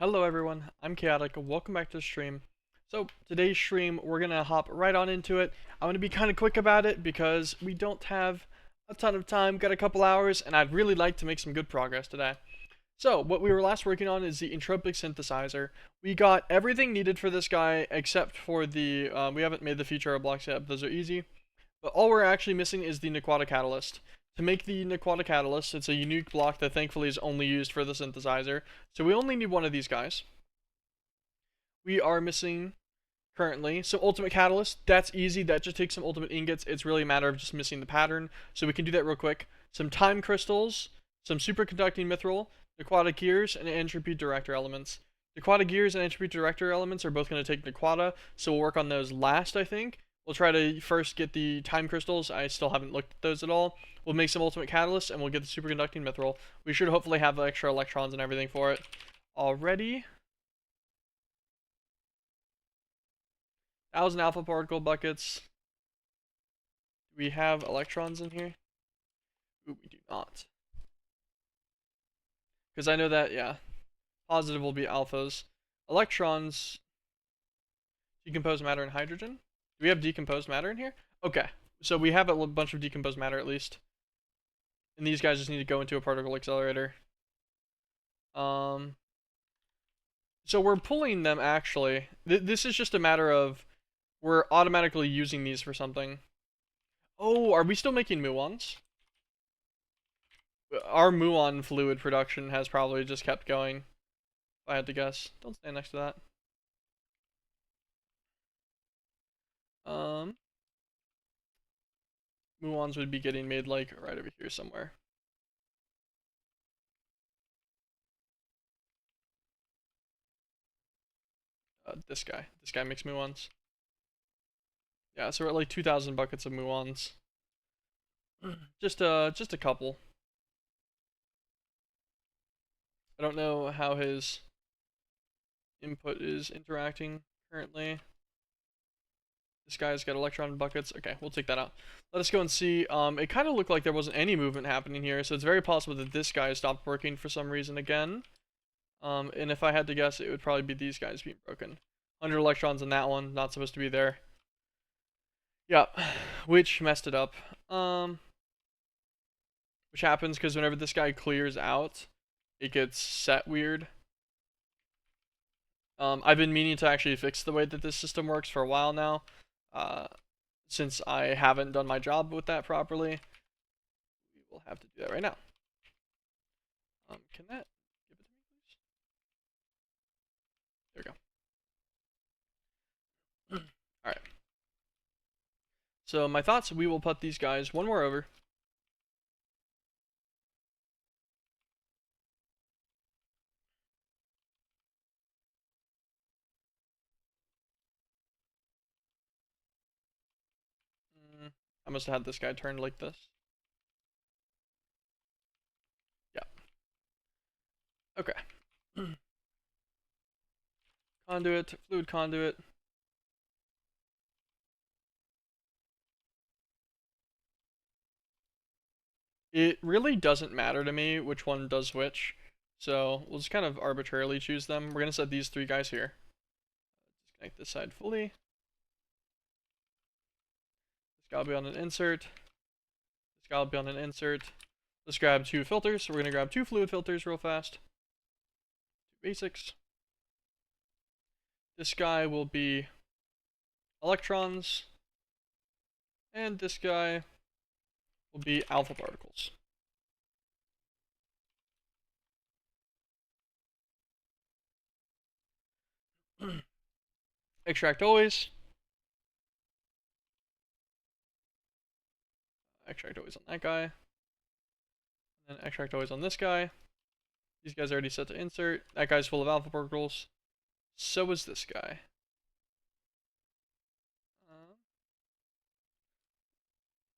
Hello everyone, I'm Chaotic, welcome back to the stream. So, today's stream, we're gonna hop right on into it. I'm gonna be kind of quick about it because we don't have a ton of time, got a couple hours, and I'd really like to make some good progress today. So, what we were last working on is the entropic synthesizer. We got everything needed for this guy except for the, we haven't made the feature blocks yet, but those are easy. But all we're actually missing is the Nequata Catalyst. To make the Nequata Catalyst, it's a unique block that thankfully is only used for the synthesizer. So we only need one of these guys. We are missing currently some Ultimate Catalyst. That's easy. That just takes some Ultimate Ingots. It's really a matter of just missing the pattern. So we can do that real quick. Some Time Crystals, some Superconducting Mithril, Nequata Gears, and Entropy Director Elements. Nequata Gears and Entropy Director Elements are both going to take Nequata, so we'll work on those last, I think. We'll try to first get the Time Crystals. I still haven't looked at those at all. We'll make some Ultimate Catalysts, and we'll get the Superconducting Mithril. We should hopefully have extra electrons and everything for it already. 1,000 alpha particle buckets. Do we have electrons in here? Ooh, we do not. Because I know that, yeah, positive will be alphas. Electrons decompose matter and hydrogen. Do we have decomposed matter in here? Okay, so we have a bunch of decomposed matter at least. And these guys just need to go into a particle accelerator. So we're pulling them actually. This is just a matter of we're automatically using these for something. Oh, are we still making muons? Our muon fluid production has probably just kept going. If I had to guess. Don't stand next to that. Muons would be getting made like right over here somewhere. This guy makes muons. Yeah, so we're at like 2,000 buckets of muons. just a couple. I don't know how his input is interacting currently. This guy's got electron buckets. Okay, we'll take that out. Let us go and see. It kind of looked like there wasn't any movement happening here, so it's very possible that this guy stopped working for some reason again. And if I had to guess, it would probably be these guys being broken. 100 electrons in that one, not supposed to be there. Yep, which messed it up. Which happens because whenever this guy clears out, it gets set weird. I've been meaning to actually fix the way that this system works for a while now. Since I haven't done my job with that properly, we will have to do that right now. Can that give it to me, please? There we go. Alright. So my thoughts, we will put these guys one more over. I must have had this guy turned like this. Yeah. Okay. Conduit, fluid conduit. It really doesn't matter to me which one does which, so we'll just kind of arbitrarily choose them. We're going to set these three guys here. Disconnect this side fully. This guy will be on an insert. This guy will be on an insert. Let's grab two filters. So we're going to grab two fluid filters real fast. Two basics. This guy will be electrons. And this guy will be alpha particles. Extract always. Extract always on that guy. And extract always on this guy. These guys are already set to insert. That guy's full of alpha particles. So is this guy.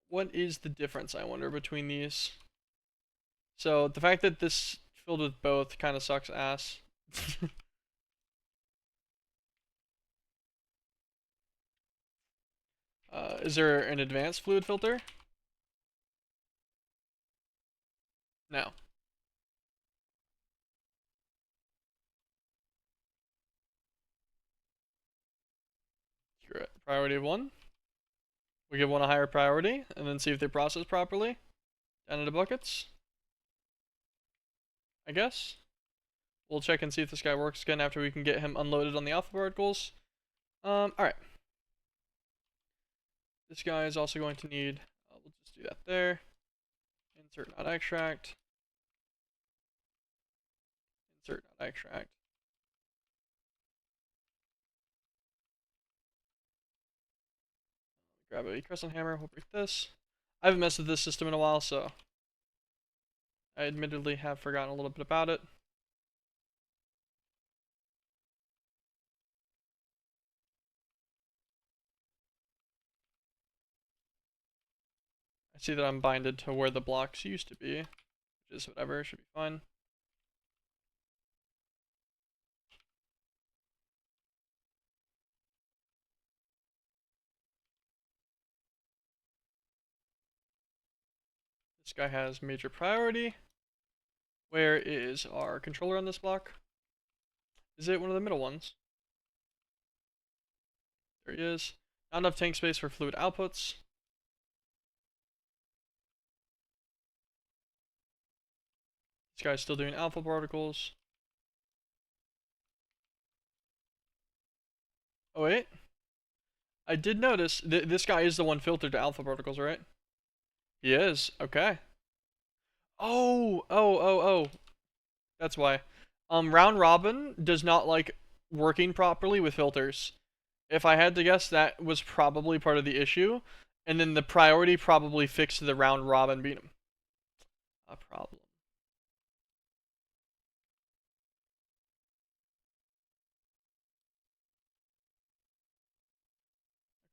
What is the difference, I wonder, between these? So the fact that this filled with both kind of sucks ass. Is there an advanced fluid filter? No. priority of 1. We give one a higher priority, and then see if they process properly. Down into buckets, I guess. We'll check and see if this guy works again after we can get him unloaded on the alpha particles. Alright. This guy is also going to need, we'll just do that there. Insert not extract. Insert not extract. Grab a crescent hammer, we'll break this. I haven't messed with this system in a while, so I admittedly have forgotten a little bit about it. I see that I'm binded to where the blocks used to be, which is whatever, should be fine. This guy has major priority. Where is our controller on this block? Is it one of the middle ones? There he is. Not enough tank space for fluid outputs. This guy's still doing alpha particles. Oh wait. I did notice this guy is the one filtered to alpha particles, right? He is. Okay. Oh. That's why. Round robin does not like working properly with filters. If I had to guess, that was probably part of the issue. And then the priority probably fixed the round robin beat him. A problem.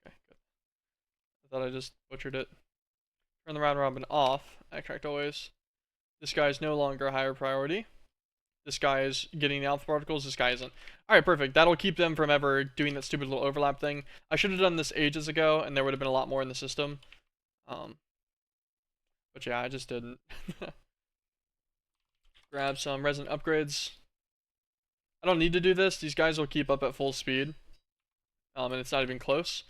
Okay, good. I thought I just butchered it. Turn the round robin off. Extract always. This guy is no longer a higher priority. This guy is getting the alpha particles. This guy isn't. Alright, perfect. That'll keep them from ever doing that stupid little overlap thing. I should have done this ages ago, and there would have been a lot more in the system. But yeah, I just didn't. Grab some resin upgrades. I don't need to do this. These guys will keep up at full speed. And it's not even close.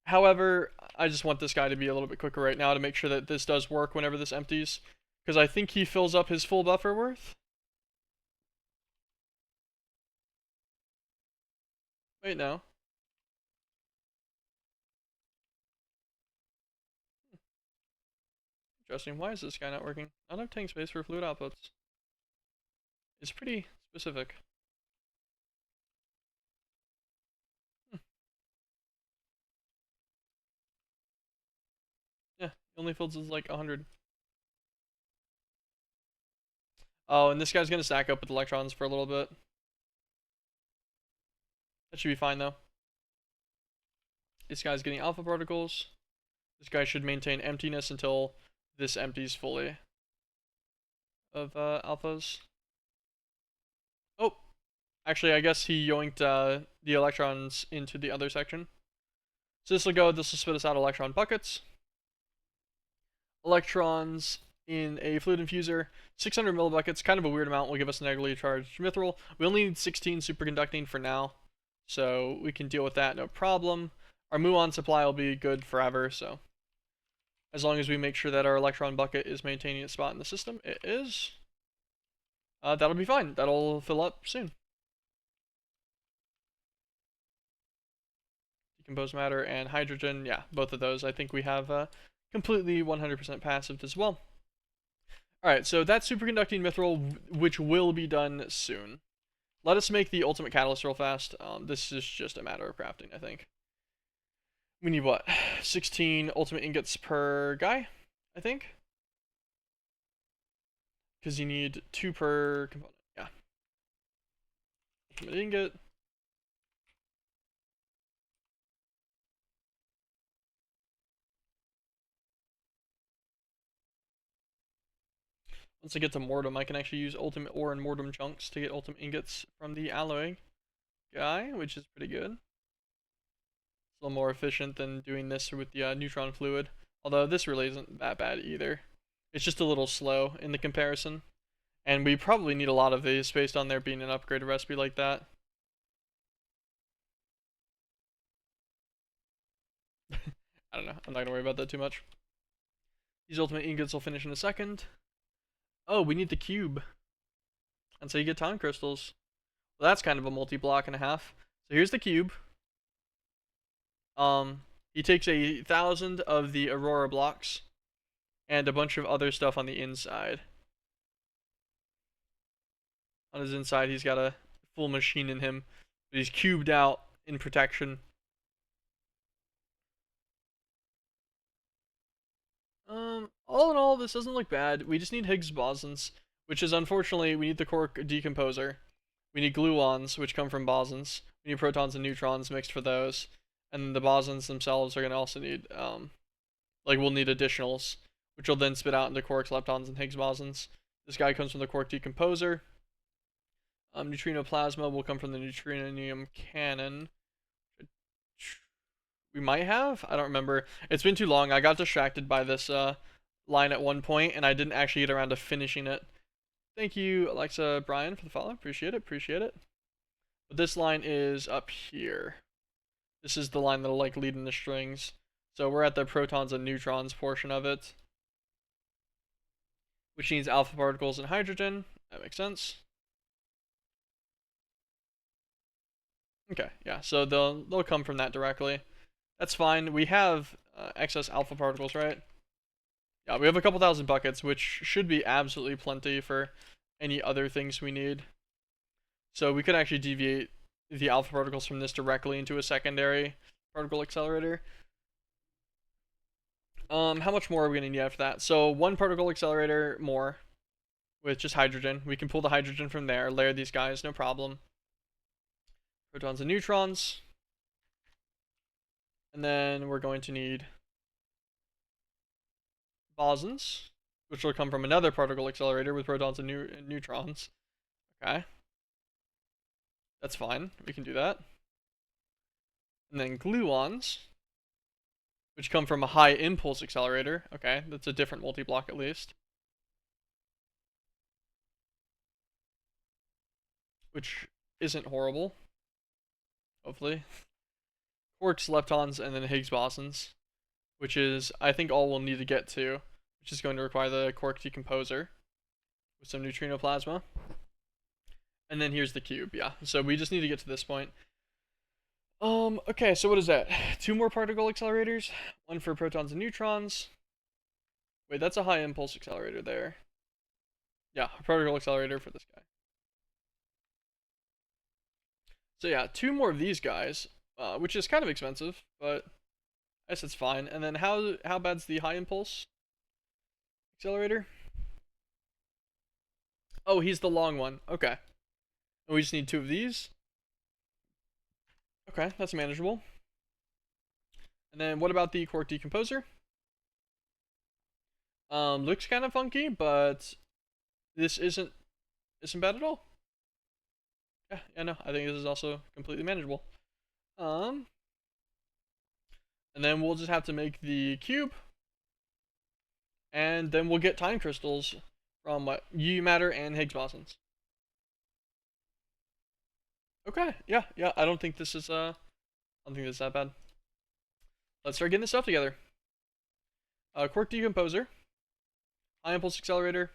However, I just want this guy to be a little bit quicker right now to make sure that this does work whenever this empties. Because I think he fills up his full buffer worth. Wait, no. Interesting. Why is this guy not working? Not enough tank space for fluid outputs. It's pretty specific. Yeah, he only fills his like 100. Oh, and this guy's gonna stack up with electrons for a little bit. That should be fine though. This guy's getting alpha particles. This guy should maintain emptiness until this empties fully of alphas. Oh, actually, I guess he yoinked the electrons into the other section. So this will go. This will spit us out electron buckets. Electrons in a fluid infuser, 600 millibuckets, kind of a weird amount, will give us a negatively charged mithril. We only need 16 superconducting for now, so we can deal with that, no problem. Our muon supply will be good forever, so as long as we make sure that our electron bucket is maintaining its spot in the system, it is. That'll be fine. That'll fill up soon. Decomposed matter and hydrogen, yeah, both of those. I think we have completely 100% passive as well. Alright, so that's superconducting mithril, which will be done soon. Let us make the ultimate catalyst real fast. This is just a matter of crafting, I think. We need what? 16 ultimate ingots per guy, I think? Because you need 2 per component, yeah. Ultimate ingot. Once I get to Mortem, I can actually use ultimate ore and Mortem chunks to get ultimate ingots from the alloy guy, which is pretty good. It's a little more efficient than doing this with the neutron fluid. Although this really isn't that bad either. It's just a little slow in the comparison. And we probably need a lot of these based on there being an upgraded recipe like that. I don't know. I'm not gonna worry about that too much. These ultimate ingots will finish in a second. Oh, we need the cube. And so you get time crystals. Well, that's kind of a multi-block and a half. So here's the cube. He takes 1,000 of the Aurora blocks and a bunch of other stuff on the inside. On his inside, he's got a full machine in him, but he's cubed out in protection. All in all, this doesn't look bad. We just need Higgs bosons, which is unfortunately, we need the quark decomposer. We need gluons, which come from bosons. We need protons and neutrons mixed for those. And the bosons themselves are going to also need, we'll need additionals, which will then spit out into quarks, leptons, and Higgs bosons. This guy comes from the quark decomposer. Neutrino plasma will come from the neutronium cannon. We might have? I don't remember. It's been too long. I got distracted by this line at one point, and I didn't actually get around to finishing it. Thank you, Alexa Brian, for the follow. Appreciate it. Appreciate it. But this line is up here. This is the line that'll like lead in the strings. So we're at the protons and neutrons portion of it, which needs alpha particles and hydrogen. That makes sense. Okay, yeah. So they'll come from that directly. That's fine. We have excess alpha particles, right? Yeah, we have a couple thousand buckets, which should be absolutely plenty for any other things we need. So we could actually deviate the alpha particles from this directly into a secondary particle accelerator. How much more are we going to need after that? So one particle accelerator more with just hydrogen. We can pull the hydrogen from there, layer these guys, no problem. Protons and neutrons. And then we're going to need bosons, which will come from another particle accelerator with protons and neutrons. Okay. That's fine. We can do that. And then gluons, which come from a high impulse accelerator. Okay, that's a different multi-block at least. Which isn't horrible. Hopefully. Quarks, leptons, and then Higgs bosons, which is, I think, all we'll need to get to, which is going to require the quark decomposer with some neutrino plasma. And then here's the cube, yeah. So we just need to get to this point. Okay, so what is that? 2 more particle accelerators, 1 for protons and neutrons. Wait, that's a high impulse accelerator there. Yeah, a particle accelerator for this guy. So yeah, 2 more of these guys, which is kind of expensive, but I guess it's fine. And then how bad's the high impulse accelerator? Oh, he's the long one. Okay. And we just need 2 of these. Okay, that's manageable. And then what about the quark decomposer? Looks kind of funky, but this isn't bad at all. Yeah, no, I think this is also completely manageable. And then we'll just have to make the cube, and then we'll get time crystals from UV matter and Higgs bosons. Okay, yeah, I don't think this is that bad. Let's start getting this stuff together. Quark decomposer, high impulse accelerator,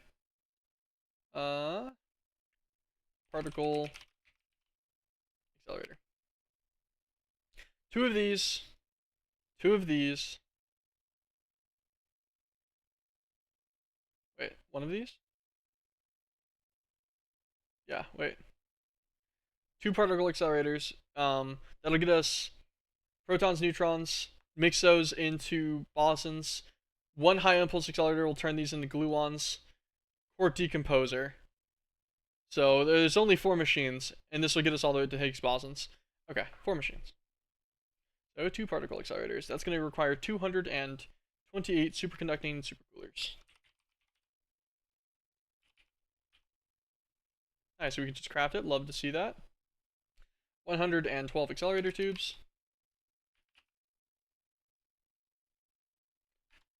particle accelerator. 2 of these, 2 of these. Wait, 1 of these? Yeah, wait. 2 particle accelerators. That'll get us protons, neutrons, mix those into bosons. 1 high impulse accelerator will turn these into gluons. Quark decomposer. So there's only 4 machines, and this will get us all the way to Higgs bosons. Okay, 4 machines. So 2 particle accelerators. That's going to require 228 superconducting supercoolers. Nice, so we can just craft it. Love to see that. 112 accelerator tubes.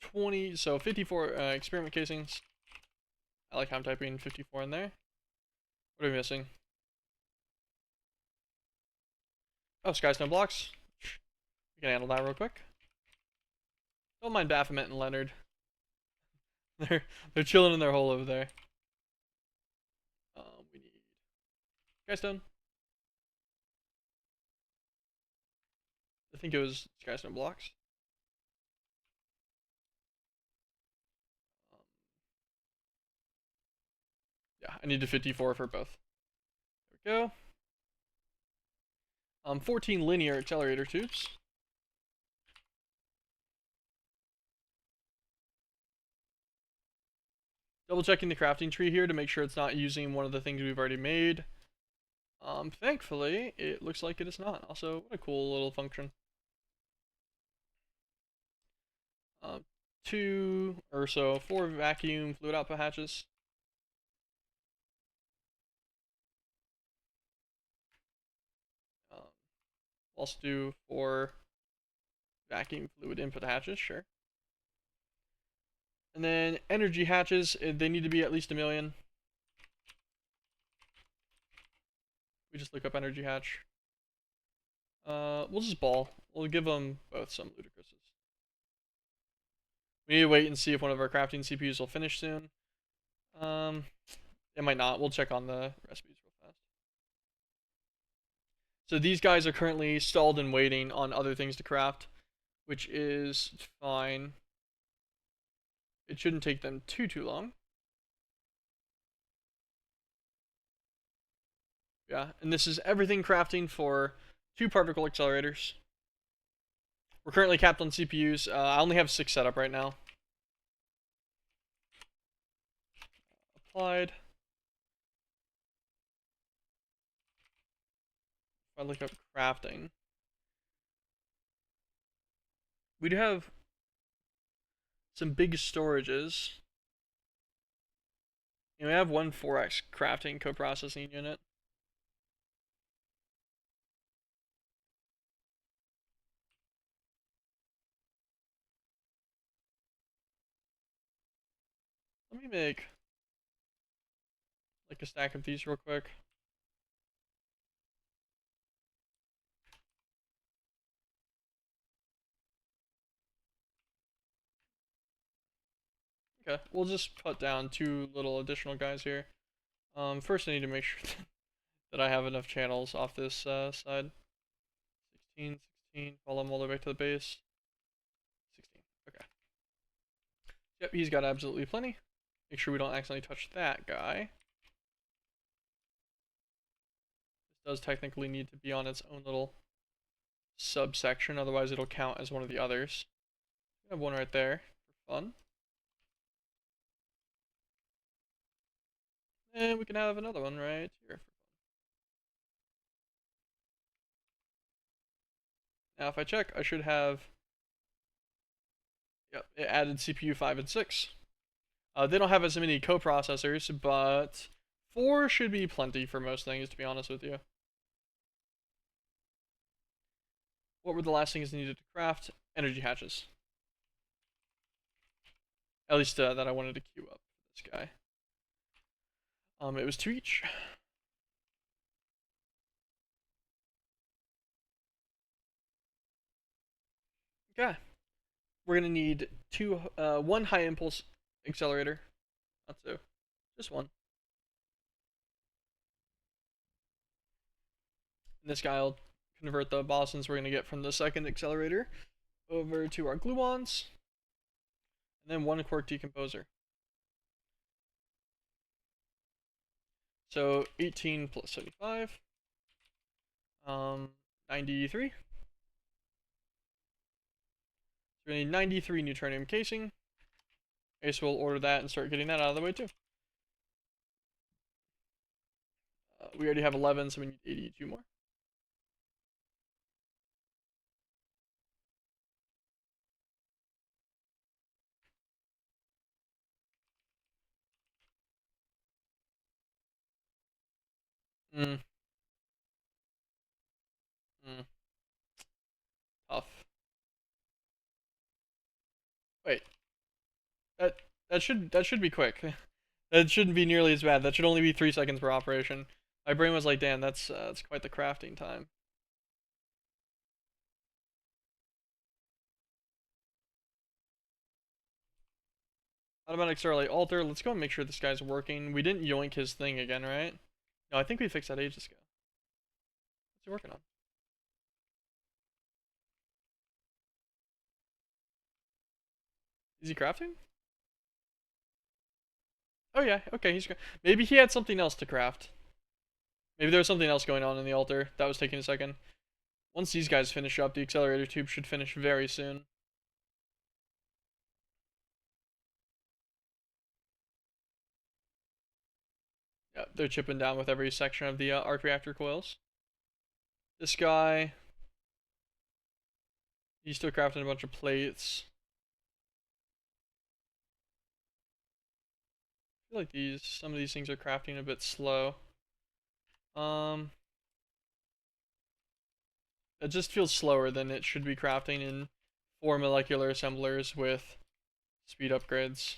20, so 54 experiment casings. I like how I'm typing 54 in there. What are we missing? Oh, sky snow blocks. We can handle that real quick. Don't mind Baphomet and Leonard. They're they're chilling in their hole over there. We need Skystone. I think it was Skystone blocks. Um, yeah, I need a 54 for both. There we go. 14 linear accelerator tubes. Double checking the crafting tree here to make sure it's not using one of the things we've already made. Thankfully, it looks like it is not. Also, what a cool little function. 4 vacuum fluid output hatches. Also do 4 vacuum fluid input hatches, sure. And then energy hatches, they need to be at least 1,000,000. We just look up energy hatch. We'll just ball. We'll give them both some ludicrouses. We need to wait and see if one of our crafting CPUs will finish soon. It might not. We'll check on the recipes real fast. So these guys are currently stalled and waiting on other things to craft, which is fine. It shouldn't take them too long. Yeah, and this is everything crafting for 2 particle accelerators. We're currently capped on CPUs. I only have 6 set up right now. Applied. If I look up crafting, we do have some big storages. And we have one 4x crafting coprocessing unit. Let me make like a stack of these real quick. Okay, we'll just put down 2 little additional guys here. First I need to make sure that I have enough channels off this side. 16, follow them all the way back to the base. 16, okay. Yep, he's got absolutely plenty. Make sure we don't accidentally touch that guy. This does technically need to be on its own little subsection, otherwise it'll count as one of the others. We have one right there for fun. And we can have another one right here. Now if I check, I should have, yep, it added CPU 5 and 6. They don't have as many coprocessors, but 4 should be plenty for most things, to be honest with you. What were the last things needed to craft? Energy hatches. At least that I wanted to queue up for this guy. It was 2 each. Okay. We're gonna need 1 high impulse accelerator. Not 2. Just 1. And this guy will convert the bosons we're gonna get from the second accelerator over to our gluons. And then 1 quark decomposer. So 18 plus 75. 93. So we need 93 neutronium casing. Okay, so we'll order that and start getting that out of the way too. We already have 11, so we need 82 more. Mm. Tough. Wait. That should be quick. That shouldn't be nearly as bad. That should only be 3 seconds per operation. My brain was like, damn, that's quite the crafting time. Automatic Starlight Altar. Let's go and make sure this guy's working. We didn't yoink his thing again, right? No, I think we fixed that ages ago. What's he working on? Is he crafting? Oh yeah, okay, maybe he had something else to craft. Maybe there was something else going on in the altar that was taking a second. Once these guys finish up, the accelerator tube should finish very soon. Yeah, they're chipping down with every section of the arc reactor coils. This guy, he's still crafting a bunch of plates. I feel like some of these things are crafting a bit slow. It just feels slower than it should be crafting in 4 molecular assemblers with speed upgrades.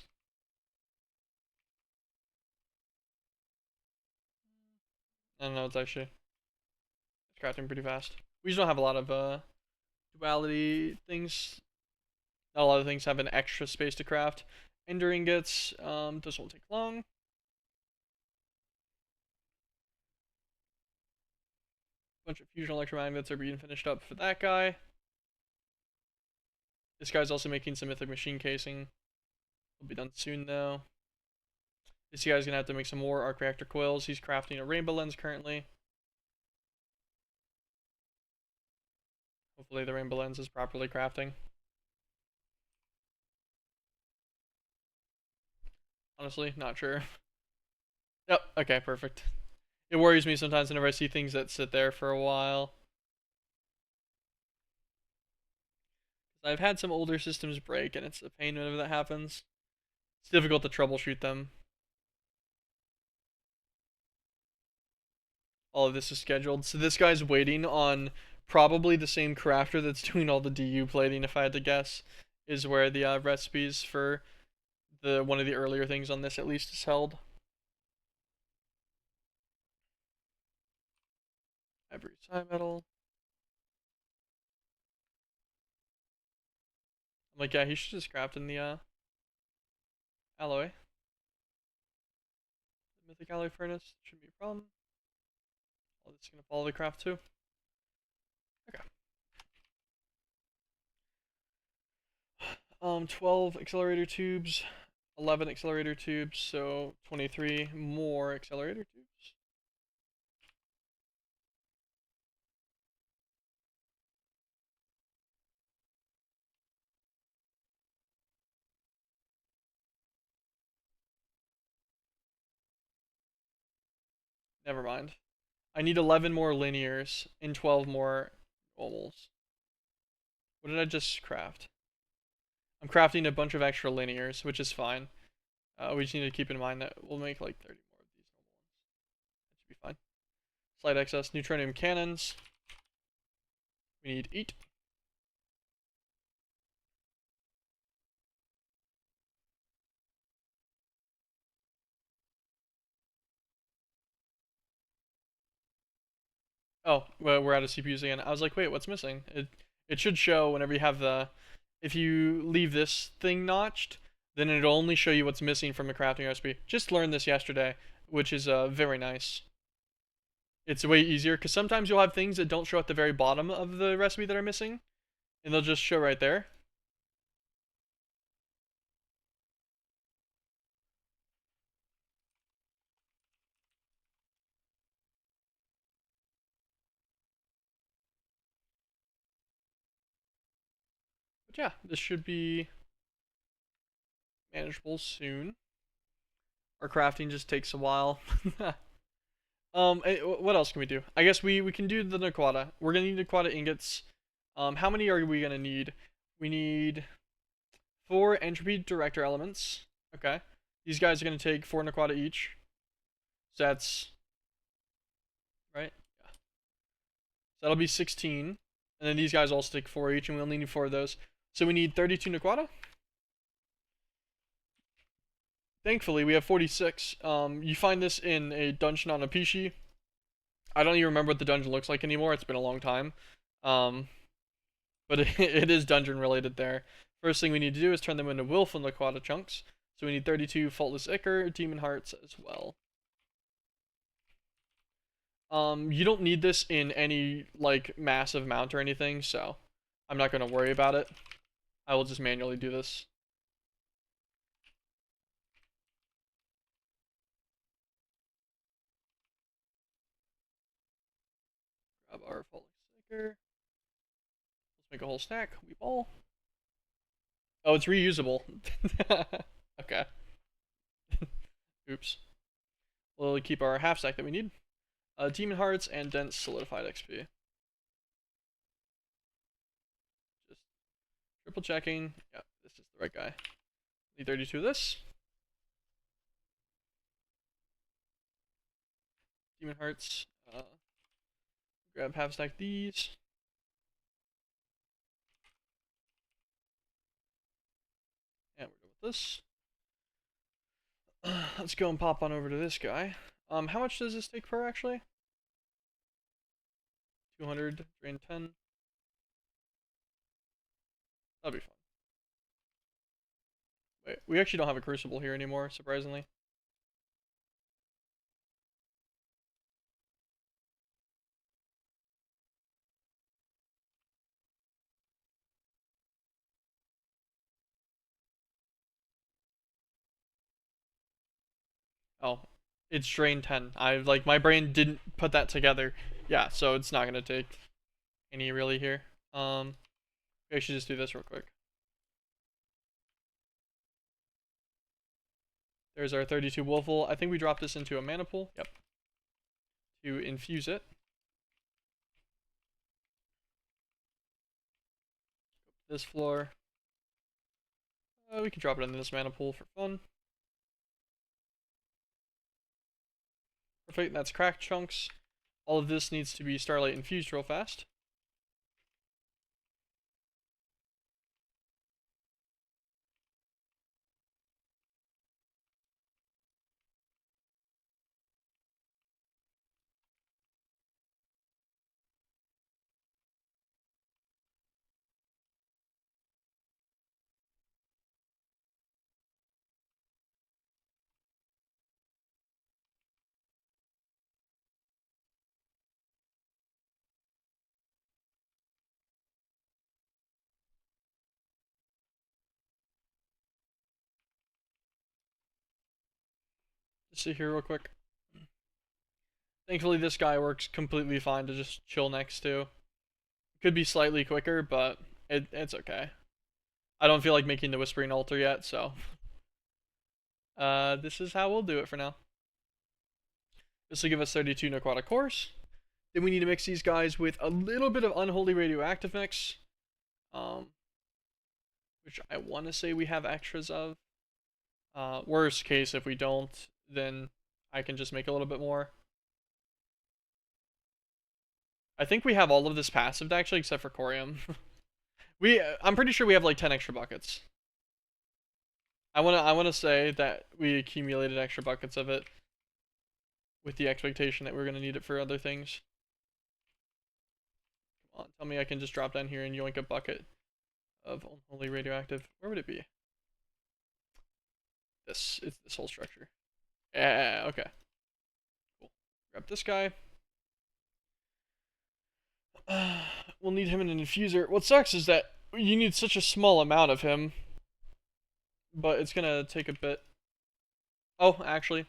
I don't know, it's crafting pretty fast. We just don't have a lot of duality things. Not a lot of things have an extra space to craft. Ender ingots, this won't take long. Bunch of fusion electromagnets are being finished up for that guy. This guy's also making some mythic machine casing. Will be done soon though. This guy's gonna have to make some more arc reactor coils. He's crafting a rainbow lens currently. Hopefully the rainbow lens is properly crafting. Honestly, not sure. Yep, okay, perfect. It worries me sometimes whenever I see things that sit there for a while. I've had some older systems break, and it's a pain whenever that happens. It's difficult to troubleshoot them. All of this is scheduled. So this guy's waiting on probably the same crafter that's doing all the DU plating, if I had to guess, is where the recipes for one of the earlier things on this at least is held. Ivory side metal. I'm like, yeah, he should just craft in the alloy. The mythic alloy furnace shouldn't be a problem. All this is gonna follow the craft too. Okay. 12 accelerator tubes, 11 accelerator tubes, so 23 more accelerator tubes. Never mind. I need 11 more linears and 12 more normals. What did I just craft? I'm crafting a bunch of extra linears, which is fine. We just need to keep in mind that we'll make like 30 more of these normal ones. That should be fine. Slight excess neutronium cannons. We need 8. Oh, well, we're out of CPUs again. I was like, wait, what's missing? It should show whenever you have if you leave this thing notched, then it'll only show you what's missing from the crafting recipe. Just learned this yesterday, which is very nice. It's way easier, because sometimes you'll have things that don't show at the very bottom of the recipe that are missing, and they'll just show right there. But yeah, this should be manageable soon. Our crafting just takes a while. What else can we do? I guess we can do the Naquata. We're gonna need Naquata ingots. How many are we gonna need? We need 4 entropy director elements. Okay. These guys are gonna take 4 Naquata each. So that's right. Yeah. So that'll be 16. And then these guys also take 4 each, and we only need 4 of those. So we need 32 Naquata. Thankfully, we have 46. You find this in a dungeon on Apishi. I don't even remember what the dungeon looks like anymore. It's been a long time. But it is dungeon related there. First thing we need to do is turn them into Wilf and Laquata chunks. So we need 32 Faultless Ichor, Demon Hearts as well. You don't need this in any, like, massive amount or anything, so I'm not going to worry about it. I will just manually do this. Grab our Faultless Ichor. Let's make a whole stack. We ball. Oh, it's reusable. Okay. Oops. We'll keep our half stack that we need. Demon Hearts and Dense Solidified XP. Just triple checking. Yep, this is the right guy. Need 32 of this. Demon Hearts. Grab half stack these. And we're good with this. Let's go and pop on over to this guy. How much does this take per actually? 200, drain 10. That'll be fun. Wait, we actually don't have a crucible here anymore, surprisingly. Oh, it's drain 10. Like, my brain didn't put that together. Yeah, so it's not gonna take any really here. We should just do this real quick. There's our 32 Wolfle. I think we dropped this into a mana pool. Yep. To infuse it. This floor. We can drop it into this mana pool for fun. Perfect, that's cracked chunks. All of this needs to be Starlight infused real fast. Just sit here real quick. Thankfully, this guy works completely fine to just chill next to. Could be slightly quicker, but it's okay. I don't feel like making the Whispering Altar yet, so this is how we'll do it for now. This will give us 32 Naquatic Cores. Then we need to mix these guys with a little bit of Unholy Radioactive mix, which I want to say we have extras of. Worst case, if we don't, then I can just make a little bit more. I think we have all of this passive actually, except for Corium. I'm pretty sure we have like 10 extra buckets. I wanna say that we accumulated extra buckets of it, with the expectation that we're gonna need it for other things. Come on, tell me I can just drop down here and yoink a bucket of Unholy Radioactive. Where would it be? It's this whole structure. Yeah, okay. Cool. Grab this guy. We'll need him in an infuser. What sucks is that you need such a small amount of him, but it's gonna take a bit. Oh, actually,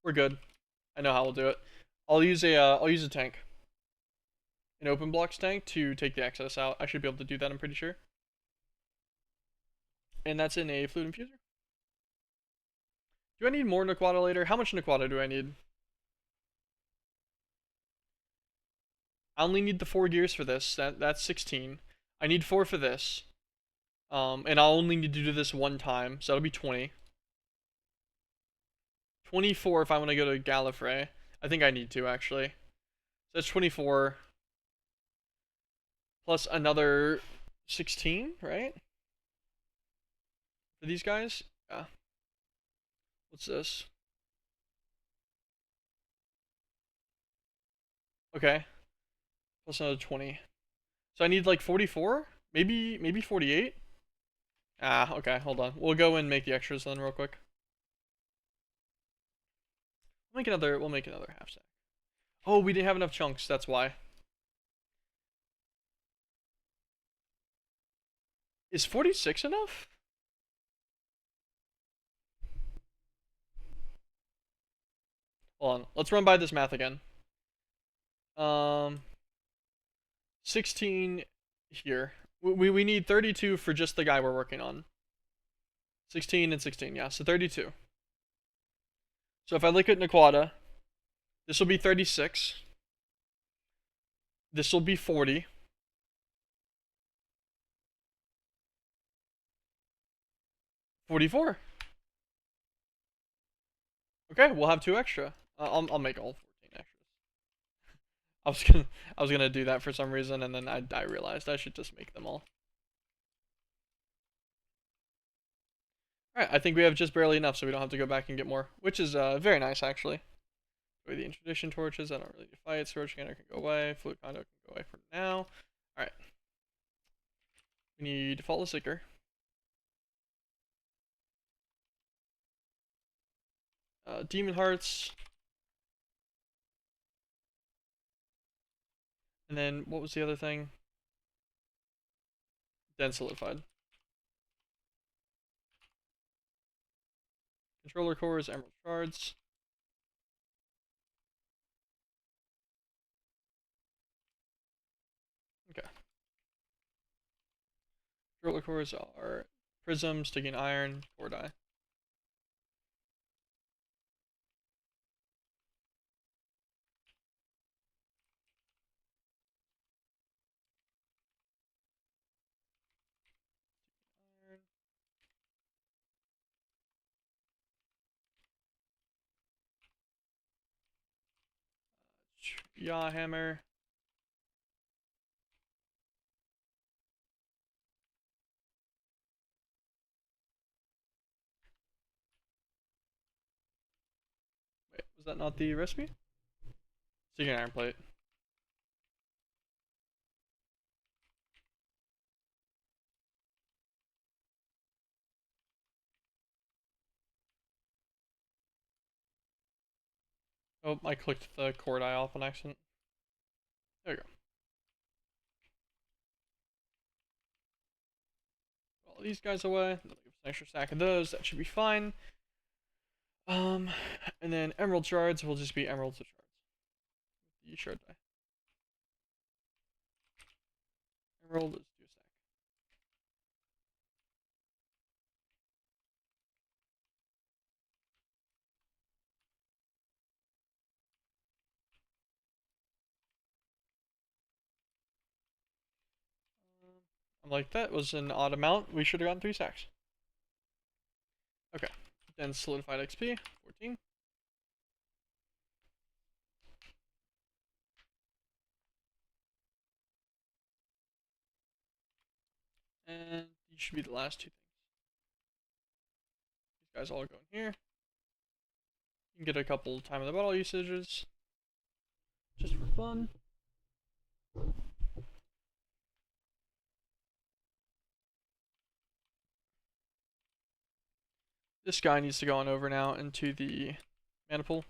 we're good. I know how we'll do it. I'll use a tank, an open blocks tank to take the excess out. I should be able to do that. I'm pretty sure. And that's in a fluid infuser. Do I need more Naquata later? How much Naquata do I need? I only need the 4 gears for this. That's 16. I need 4 for this. And I'll only need to do this one time, so that'll be 20. 24 if I want to go to Gallifrey. I think I need to, actually. So that's 24. Plus another 16, right? For these guys? Yeah. What's this? Okay. Plus another 20. So I need like 44? Maybe 48? Ah, okay, hold on. We'll go and make the extras then real quick. We'll make another half stack. Oh, we didn't have enough chunks, that's why. Is 46 enough? Hold on, let's run by this math again. 16 here. We need 32 for just the guy we're working on. 16 and 16, yeah, so 32. So if I look at Naquata, this will be 36. This will be 40. 44. Okay, we'll have 2 extra. I'll make all 14 extras. I was gonna do that for some reason, and then I realized I should just make them all. All right, I think we have just barely enough, so we don't have to go back and get more, which is very nice actually. With the introduction torches, I don't really need to fight. Storage container can go away. Fluid conduit can go away for now. All right. We need Faultless Ichor. Demon Hearts. And then, what was the other thing? Dense Solidified. Controller cores, Emerald Shards. Okay. Controller cores are Prism, Sticking Iron, 4 die. Yaw Hammer. Wait, was that not the recipe? Sticking Iron Plate. Oh, I clicked the core die off on accident. There we go. All these guys away. Give us an extra stack of those. That should be fine. And then Emerald Shards will just be Emeralds of Shards. The shard die. Emerald, let's do a stack. I'm like, that was an odd amount. We should have gotten 3 stacks. Okay. Then Solidified XP, 14. And these should be the last 2 things. These guys all go in here. You can get a couple time of the battle usages. Just for fun. This guy needs to go on over now into the mana pool.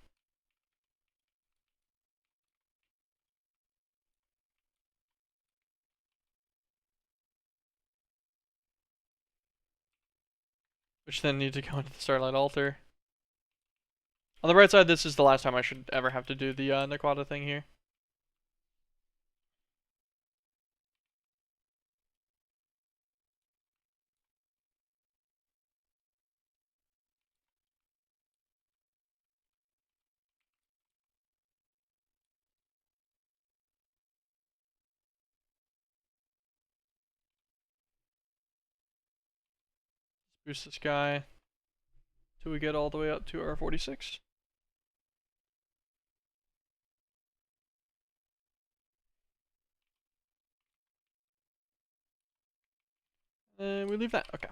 Which then need to go into the Starlight Altar. On the right side, this is the last time I should ever have to do the Naquata thing here. Let's boost this guy till we get all the way up to our 46. And we leave that. Okay.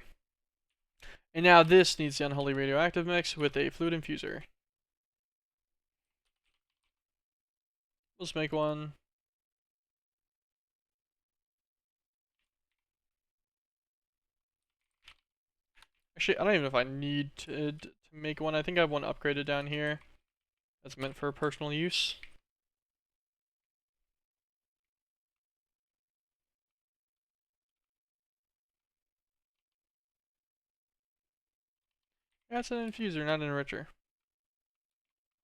And now this needs the Unholy Radioactive mix with a Fluid Infuser. Let's make one. Actually, I don't even know if I need to make one. I think I have one upgraded down here that's meant for personal use. Yeah, it's an infuser, not an enricher.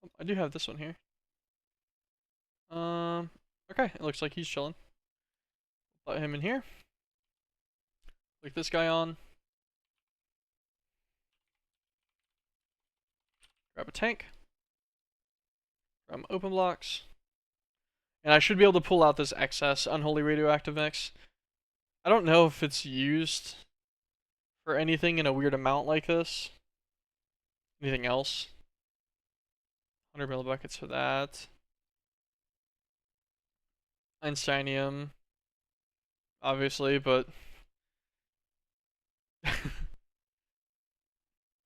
Oh, I do have this one here. Okay, it looks like he's chilling. Put him in here. Click this guy on. Grab a tank. Grab open blocks. And I should be able to pull out this excess unholy radioactive mix. I don't know if it's used for anything in a weird amount like this. Anything else? 100 millibuckets for that. Einsteinium, obviously, but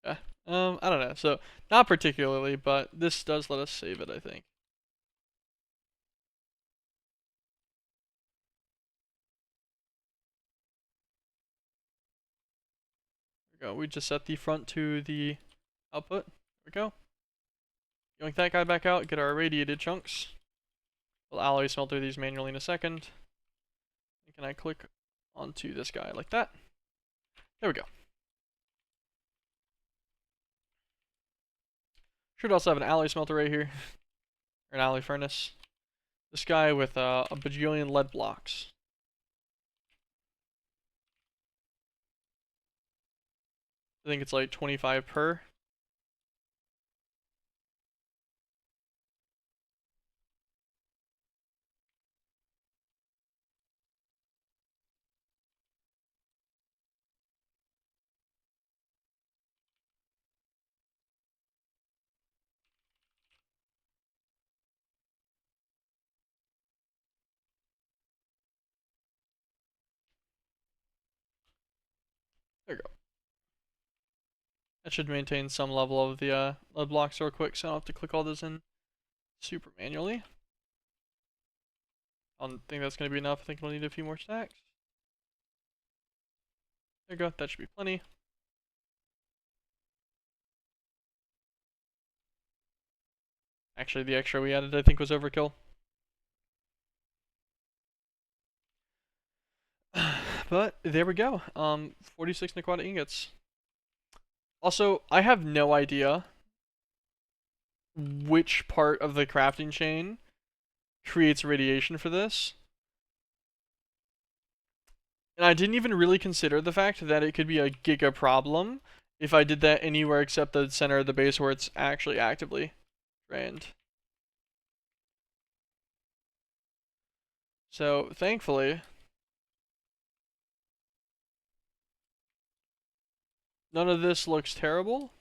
yeah. I don't know. So not particularly, but this does let us save it, I think. There we go. We just set the front to the output. There we go. Yoink that guy back out. Get our irradiated chunks. We'll alloy smelter these manually in a second. And can I click onto this guy like that? There we go. Should also have an alloy smelter right here. Or an alloy furnace. This guy with a bajillion lead blocks. I think it's like 25 per. There we go. That should maintain some level of the lead blocks real quick, so I don't have to click all those in super manually. I don't think that's going to be enough. I think we'll need a few more stacks. There you go. That should be plenty. Actually, the extra we added I think was overkill. But there we go. 46 Naquata ingots. Also, I have no idea which part of the crafting chain creates radiation for this. And I didn't even really consider the fact that it could be a giga problem if I did that anywhere except the center of the base where it's actually actively drained. So, thankfully, none of this looks terrible.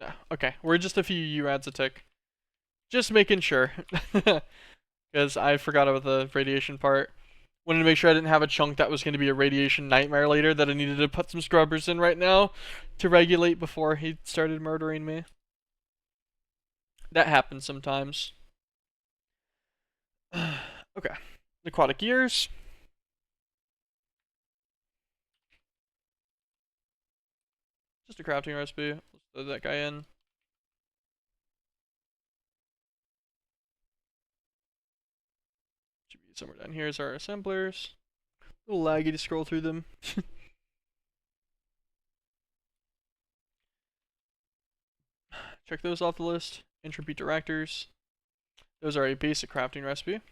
No, okay, we're just a few URADs a tick. Just making sure. Because I forgot about the radiation part. Wanted to make sure I didn't have a chunk that was going to be a radiation nightmare later that I needed to put some scrubbers in right now to regulate before he started murdering me. That happens sometimes. Okay. Aquatic gears. Just a crafting recipe. Let's throw that guy in. Should be somewhere down here is our assemblers. A little laggy to scroll through them. Check those off the list. Entropy directors. Those are a basic crafting recipe.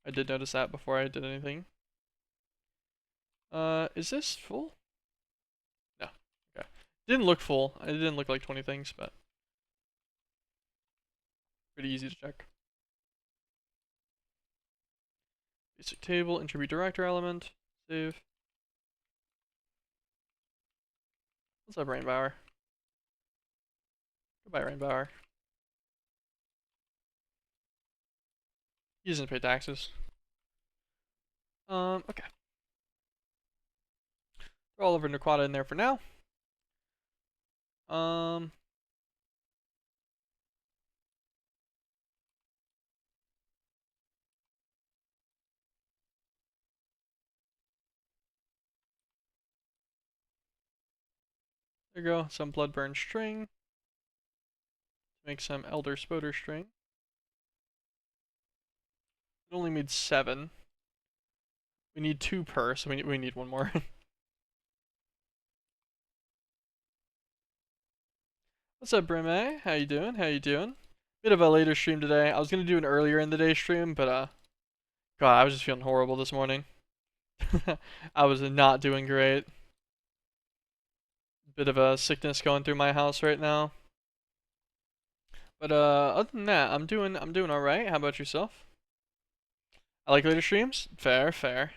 I did notice that before I did anything. Is this full? No. Okay. Didn't look full. It didn't look like 20 things, but pretty easy to check. Basic table, entropy director element. Save. What's up, Rainbower? Goodbye, Rainbower. He doesn't pay taxes. Okay. Throw all over Naquata in there for now. There you go. Some Bloodburn string. Make some Elder Spoder string. It only made 7. We need 2 per, so we need 1 more. What's up, Brime? How you doing? How you doing? Bit of a later stream today. I was gonna do an earlier in the day stream, but God, I was just feeling horrible this morning. I was not doing great. Bit of a sickness going through my house right now. But other than that, I'm doing all right. How about yourself? I like later streams. Fair, fair.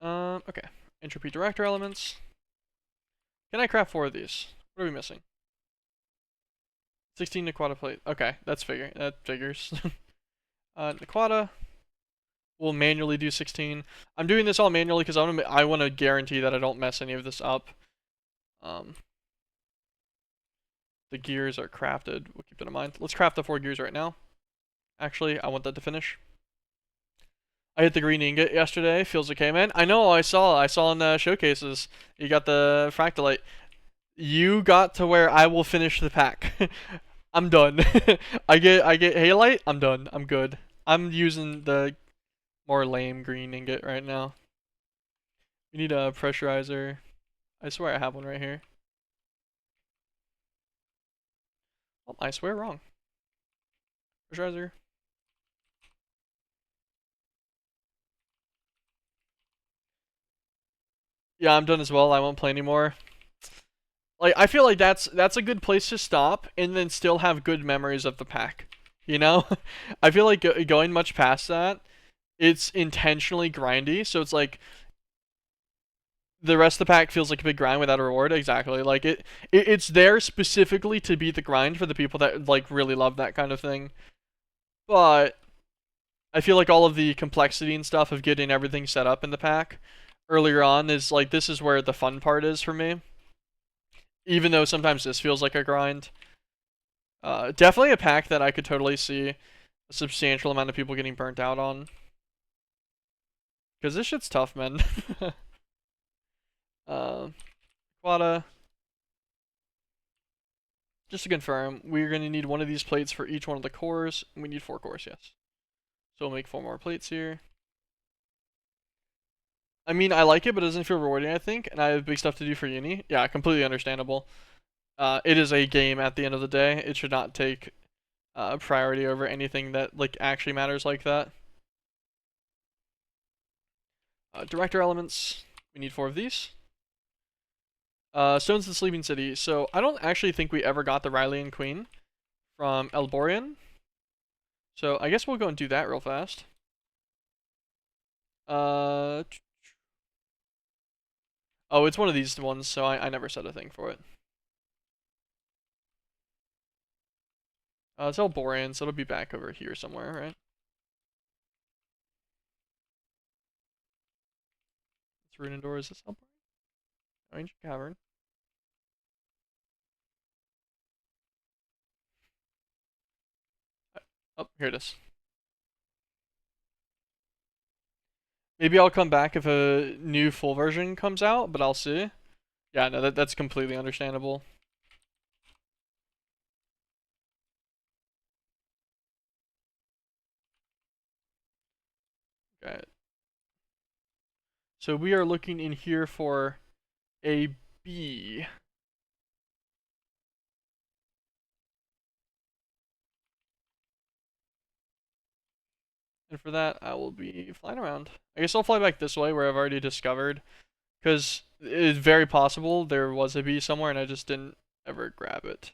Okay. Entropy director elements. Can I craft 4 of these? What are we missing? 16 Naquata plate. Okay, that figures. Naquata. We'll manually do 16. I'm doing this all manually because I want to guarantee that I don't mess any of this up. The gears are crafted. We'll keep that in mind. Let's craft the 4 gears right now. Actually, I want that to finish. I hit the green ingot yesterday. Feels okay, man. I know. I saw in the showcases. You got the fractalite. You got to where I will finish the pack. I'm done. I get halite. I'm done. I'm good. I'm using the more lame green ingot right now. We need a pressurizer. I swear I have one right here. Oh, I swear wrong. Pressurizer. Yeah, I'm done as well. I won't play anymore. Like, I feel like that's a good place to stop and then still have good memories of the pack. You know? I feel like going much past that, it's intentionally grindy, so it's like the rest of the pack feels like a big grind without a reward. Exactly. Like it's there specifically to be the grind for the people that like really love that kind of thing. But I feel like all of the complexity and stuff of getting everything set up in the pack earlier on is like this is where the fun part is for me. Even though sometimes this feels like a grind. Definitely a pack that I could totally see a substantial amount of people getting burnt out on. Because this shit's tough, man. Quada. Just to confirm, we're going to need 1 of these plates for each one of the cores. We need 4 cores, yes. So we'll make 4 more plates here. I mean, I like it, but it doesn't feel rewarding, I think. And I have big stuff to do for uni. Yeah, completely understandable. It is a game at the end of the day. It should not take priority over anything that like actually matters like that. Director elements. We need 4 of these. Stones of the Sleeping City. So I don't actually think we ever got the Riley Queen from Elborian. So I guess we'll go and do that real fast. Oh, it's one of these ones, so I never said a thing for it. It's Elborian, so it'll be back over here somewhere, right? It's Rune Door. Is this Elborian? Ancient Cavern. Oh, here it is. Maybe I'll come back if a new full version comes out, but I'll see. Yeah, no, that's completely understandable. Okay. So we are looking in here for a B. And for that, I will be flying around. I guess I'll fly back this way where I've already discovered. Because it's very possible there was a B somewhere and I just didn't ever grab it.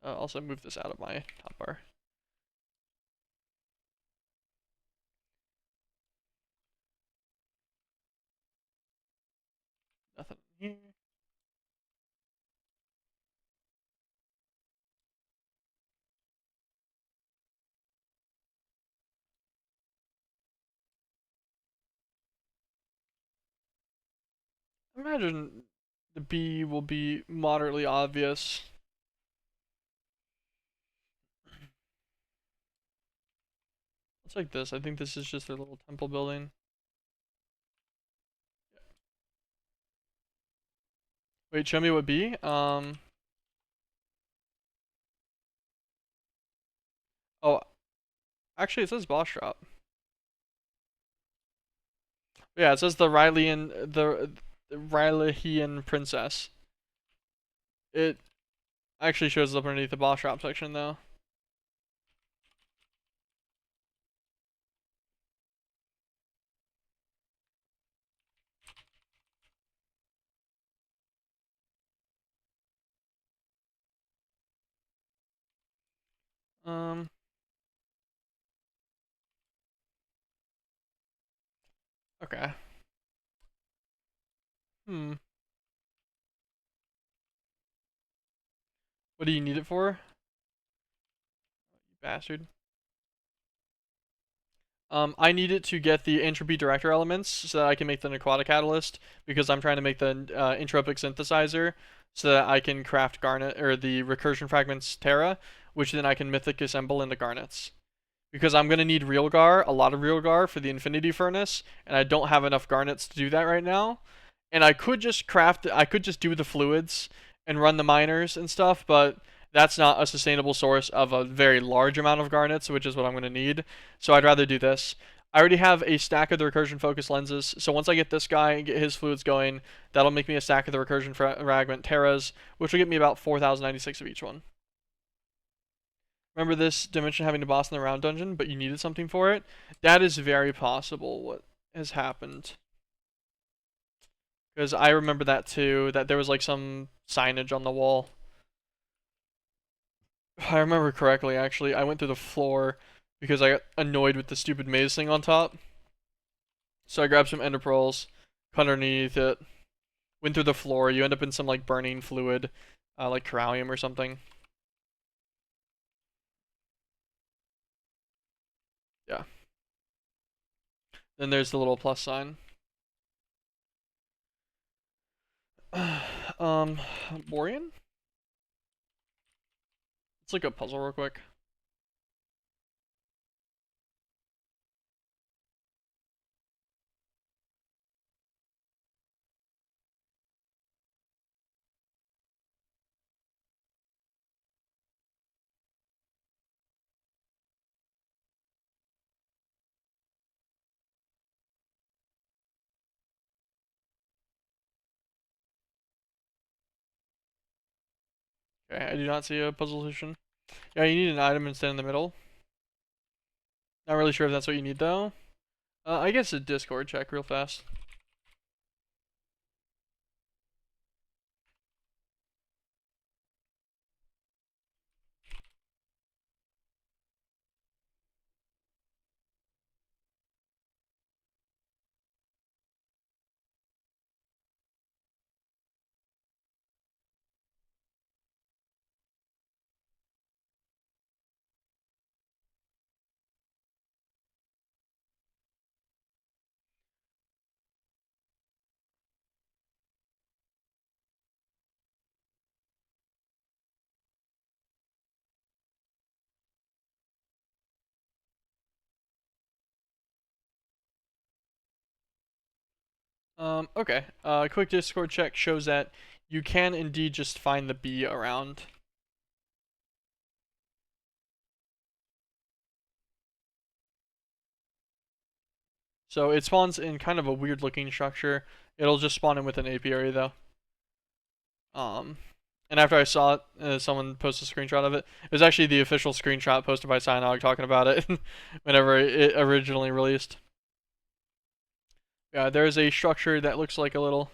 Also move this out of my top bar. Nothing here. I imagine the B will be moderately obvious. Looks like this. I think this is just their little temple building. Wait, show me what B? Oh, actually it says boss drop. Yeah, it says the Rylean princess. It actually shows up underneath the boss drop section though. Um, okay. Hmm. What do you need it for? You bastard. I need it to get the entropy director elements so that I can make the Aquatic Catalyst because I'm trying to make the entropic synthesizer so that I can craft garnet or the recursion fragments Terra, which then I can mythic assemble into garnets. Because I'm gonna need a lot of realgar for the infinity furnace, and I don't have enough garnets to do that right now. And I could just do the fluids and run the miners and stuff, but that's not a sustainable source of a very large amount of garnets, which is what I'm going to need. So I'd rather do this. I already have a stack of the recursion focus lenses, so once I get this guy and get his fluids going, that'll make me a stack of the recursion fragment terras, which will get me about 4,096 of each one. Remember this dimension having a boss in the round dungeon, but you needed something for it? That is very possible what has happened. Because I remember that too, that there was like some signage on the wall. If I remember correctly, actually, I went through the floor because I got annoyed with the stupid maze thing on top. So I grabbed some ender pearls, cut underneath it, went through the floor. You end up in some like burning fluid, like corallium or something. Yeah. Then there's the little plus sign. Borean? Let's look up puzzle real quick. Okay, I do not see a puzzle solution. Yeah, you need an item and stand in the middle. Not really sure if that's what you need though. I guess a Discord check real fast. Okay. Quick Discord check shows that you can indeed just find the bee around. So it spawns in kind of a weird looking structure. It'll just spawn in with an apiary though. And after I saw it, someone posted a screenshot of it. It was actually the official screenshot posted by Cynog talking about it whenever it originally released. Yeah, there's a structure that looks like a little,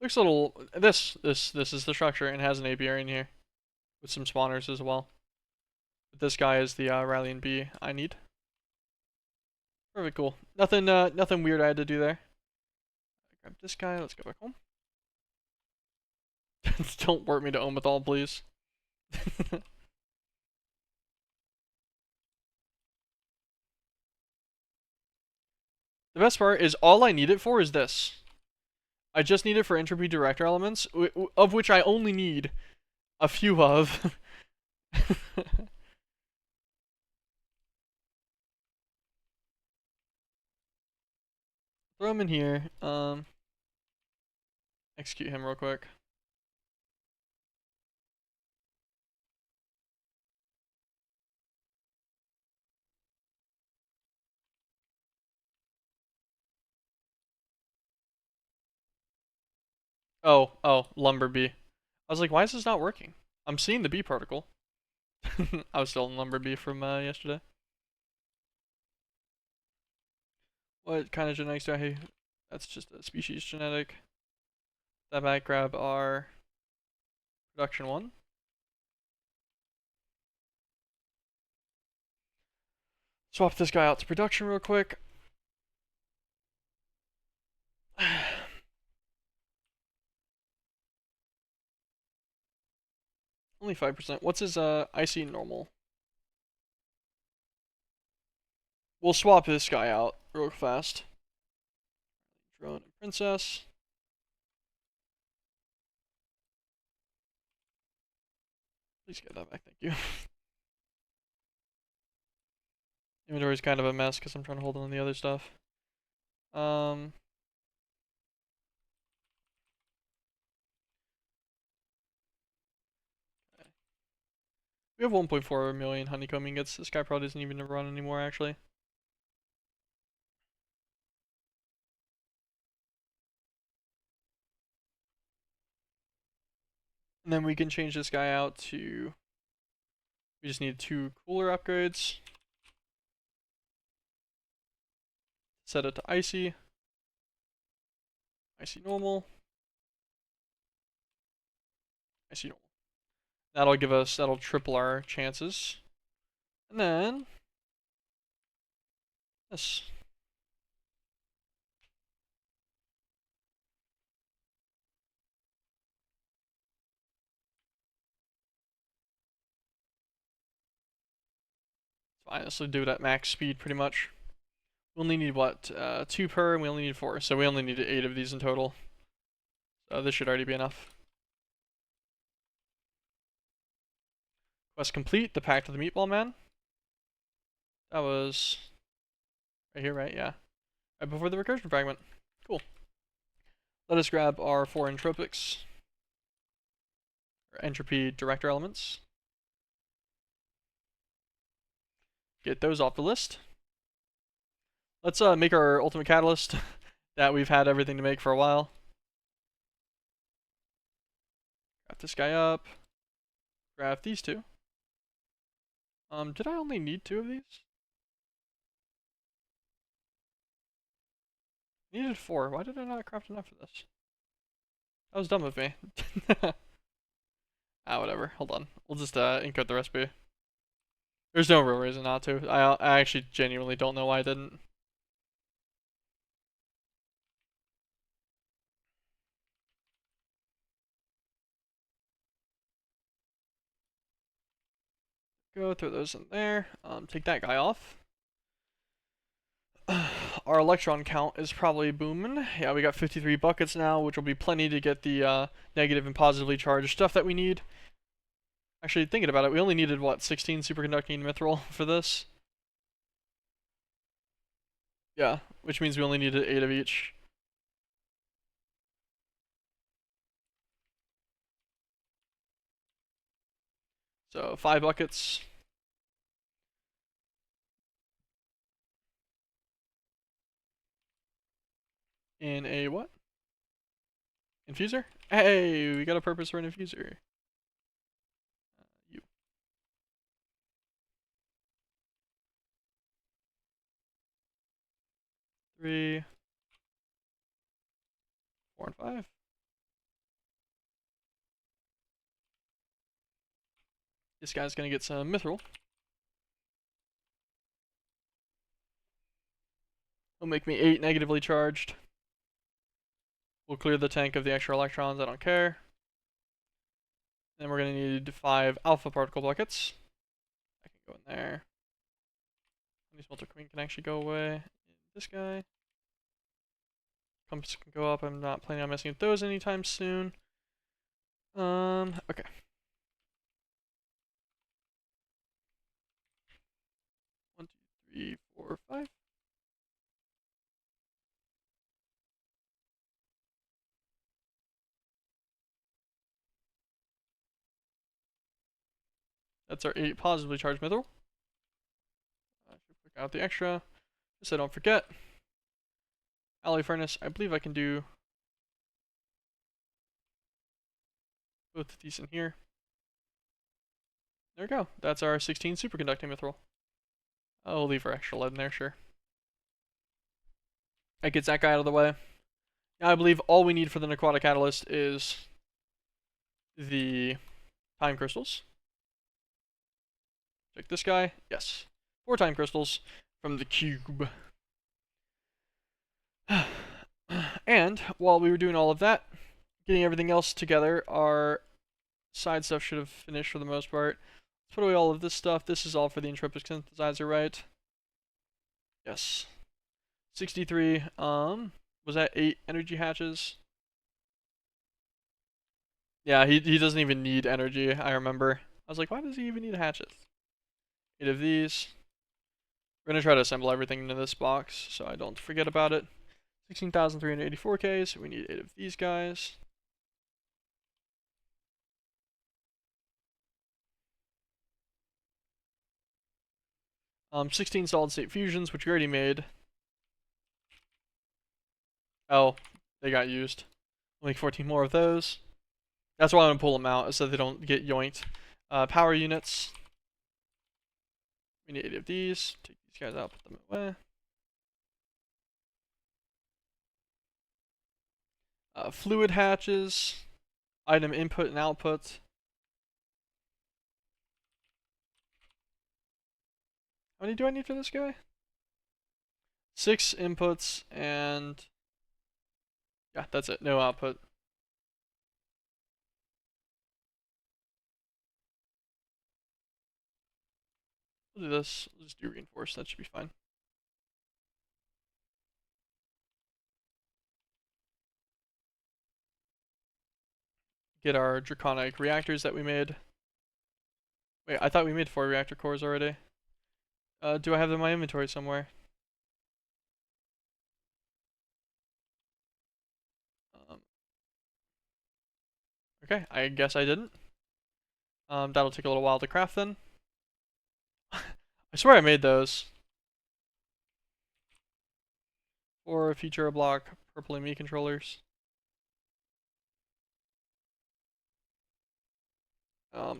This is the structure and has an apiary in here with some spawners as well. But this guy is the Rallying bee I need. Perfect, cool. Nothing weird I had to do there. Grab this guy. Let's go back home. Don't warp me to Omethal, please. The best part is all I need it for is this. I just need it for entropy director elements, of which I only need a few of. throw him in here. Execute him real quick. Oh, lumber bee. I was like, why is this not working? I'm seeing the bee particle. I was still in lumber bee from yesterday. What kind of genetics do I have? That's just a species genetic. That might grab our production one. Swap this guy out to production real quick. Only 5%. What's his icy normal? We'll swap this guy out real fast. Drone and princess. Please get that back, thank you. Inventory's kind of a mess because I'm trying to hold on the other stuff. Um, we have 1.4 million honeycomb ingots. This guy probably doesn't even run anymore, actually. And then we can change this guy out to. We just need 2 cooler upgrades. Set it to icy. Icy normal. Icy normal. That'll give us. That'll triple our chances. And then. This. Fine, this will do it at max speed pretty much. We only need what? 2 per, and we only need 4. So we only need 8 of these in total. So this should already be enough. Quest complete, the Pact of the Meatball Man. That was right here, right? Yeah. Right before the recursion fragment. Cool. Let us grab our 4 entropics. Or entropy director elements. Get those off the list. Let's make our ultimate catalyst that we've had everything to make for a while. Craft this guy up. Craft these 2. Did I only need 2 of these? Needed 4. Why did I not craft enough of this? That was dumb of me. Whatever. Hold on. We'll just encode the recipe. There's no real reason not to. I actually genuinely don't know why I didn't. Go throw those in there. Take that guy off. Our electron count is probably booming. Yeah, we got 53 buckets now, which will be plenty to get the negative and positively charged stuff that we need. Actually, thinking about it, we only needed, what, 16 superconducting mithril for this? Yeah, which means we only needed 8 of each. So, 5 buckets. In a what? Infuser? Hey, we got a purpose for an infuser. You. 3, 4, and 5. This guy's gonna get some mithril. It'll make me 8 negatively charged. We'll clear the tank of the extra electrons, I don't care. Then we're gonna need 5 alpha particle buckets. I can go in there. These Smelter Queen can actually go away. This guy. Compass can go up. I'm not planning on messing with those anytime soon. Okay. One, two, three, four, 5. That's our 8 positively charged mithril. I should pick out the extra, just so I don't forget. Alloy furnace, I believe I can do both of these in here. There we go. That's our 16 superconducting mithril. I'll leave our extra lead in there, sure. That gets that guy out of the way. Now I believe all we need for the necrotic catalyst is the time crystals. Check this guy. Yes. 4 time crystals from the cube. And while we were doing all of that, getting everything else together, our side stuff should have finished for the most part. Let's put away all of this stuff. This is all for the entropic synthesizer, right? Yes. 63. Was that 8 energy hatches? Yeah, he doesn't even need energy, I remember. I was like, why does he even need hatches? 8 of these. We're gonna try to assemble everything into this box so I don't forget about it. 16,384K, so we need 8 of these guys. Um, 16 solid state fusions, which we already made. Oh, they got used. We'll make 14 more of those. That's why I'm gonna pull them out, so they don't get yoinked. Power units. We need 8 of these. Take these guys out, put them away. Fluid hatches. Item input and output. How many do I need for this guy? 6 inputs and... yeah, that's it. No output. We'll do this. We'll just do reinforce. That should be fine. Get our draconic reactors that we made. Wait, I thought we made 4 reactor cores already. Do I have them in my inventory somewhere? Okay, I guess I didn't. That'll take a little while to craft then. I swear I made those. 4 feature block purple me controllers.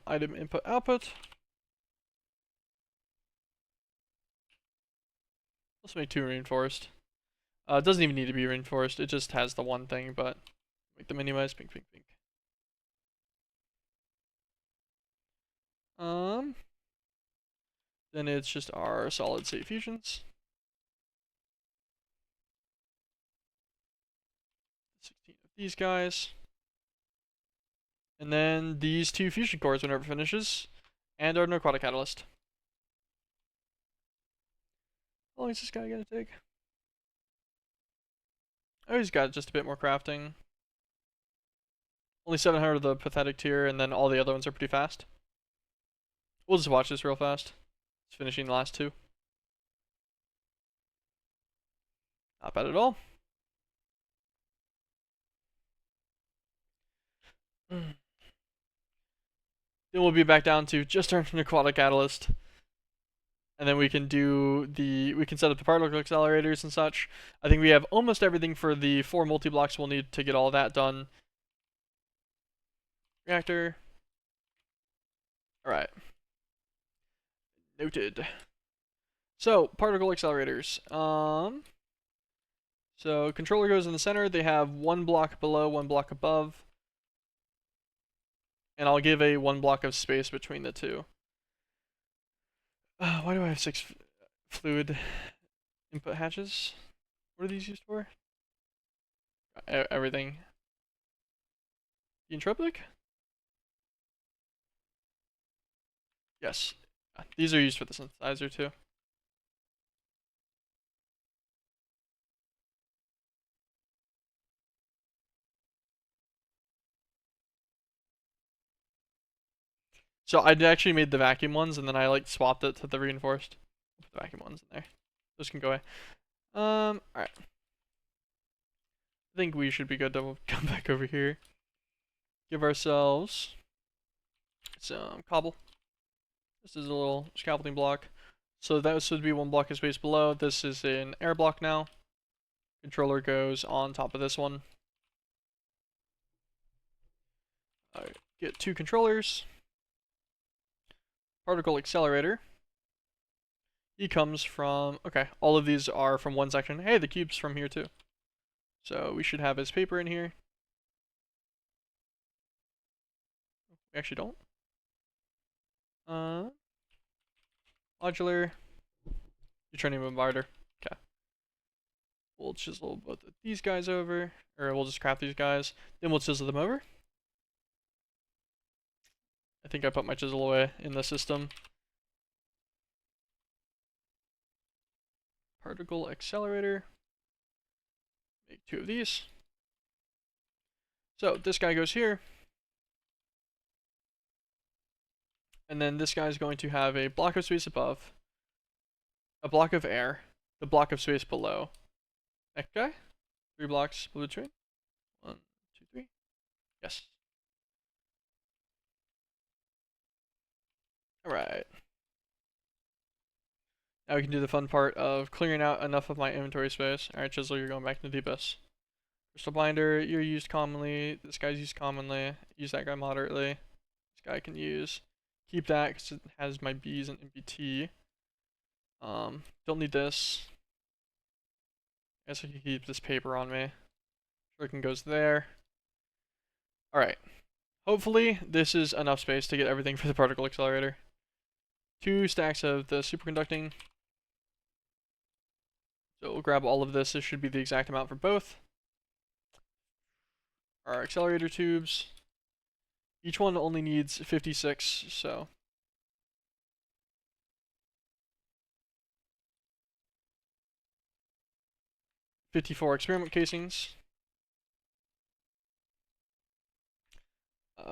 Item input output. Let's make 2 reinforced. It doesn't even need to be reinforced, it just has the one thing, but make them anyways. Pink, pink, pink. Then it's just our solid state fusions. 16 of these guys. And then these 2 fusion cores whenever it finishes. And our necrotic catalyst. How long is this guy gonna take? Oh, he's got just a bit more crafting. Only 700 of the pathetic tier, and then all the other ones are pretty fast. We'll just watch this real fast. It's finishing the last 2. Not bad at all. Then we'll be back down to just our necrotic catalyst. And then we can set up the particle accelerators and such. I think we have almost everything for the 4 multi-blocks we'll need to get all that done. Reactor. Alright. Noted. So, particle accelerators. So controller goes in the center. They have 1 block below, 1 block above. And I'll give a 1 block of space between the 2. Why do I have 6 fluid input hatches? What are these used for? Everything. The entropic? Yes. These are used for the synthesizer too. So I actually made the vacuum ones and then I like swapped it to the reinforced. Put the vacuum ones in there. Those can go away. Alright. I think we should be good to come back over here. Give ourselves some cobble. This is a little scaffolding block. So that should be one block of space below. This is an air block now. Controller goes on top of this one. Alright, get 2 controllers. Particle accelerator. He comes from, okay, all of these are from one section. Hey, the cube's from here too. So we should have his paper in here. We actually don't. Modular. Neutronium bombarder. Okay. We'll chisel both of these guys over, or we'll just craft these guys. Then we'll chisel them over. I think I put my chisel away in the system. Particle accelerator. Make 2 of these. So this guy goes here. And then this guy is going to have a block of space above, a block of air, the block of space below. That guy? 3 blocks between. 1, 2, 3. Yes. Alright. Now we can do the fun part of clearing out enough of my inventory space. Alright, Chisel, you're going back into the abyss. Crystal Binder, you're used commonly. This guy's used commonly. Use that guy moderately. This guy I can use. Keep that because it has my B's and MBT. Don't need this. I guess I can keep this paper on me. Shuriken goes there. Alright. Hopefully, this is enough space to get everything for the particle accelerator. 2 stacks of the superconducting. So we'll grab all of this. This should be the exact amount for both. Our accelerator tubes. Each one only needs 56, so. $54 experiment casings.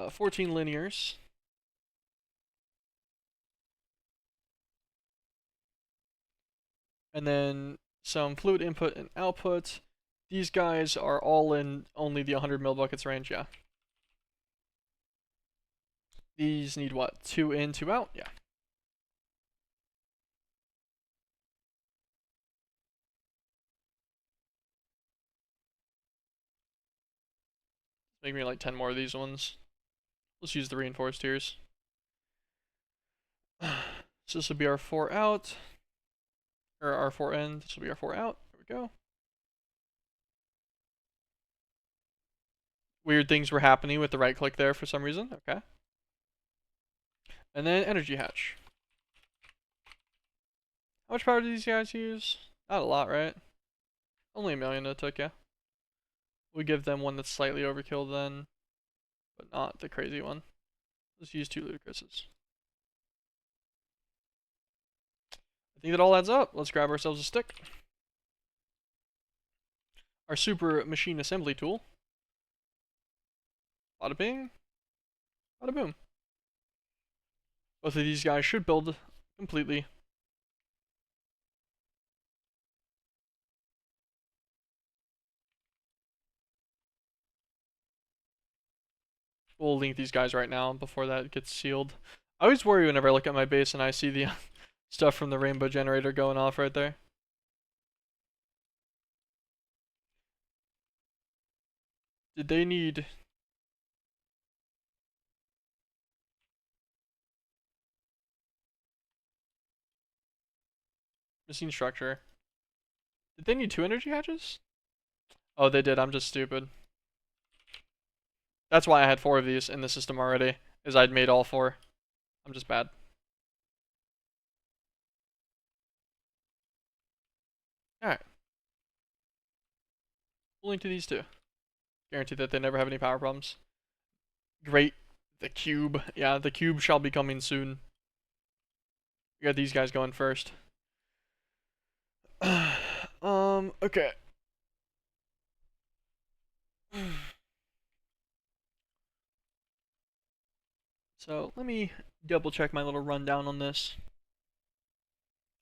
14 linears. And then some fluid input and output. These guys are all in only the 100 mil buckets range, yeah. These need what? 2 in, 2 out? Yeah. Make me like 10 more of these ones. Let's use the reinforced tiers. So this will be our 4 out. Or our 4 in. This will be our 4 out. There we go. Weird things were happening with the right click there for some reason. Okay. And then energy hatch. How much power do these guys use? Not a lot, right? Only 1 million it took, yeah. We give them one that's slightly overkill then, but not the crazy one. Let's use 2 ludicrouses. I think that all adds up. Let's grab ourselves a stick. Our super machine assembly tool. Bada bing. Bada boom. Both of these guys should build completely. We'll link these guys right now before that gets sealed. I always worry whenever I look at my base and I see the stuff from the rainbow generator going off right there. Did they need... Missing structure. Did they need 2 energy hatches? Oh, they did. I'm just stupid. That's why I had 4 of these in the system already, is I'd made all 4. I'm just bad. Alright. We'll link to these 2. Guarantee that they never have any power problems. Great. The cube. Yeah, the cube shall be coming soon. We got these guys going first. Okay. So let me double check my little rundown on this.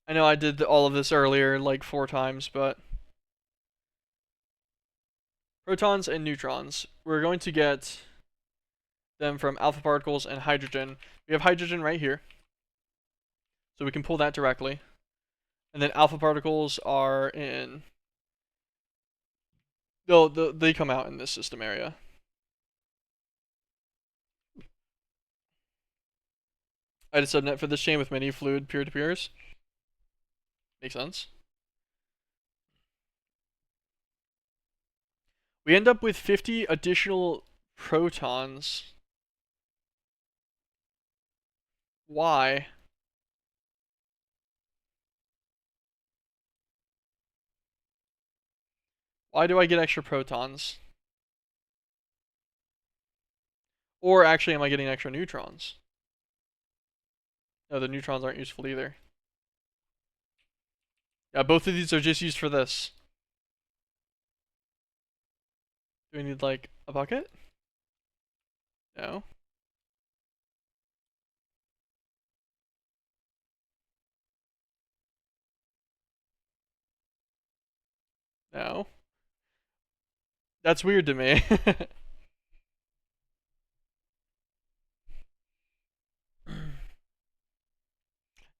I know I did all of this earlier like 4 times, but protons and neutrons. We're going to get them from alpha particles and hydrogen. We have hydrogen right here. So we can pull that directly. And then alpha particles are in... They come out in this system area. I had a subnet for this chain with many fluid peer-to-peers. Makes sense. We end up with 50 additional protons. Why? Why do I get extra protons? Or actually, am I getting extra neutrons? No, the neutrons aren't useful either. Yeah, both of these are just used for this. Do we need, like, a bucket? No. No. That's weird to me.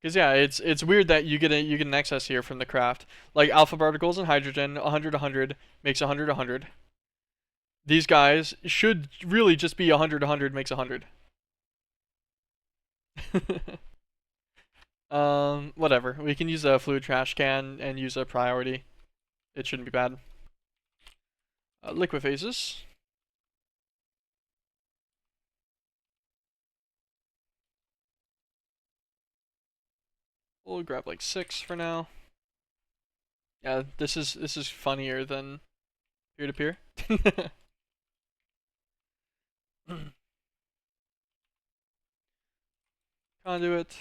Because yeah, it's weird that you get an excess here from the craft. Like alpha particles and hydrogen, 100 100 makes 100 100. These guys should really just be 100 100 makes 100. Whatever. We can use a fluid trash can and use a priority. It shouldn't be bad. Liquid phases. We'll grab like 6 for now. Yeah, this is funnier than peer-to-peer. Conduit.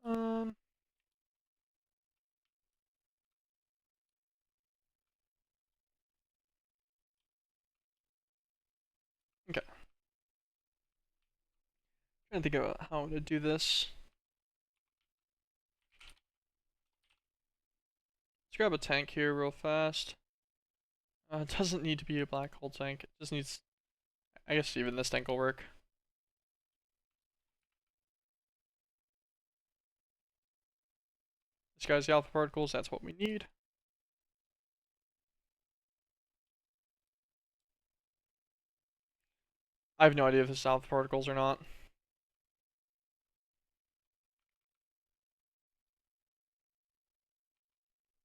um. Okay. Trying to think about how to do this. Let's grab a tank here real fast. It doesn't need to be a black hole tank. It just needs... I guess even this tank will work. This guy's the alpha particles. That's what we need. I have no idea if this is alpha particles or not.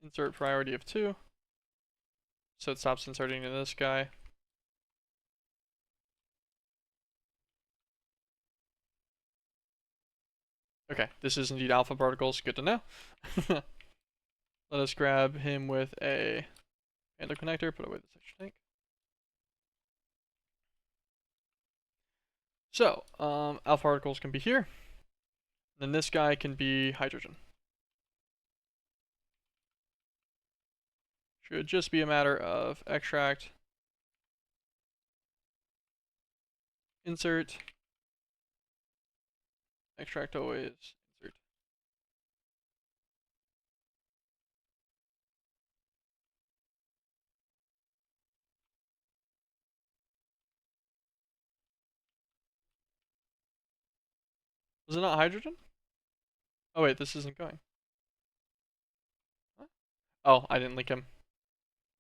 Insert priority of 2. So it stops inserting to this guy. Okay, this is indeed alpha particles. Good to know. Let us grab him with a handler connector. Put away this extra tank. So, alpha particles can be here. Then this guy can be hydrogen. Should just be a matter of extract, insert, extract always, insert. Was it not hydrogen? Oh wait, this isn't going. What? Oh, I didn't link him.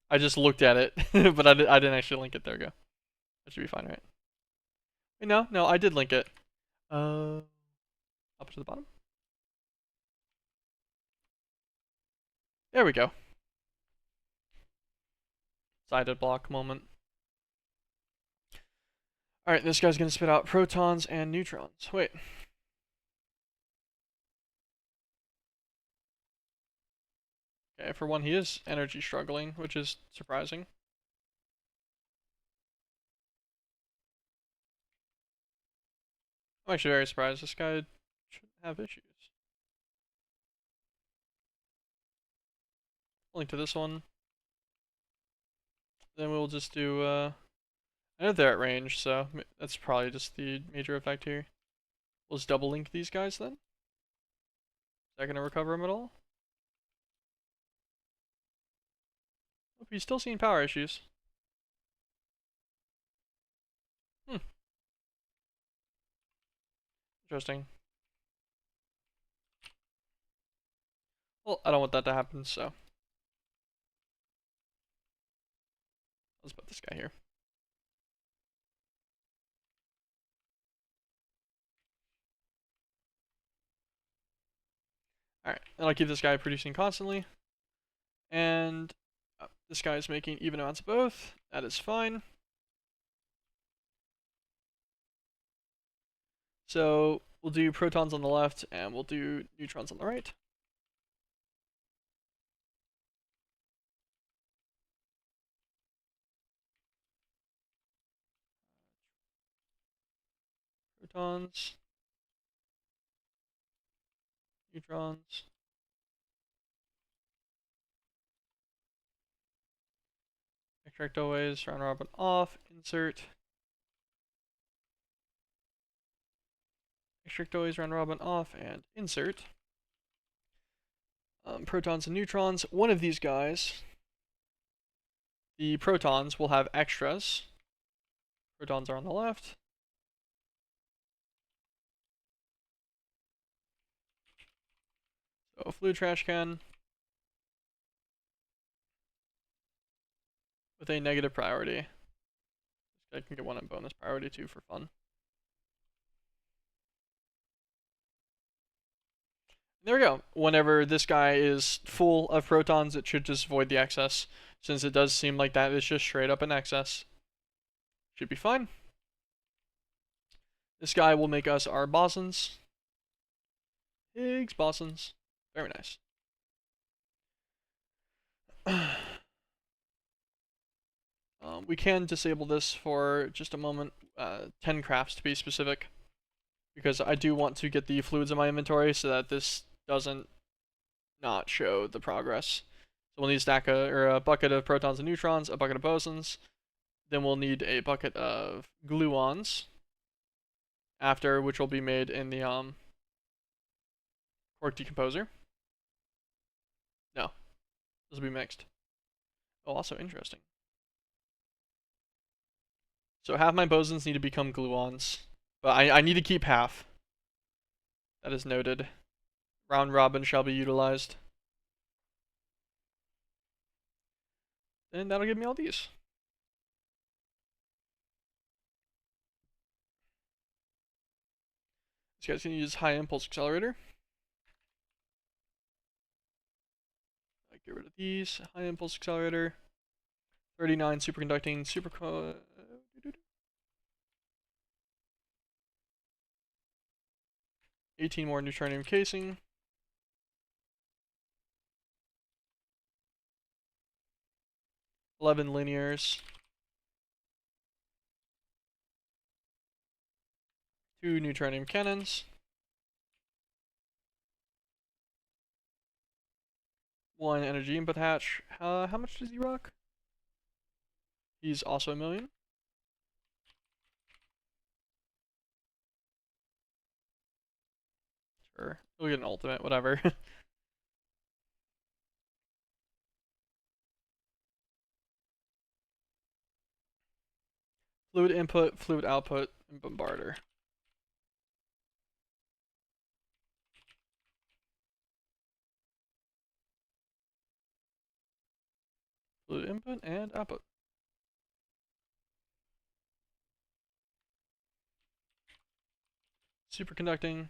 I just looked at it, but I didn't actually link it. There we go. That should be fine, right? Wait, no, I did link it. Up to the bottom. There we go. Sided block moment. Alright, this guy's gonna spit out protons and neutrons. Wait. Okay, for one, he is energy struggling, which is surprising. I'm actually very surprised. This guy shouldn't have issues. Link to this one. Then we'll just do, I know they're at range, so that's probably just the major effect here. We'll just double link these guys then. Is that gonna recover him at all? Nope, he's still seeing power issues. Interesting. Well, I don't want that to happen, so let's put this guy here. Alright, and I'll keep this guy producing constantly. And this guy is making even amounts of both. That is fine. So we'll do protons on the left and we'll do neutrons on the right. Protons, neutrons. Extract always, round robin off, insert. Extract always, round robin off, and insert. Protons and neutrons. One of these guys, the protons, will have extras. Protons are on the left. So fluid trash can with a negative priority. I can get one in bonus priority too for fun. There we go. Whenever this guy is full of protons, it should just void the excess. Since it does seem like that is just straight up an excess. Should be fine. This guy will make us our bosons. Higgs bosons. Very nice. We can disable this for just a moment. 10 crafts to be specific. Because I do want to get the fluids in my inventory so that this doesn't not show the progress. So we'll need a bucket of protons and neutrons, a bucket of bosons. Then we'll need a bucket of gluons. After, which will be made in the quark decomposer. No, this will be mixed. Oh, also interesting. So half my bosons need to become gluons, but I need to keep half. That is noted. Round robin shall be utilized. And that'll give me all these. This guy's gonna use high impulse accelerator. Get rid of these. High impulse accelerator. 39 superconducting super. 18 more neutronium casing. 11 linears. 2 neutronium cannons. 1 energy input hatch. How much does he rock? He's also a million. Sure. We'll get an ultimate, whatever. Fluid input, fluid output, and bombarder. Fluid input and output. Superconducting.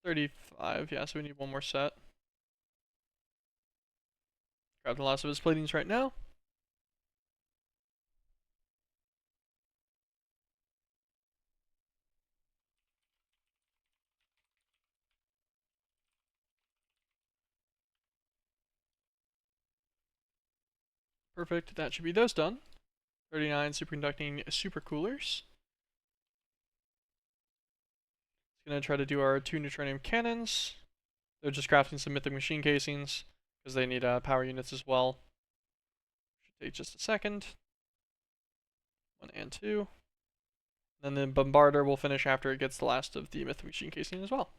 35, yeah, so we need one more set. Grab the last of his platings right now. Perfect, that should be those done. 39 superconducting supercoolers. Gonna try to do our 2 neutronium cannons. They're just crafting some mythic machine casings because they need power units as well. Should take just a second. 1 and 2. And then the bombarder will finish after it gets the last of the mythic machine casing as well.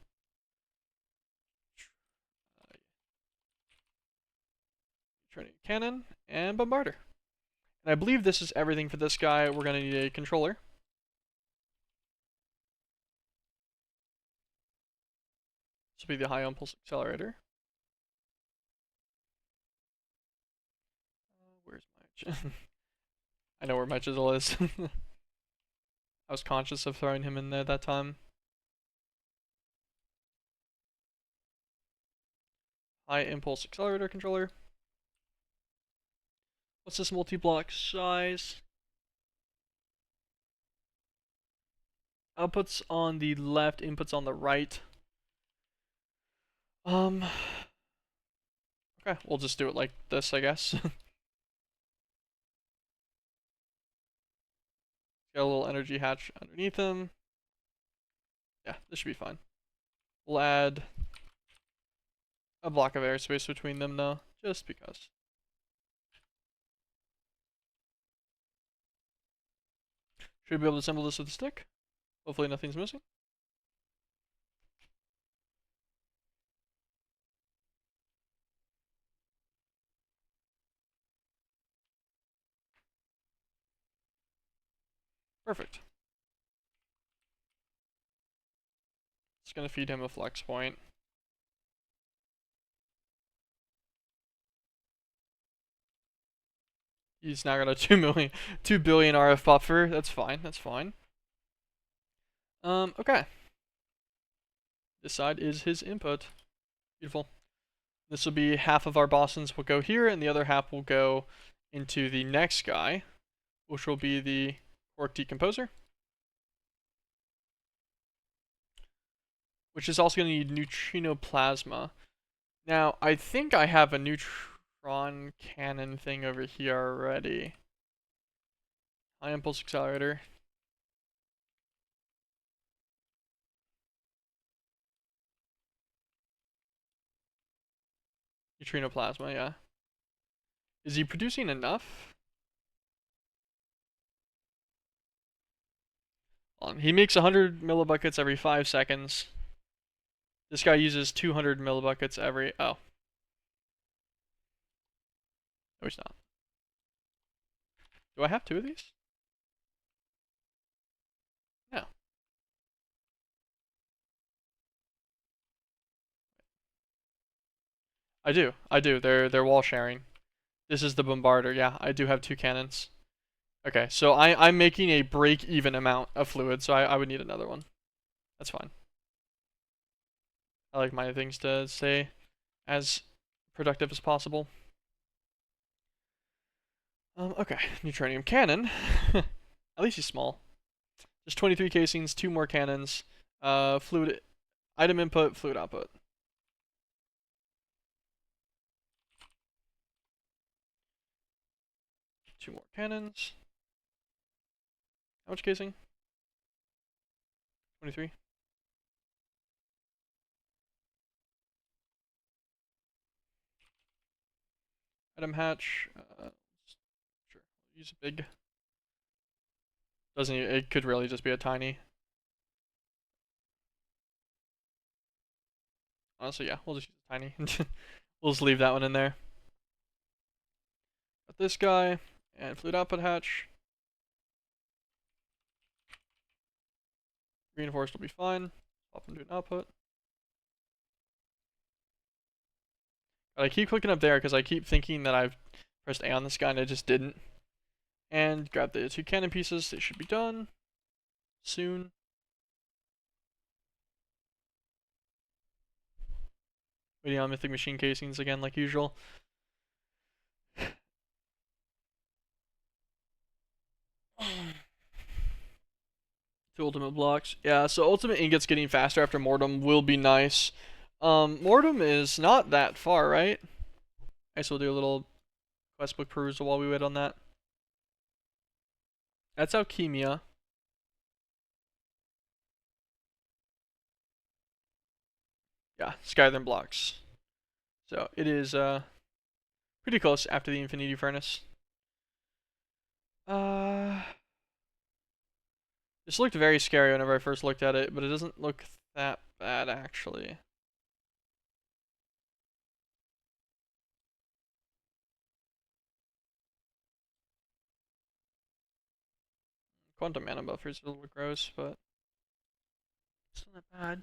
Neutronium cannon and bombarder. And I believe this is everything for this guy. We're gonna need a controller. This will be the high impulse accelerator. Where's my... I know where my chisel is. I was conscious of throwing him in there that time. High impulse accelerator controller. What's this multi-block size? Outputs on the left, inputs on the right. Okay, we'll just do it like this, I guess. Got a little energy hatch underneath him. Yeah, this should be fine. We'll add a block of airspace between them though, just because. Should we be able to assemble this with a stick? Hopefully nothing's missing. Perfect. Just gonna feed him a flex point. He's now got a 2 billion RF buffer. That's fine. That's fine. Okay. This side is his input. Beautiful. This will be half of our Bosons will go here, and the other half will go into the next guy, which will be the quark decomposer, which is also going to need neutrino plasma. Now, I think I have a neutron cannon thing over here already. High impulse accelerator. Neutrino plasma, yeah. Is he producing enough? He makes 100 millibuckets every 5 seconds. This guy uses 200 millibuckets every... Oh. No, he's not. Do I have 2 of these? No. I do. I do. They're wall sharing. This is the bombarder. Yeah, I do have 2 cannons. Okay, so I'm making a break-even amount of fluid, so I would need another one. That's fine. I like my things to stay as productive as possible. Okay, neutronium cannon. At least he's small. Just 23 casings, 2 more cannons. Fluid item input, fluid output. Two more cannons. How much casing? 23. Item hatch. Sure. Use a big. Doesn't it could really just be a tiny. Honestly, yeah, we'll just use a tiny. We'll just leave that one in there. Got this guy and fluid output hatch. Reinforced will be fine. Swap them to an output. But I keep clicking up there because I keep thinking that I've pressed A on this guy and I just didn't. And grab the 2 cannon pieces. They should be done soon. Waiting on mythic machine casings again, like usual. 2 ultimate blocks. Yeah, so ultimate ingots getting faster after Mortem will be nice. Mortem is not that far, right? I guess we'll do a little questbook perusal while we wait on that. That's Alchemia. Yeah, Skyrim blocks. So it is pretty close after the Infinity Furnace. This looked very scary whenever I first looked at it, but it doesn't look that bad actually. Quantum mana buffers are a little gross, but it's not that bad.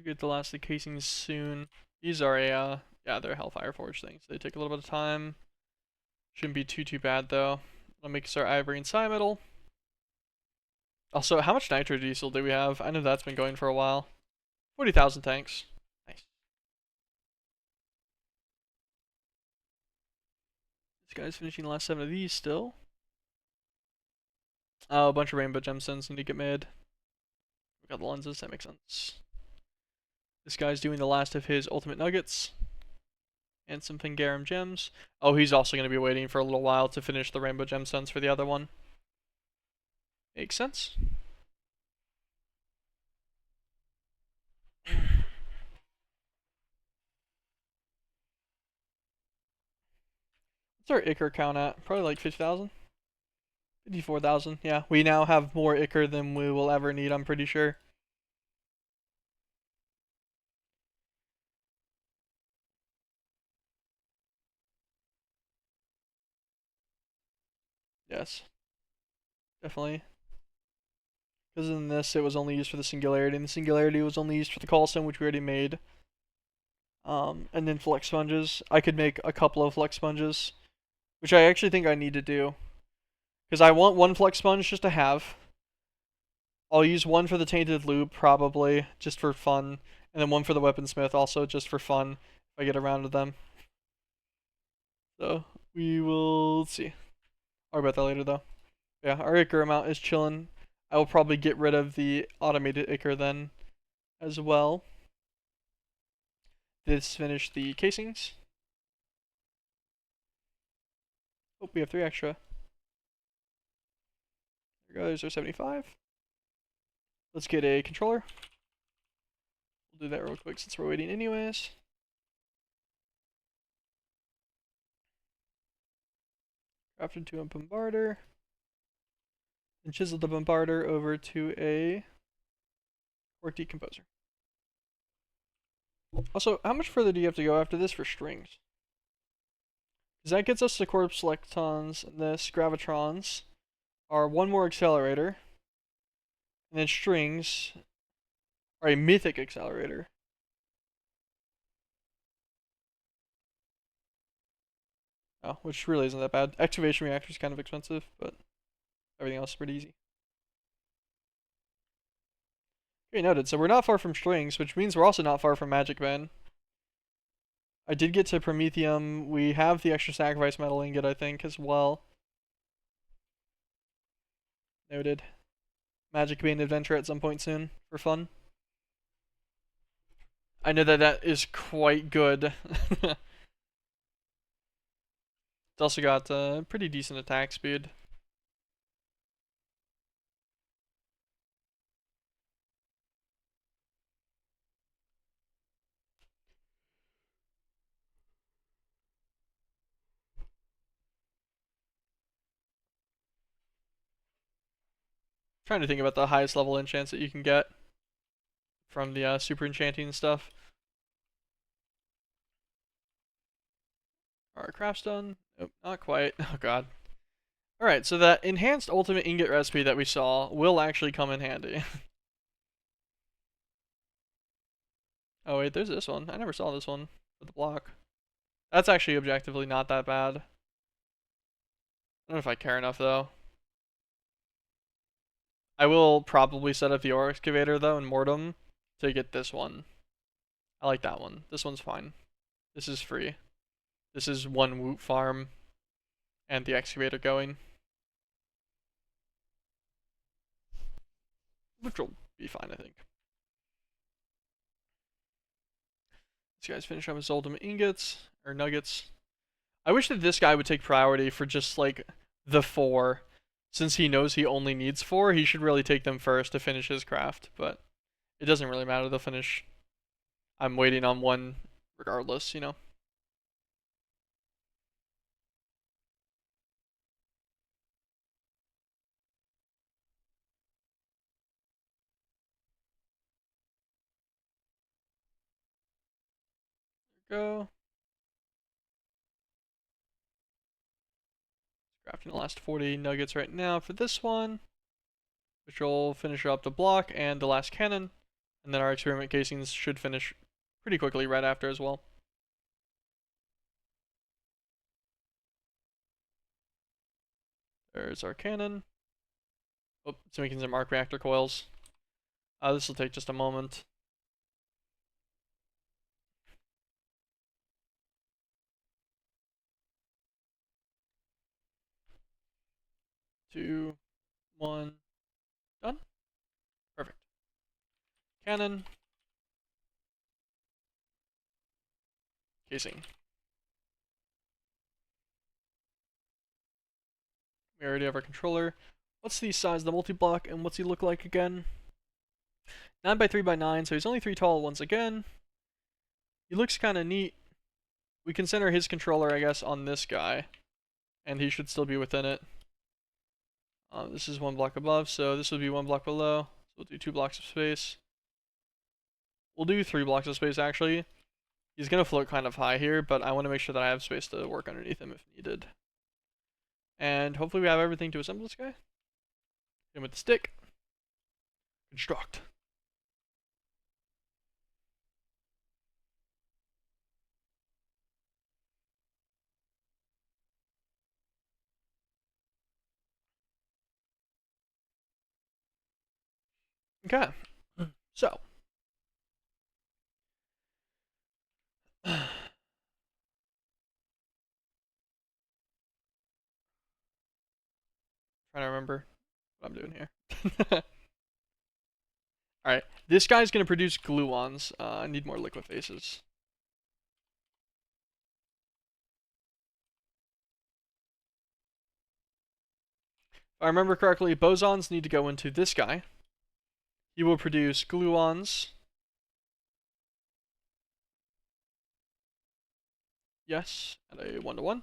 We get the last of the casings soon. These are a, yeah, they're Hellfire Forge things. They take a little bit of time. Shouldn't be too bad though. I'll make our ivory and Metal. Also, how much nitro diesel do we have? I know that's been going for a while. 40,000 tanks. Nice. This guy's finishing the last 7 of these still. Oh, a bunch of rainbow gemstones need to get made. We got the lenses, that makes sense. This guy's doing the last of his ultimate nuggets. And some Fingarum gems. Oh, he's also going to be waiting for a little while to finish the rainbow gemstones for the other one. Makes sense. What's our Ichor count at? Probably like 50,000? 54,000, yeah. We now have more Ichor than we will ever need, I'm pretty sure. Yes. Definitely. Because in this, it was only used for the Singularity, and the Singularity was only used for the Callstone, which we already made. And then Flex Sponges. I could make a couple of Flex Sponges, which I actually think I need to do. Because I want one Flex Sponge just to have. I'll use one for the Tainted Loop, probably, just for fun. And then one for the Weaponsmith, also just for fun, if I get around to them. So, we will see. I'll worry about that later, though. Yeah, our Ichor amount is chilling. I will probably get rid of the automated Ichor then, as well. This finished the casings. Oh, we have 3 extra. There goes our 75. Let's get a controller. We'll do that real quick since we're waiting anyways. Crafted to a bombarder. And chisel the bombarder over to a quark decomposer. Also, how much further do you have to go after this for strings? Because that gets us to corpse lectons, and this gravitrons are one more accelerator. And then strings are a mythic accelerator. Oh, which really isn't that bad. Excavation reactor is kind of expensive, but everything else is pretty easy. Okay, noted. So we're not far from strings, which means we're also not far from Magic Man. I did get to Promethium. We have the extra sacrifice metal ingot, I think, as well. Noted. Magic Bane adventure at some point soon for fun. I know that that is quite good. It's also got pretty decent attack speed. Trying to think about the highest level enchants that you can get from the super enchanting stuff. Our craft's done. Nope, not quite. Oh god. Alright, so that enhanced ultimate ingot recipe that we saw will actually come in handy. Oh wait, there's this one. I never saw this one for the block. That's actually objectively not that bad. I don't know if I care enough though. I will probably set up the ore excavator though in Mortem to get this one. I like that one. This one's fine. This is free. This is one woot farm and the excavator going. Which will be fine, I think. This guy's finished up his ultimate ingots, or nuggets. I wish that this guy would take priority for just, like, the 4. Since he knows he only needs 4, he should really take them first to finish his craft, but it doesn't really matter, they'll finish. I'm waiting on 1 regardless, you know. There we go. Crafting the last 40 nuggets right now for this one, which will finish up the block and the last cannon. And then our experiment casings should finish pretty quickly right after as well. There's our cannon. Oh, it's making some arc reactor coils. This will take just a moment. Two, one, done. Perfect. Cannon. Casing. We already have our controller. What's the size of the multi-block and what's he look like again? 9 by 3 by 9, so he's only 3 tall once again. He looks kind of neat. We can center his controller, I guess, on this guy, and he should still be within it. This is 1 block above, so this would be 1 block below. So we'll do 2 blocks of space. We'll do 3 blocks of space, actually. He's going to float kind of high here, but I want to make sure that I have space to work underneath him if needed. And hopefully we have everything to assemble this guy. Hit him with the stick. Construct. Okay. So. Trying to remember what I'm doing here. Alright, this guy's going to produce gluons. I need more liquid faces. If I remember correctly, bosons need to go into this guy. He will produce gluons. Yes, at a 1-to-1.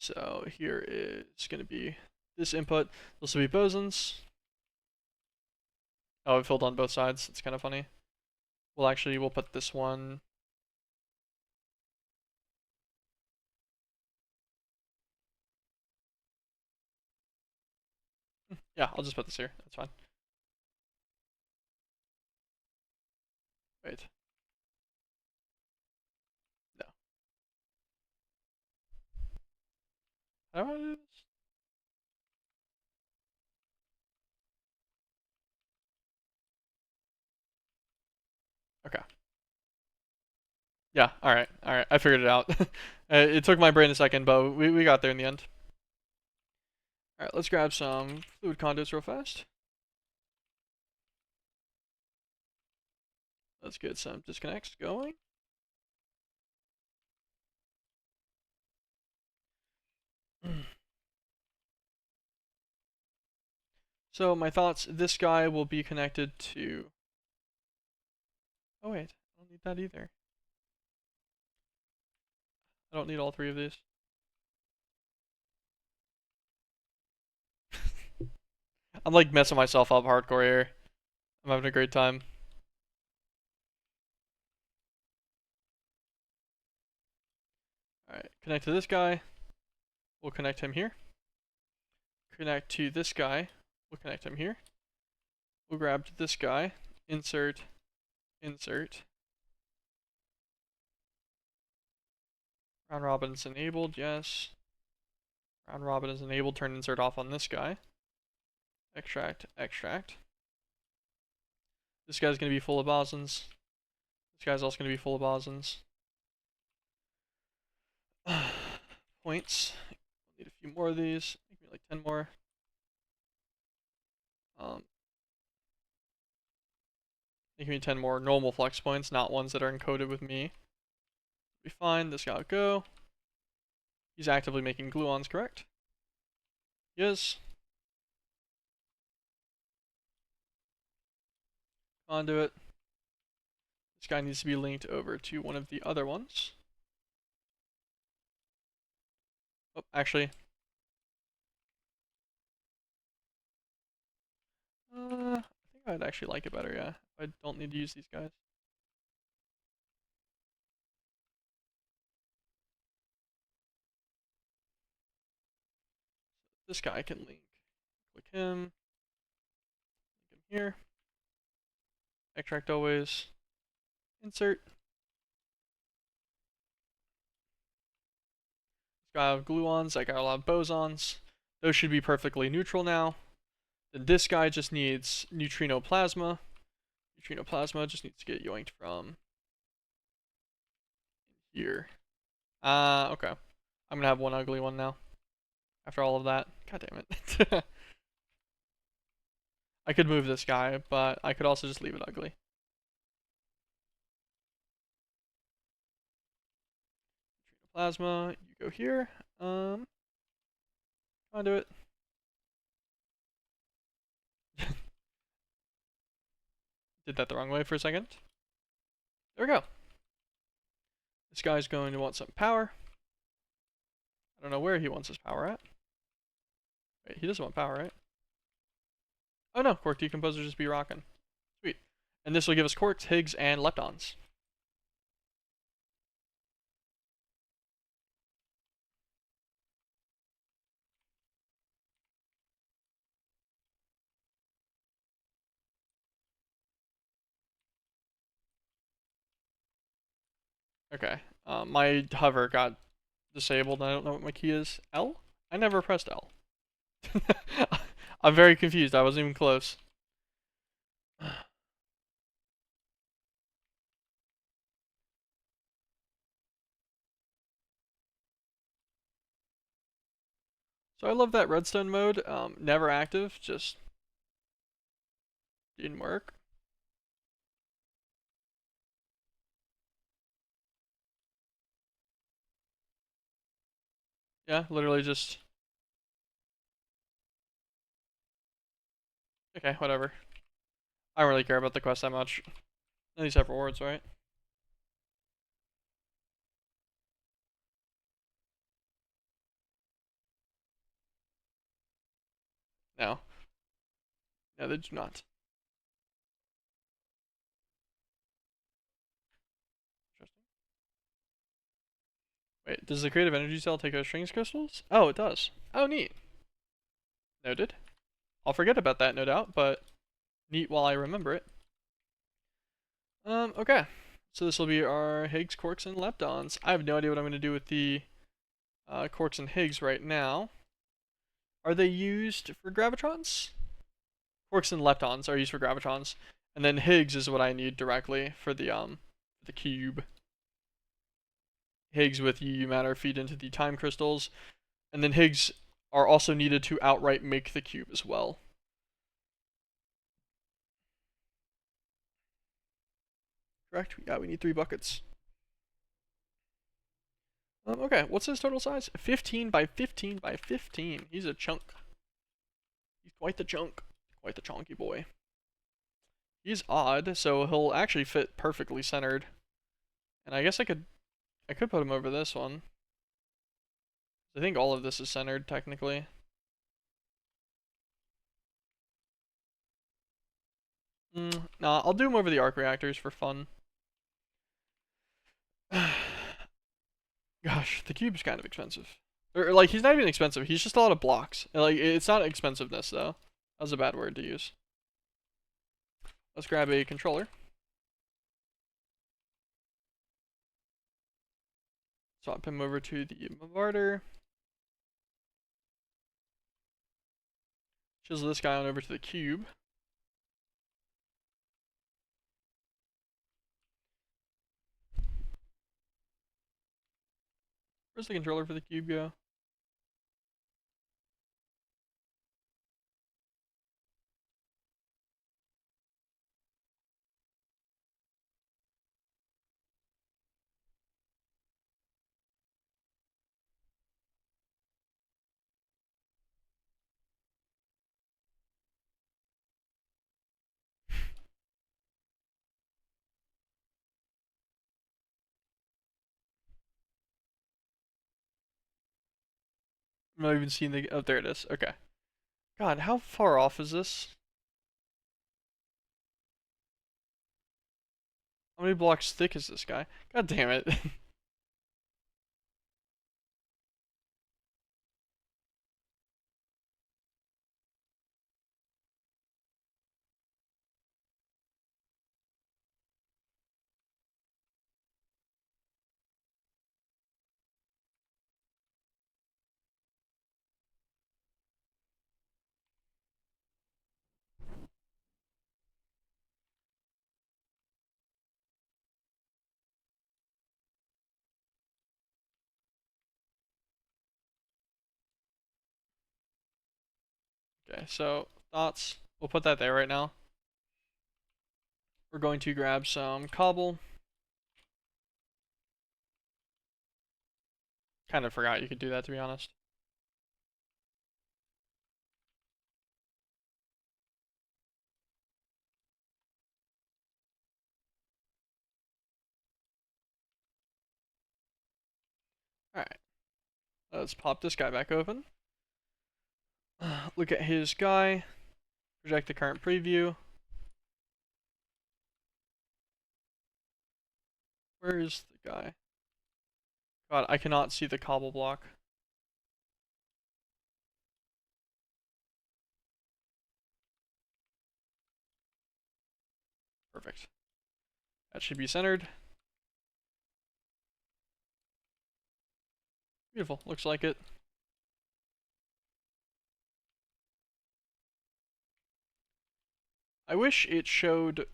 So here is going to be this input. This will be bosons. Oh, it filled on both sides. It's kind of funny. We'll put this one. Yeah, I'll just put this here. That's fine. Wait. No. How do I do this? Okay. Yeah, alright, alright. I figured it out. It took my brain a second, but we got there in the end. Alright, let's grab some fluid conduits real fast. Let's get some disconnects going. So my thoughts, this guy will be connected to... Oh wait, I don't need that either. I don't need all 3 of these. I'm like messing myself up hardcore here. I'm having a great time. Alright, connect to this guy. We'll connect him here. Connect to this guy. We'll connect him here. We'll grab this guy. Insert. Insert. Round robin is enabled, yes. Round robin is enabled, turn insert off on this guy. Extract, extract. This guy's going to be full of bosons. This guy's also going to be full of bosons. Points. Need a few more of these. Make me like 10 more. Make me 10 more normal flex points, not ones that are encoded with me. Be fine. This guy will go. He's actively making gluons, correct? Yes. Conduit. This guy needs to be linked over to one of the other ones. Oh, actually. I think I'd actually like it better, yeah. I don't need to use these guys. This guy can link. Click him. Link him here. Extract always. Insert. Got a lot of gluons. I got a lot of bosons. Those should be perfectly neutral now. Then this guy just needs neutrino plasma. Neutrino plasma just needs to get yoinked from here. Okay. I'm gonna have one ugly one now. After all of that. God damn it. I could move this guy, but I could also just leave it ugly. Plasma, you go here. Conduit. Did that the wrong way for a second. There we go. This guy's going to want some power. I don't know where he wants his power at. Wait, he doesn't want power, right? Oh no, Quark Decomposer just be rocking. Sweet. And this will give us quarks, Higgs, and leptons. Okay. My hover got disabled. I don't know what my key is. L? I never pressed L. I'm very confused. I wasn't even close. So I love that redstone mode. Never active, just didn't work. Yeah, literally just... Okay, whatever. I don't really care about the quest that much. At least have rewards, right? No. No, they do not. Interesting. Wait, does the creative energy cell take out strings crystals? Oh, it does. Oh, neat. Noted. I'll forget about that, no doubt, but neat while I remember it. Okay. So this will be our Higgs, quarks, and leptons. I have no idea what I'm going to do with the quarks and Higgs right now. Are they used for gravitrons? Quarks and leptons are used for gravitrons, and then Higgs is what I need directly for the cube. Higgs with UU matter feed into the time crystals, and then Higgs are also needed to outright make the cube as well. Correct? Yeah, we need 3 buckets. Okay, what's his total size? 15 by 15 by 15. He's a chunk. He's quite the chunk. Quite the chonky boy. He's odd, so he'll actually fit perfectly centered. And I guess I could put him over this one. I think all of this is centered, technically. Nah, I'll do him over the arc reactors for fun. Gosh, the cube's kind of expensive. Or, like, he's not even expensive. He's just a lot of blocks. Like, it's not expensiveness, though. That was a bad word to use. Let's grab a controller. Swap him over to the Mavarder. Chisel this guy on over to the cube. Where's the controller for the cube go? I'm not even seeing the... Oh, there it is. Okay. God, how far off is this? How many blocks thick is this guy? God damn it. Okay, so thoughts. We'll put that there right now. We're going to grab some cobble. Kind of forgot you could do that, to be honest. Alright, let's pop this guy back open. Look at his guy. Project the current preview. Where is the guy? God, I cannot see the cobble block. Perfect. That should be centered. Beautiful, looks like it. I wish it showed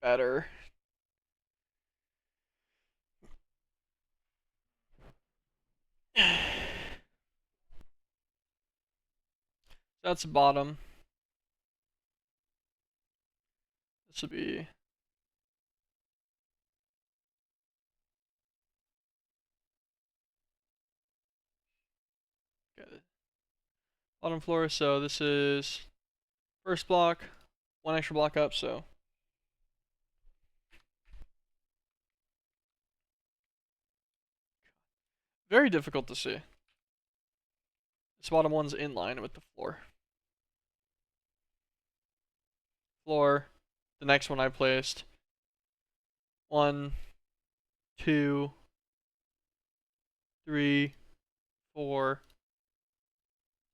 better. That's the bottom. This would be... bottom floor, so this is first block, one extra block up, so very difficult to see. This bottom one's in line with the floor. Floor, the next one I placed. 1, 2, 3, 4.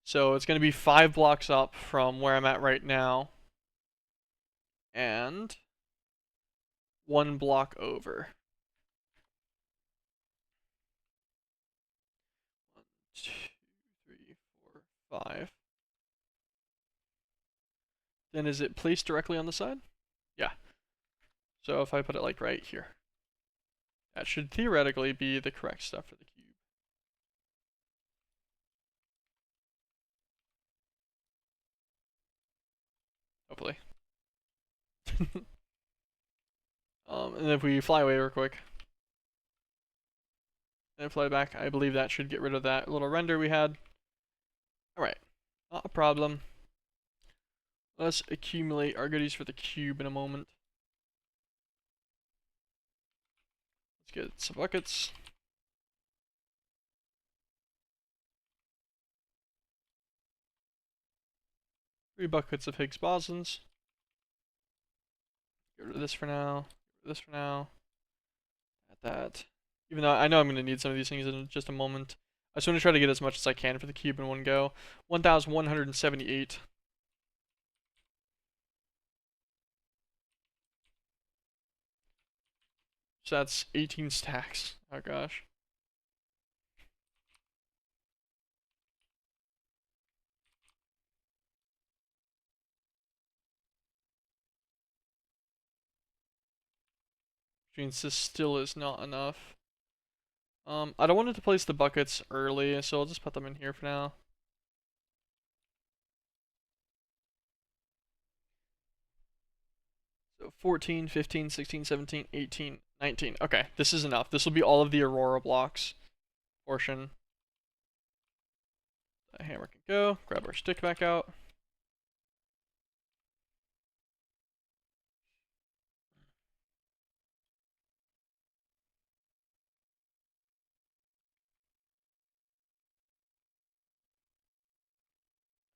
So it's going to be 5 blocks up from where I'm at right now. And 1 block over. 1, 2, 3, 4, 5. Then is it placed directly on the side? Yeah. So if I put it like right here, that should theoretically be the correct stuff for the cube. Hopefully. And if we fly away real quick, and fly back, I believe that should get rid of that little render we had. Alright, not a problem. Let's accumulate our goodies for the cube in a moment. Let's get some buckets. Three buckets of Higgs bosons. Get rid of this for now. Get rid of this for now. Add that. Even though I know I'm going to need some of these things in just a moment. I just want to try to get as much as I can for the cube in one go. 1,178. So that's 18 stacks. Oh gosh. Which means this still is not enough. I don't want it to place the buckets early, so I'll just put them in here for now. So 14, 15, 16, 17, 18, 19. Okay, this is enough. This will be all of the Aurora blocks portion. The hammer can go. Grab our stick back out.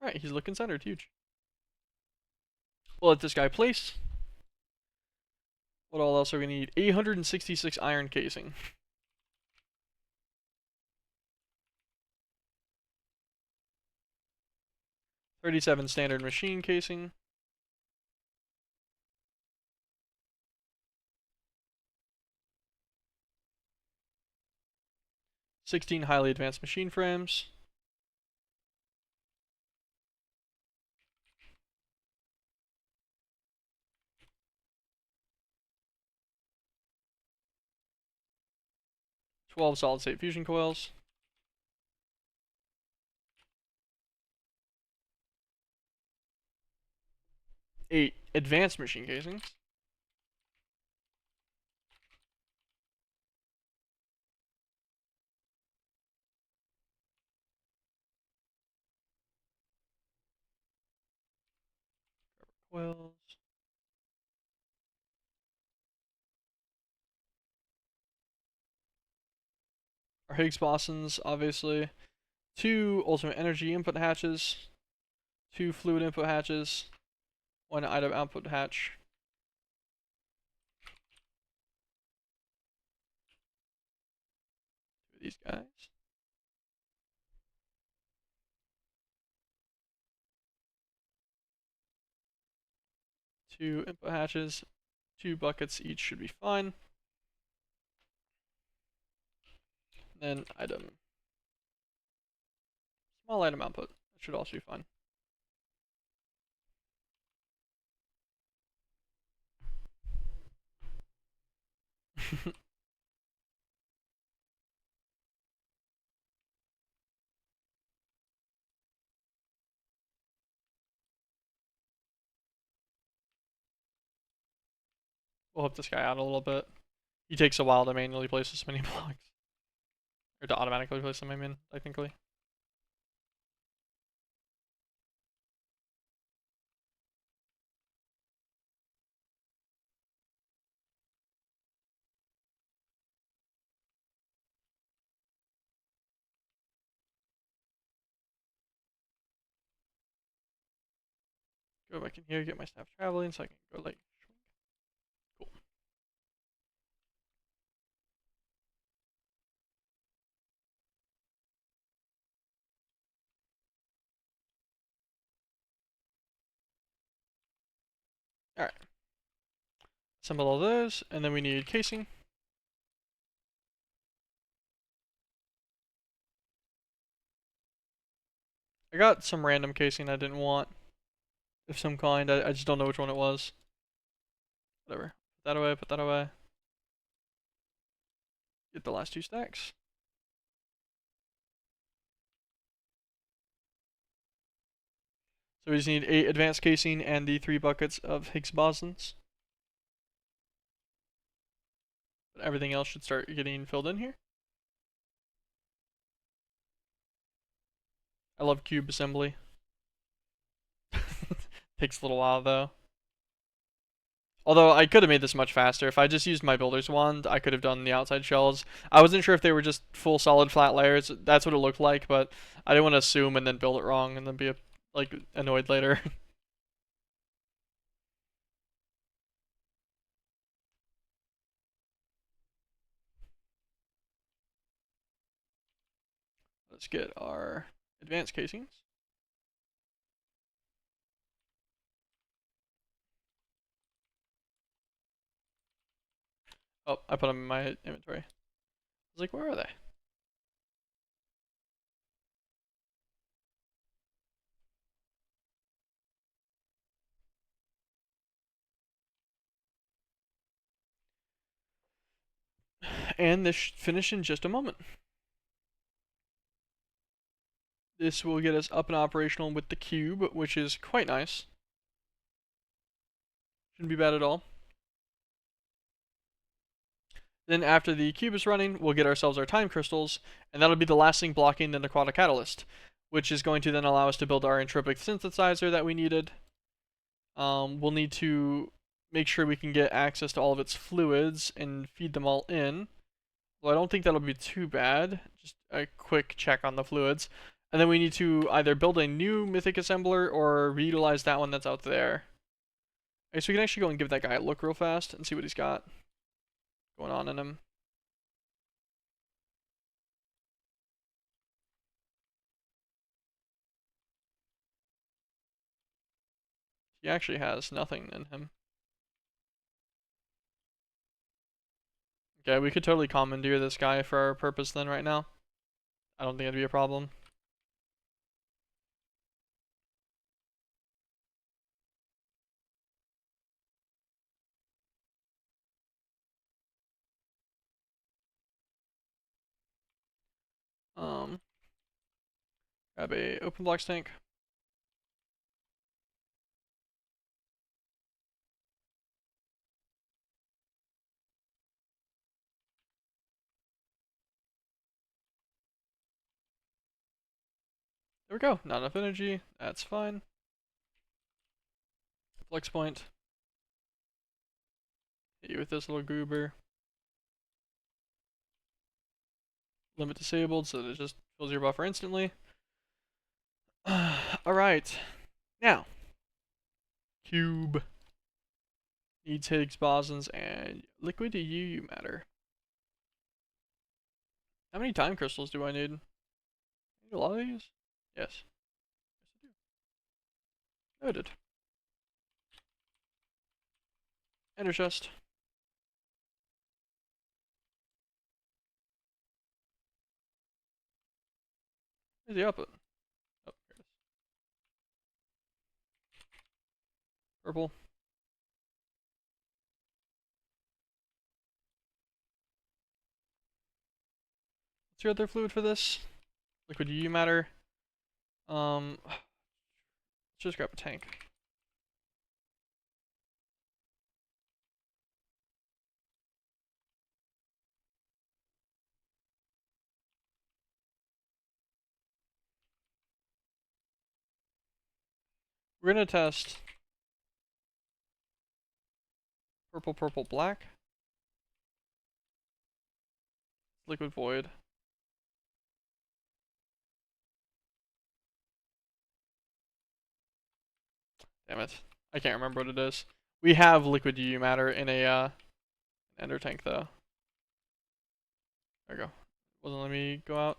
Alright, he's looking centered. Huge. We'll let this guy place. What all else are we going to need? 866 iron casing. 37 standard machine casing. 16 highly advanced machine frames. 12 solid state fusion coils. 8 advanced machine casings. Coils. Our Higgs bosons, obviously. 2 ultimate energy input hatches. 2 fluid input hatches. 1 item output hatch. These guys. 2 input hatches. 2 buckets each should be fine. Then item. Small item output. That should also be fine. We'll help this guy out a little bit. He takes a while to manually place this many blocks. Or to automatically place them, I mean, technically. Go back in here, get my staff traveling so I can go like. Cool. Alright. Assemble all those, and then we need casing. I got some random casing I didn't want. Of some kind, I just don't know which one it was. Whatever. Put that away, put that away. Get the last 2 stacks. So we just need 8 advanced casing and the 3 buckets of Higgs bosons. But everything else should start getting filled in here. I love cube assembly. Takes a little while though. Although I could have made this much faster. If I just used my builder's wand, I could have done the outside shells. I wasn't sure if they were just full solid flat layers. That's what it looked like, but I didn't want to assume and then build it wrong and then be like annoyed later. Let's get our advanced casings. Oh, I put them in my inventory. I was like, where are they? And this should finish in just a moment. This will get us up and operational with the cube, which is quite nice. Shouldn't be bad at all. Then after the cube is running, we'll get ourselves our time crystals, and that'll be the last thing blocking the Necrotic Catalyst, which is going to then allow us to build our entropic synthesizer that we needed. We'll need to make sure we can get access to all of its fluids and feed them all in. Well, I don't think that'll be too bad. Just a quick check on the fluids. And then we need to either build a new mythic assembler or reutilize that one that's out there. Okay, so we can actually go and give that guy a look real fast and see what he's got going on in him. He actually has nothing in him. Okay, we could totally commandeer this guy for our purpose then right now. I don't think it'd be a problem. Um, Grab a open blocks tank. There we go. Not enough energy. That's fine. Flex point. Hit you with this little goober. Limit disabled, so that it just fills your buffer instantly. Alright. Now. Cube. Needs Higgs bosons and liquid UU matter. How many time crystals do I need? A lot of these? Yes. Noted. Ender chest. Where's the output? Oh, here it is. Purple. What's your other fluid for this? Liquid UU matter. Let's just grab a tank. We're gonna test purple, purple, black. Liquid void. Damn it. I can't remember what it is. We have liquid UU matter in a ender tank though. There we go. Wasn't letting me go out.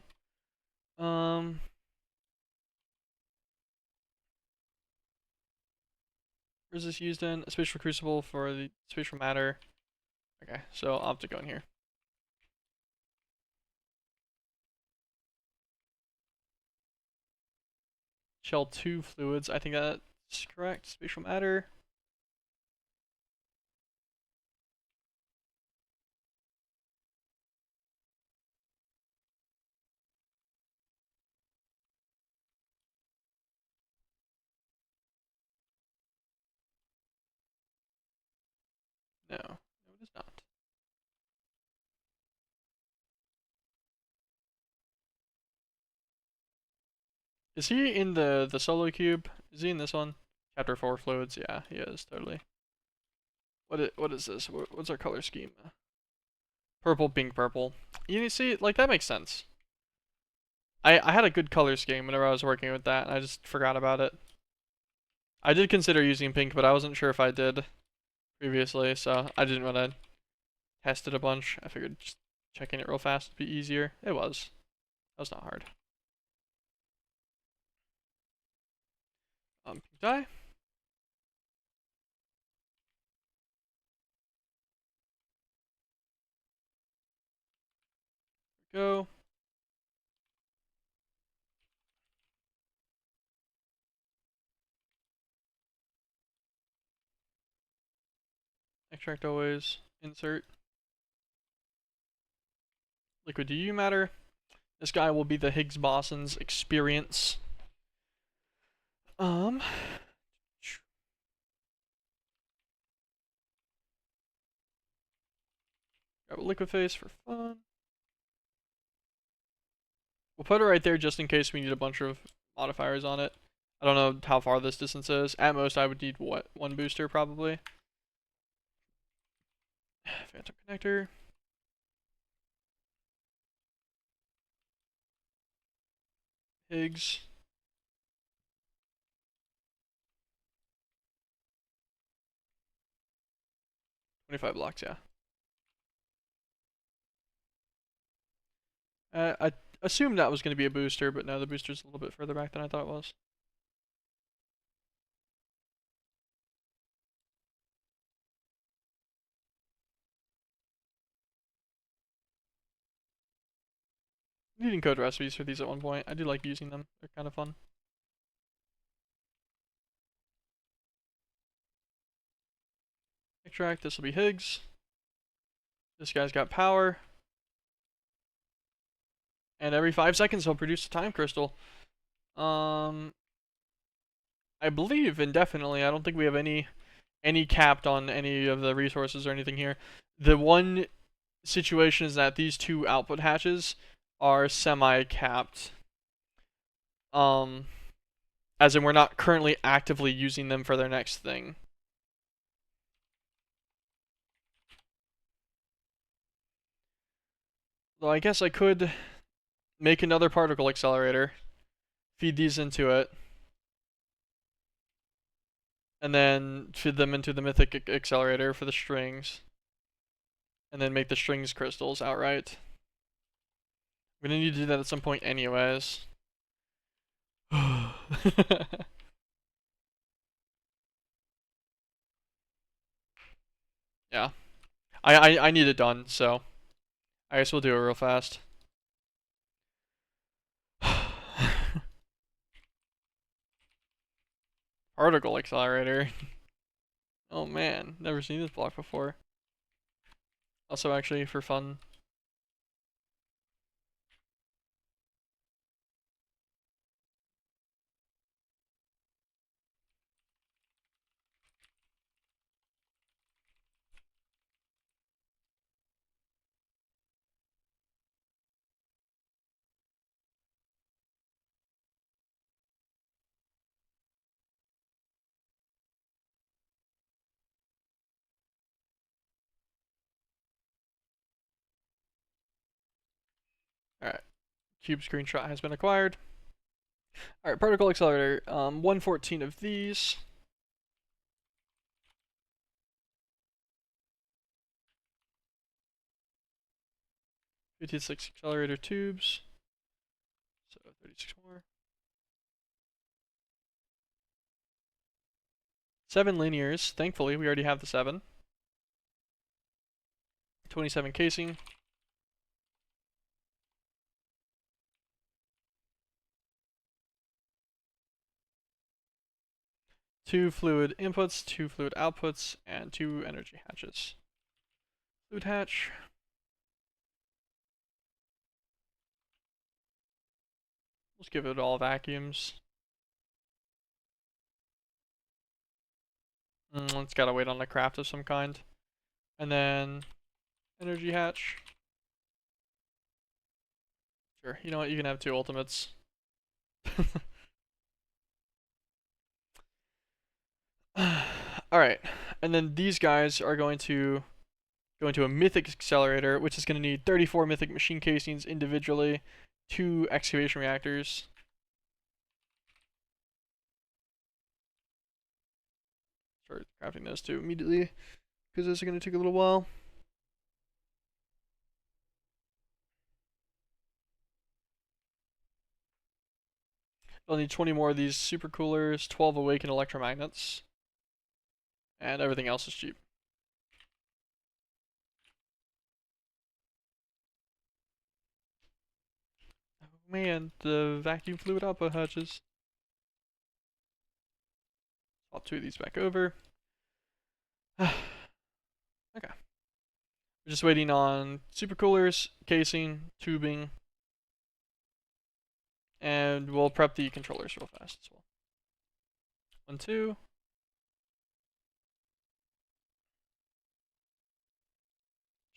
Where's this used in? A spatial crucible for the spatial matter. Okay, so I'll have to go in here. Shell 2 fluids. I think that's correct. Spatial matter. No, it is not. Is he in the solo cube? Is he in this one? Chapter 4 fluids. Yeah, he is totally. What is this? What's our color scheme? Purple, pink, purple. You see, like that makes sense. I had a good color scheme whenever I was working with that, and I just forgot about it. I did consider using pink, but I wasn't sure if I did previously, so I didn't want to test it a bunch. I figured just checking it real fast would be easier. It was. That was not hard. Pink dye. Go. Extract always. Insert. Liquid UU matter. This guy will be the Higgs boson's experience. Grab a liquid phase for fun. We'll put it right there just in case we need a bunch of modifiers on it. I don't know how far this distance is. At most, I would need what? One booster probably. Phantom connector. Higgs. 25 blocks, yeah. I assumed that was going to be a booster, but no, the booster's a little bit further back than I thought it was. I did encode recipes for these at one point. I do like using them. They're kind of fun. Extract, this will be Higgs. This guy's got power. And every 5 seconds he'll produce a time crystal. I believe indefinitely. I don't think we have any capped on any of the resources or anything here. The one situation is that these two output hatches are semi-capped. As in we're not currently actively using them for their next thing. Though I guess I could make another particle accelerator, feed these into it, and then feed them into the mythic accelerator for the strings, and then make the strings crystals outright. We're gonna need to do that at some point anyways. Yeah. I need it done, so I guess we'll do it real fast. Particle accelerator. Oh man, never seen this block before. Also, actually, for fun. Alright, cube screenshot has been acquired. Alright, particle accelerator. 114 of these. $56 accelerator tubes. So 36 more. 7 linears. Thankfully, we already have the 7. 27 casing. 2 fluid inputs, 2 fluid outputs, and 2 energy hatches. Fluid hatch. Let's give it all vacuums. It's gotta wait on a craft of some kind. And then energy hatch. Sure, you know what, you can have 2 ultimates. Alright, and then these guys are going to go into a mythic accelerator, which is going to need 34 mythic machine casings individually, 2 excavation reactors. Start crafting those 2 immediately, because those are going to take a little while. I'll need 20 more of these super coolers, 12 awakened electromagnets, and everything else is cheap. Oh man, the vacuum fluid output hatches. Swap 2 of these back over. Okay. We're just waiting on super coolers, casing, tubing, and we'll prep the controllers real fast as well. 1, 2.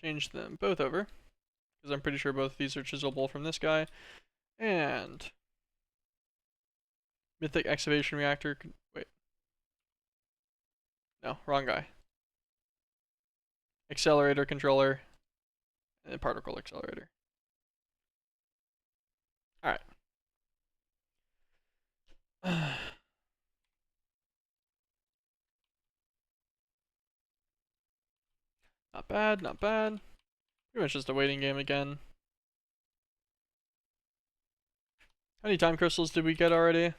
Change them both over, because I'm pretty sure both of these are chiselable from this guy. And mythic excavation reactor. Wait. No, wrong guy. Accelerator controller, and then particle accelerator. Alright. Not bad, not bad. Pretty much just a waiting game again. How many time crystals did we get already?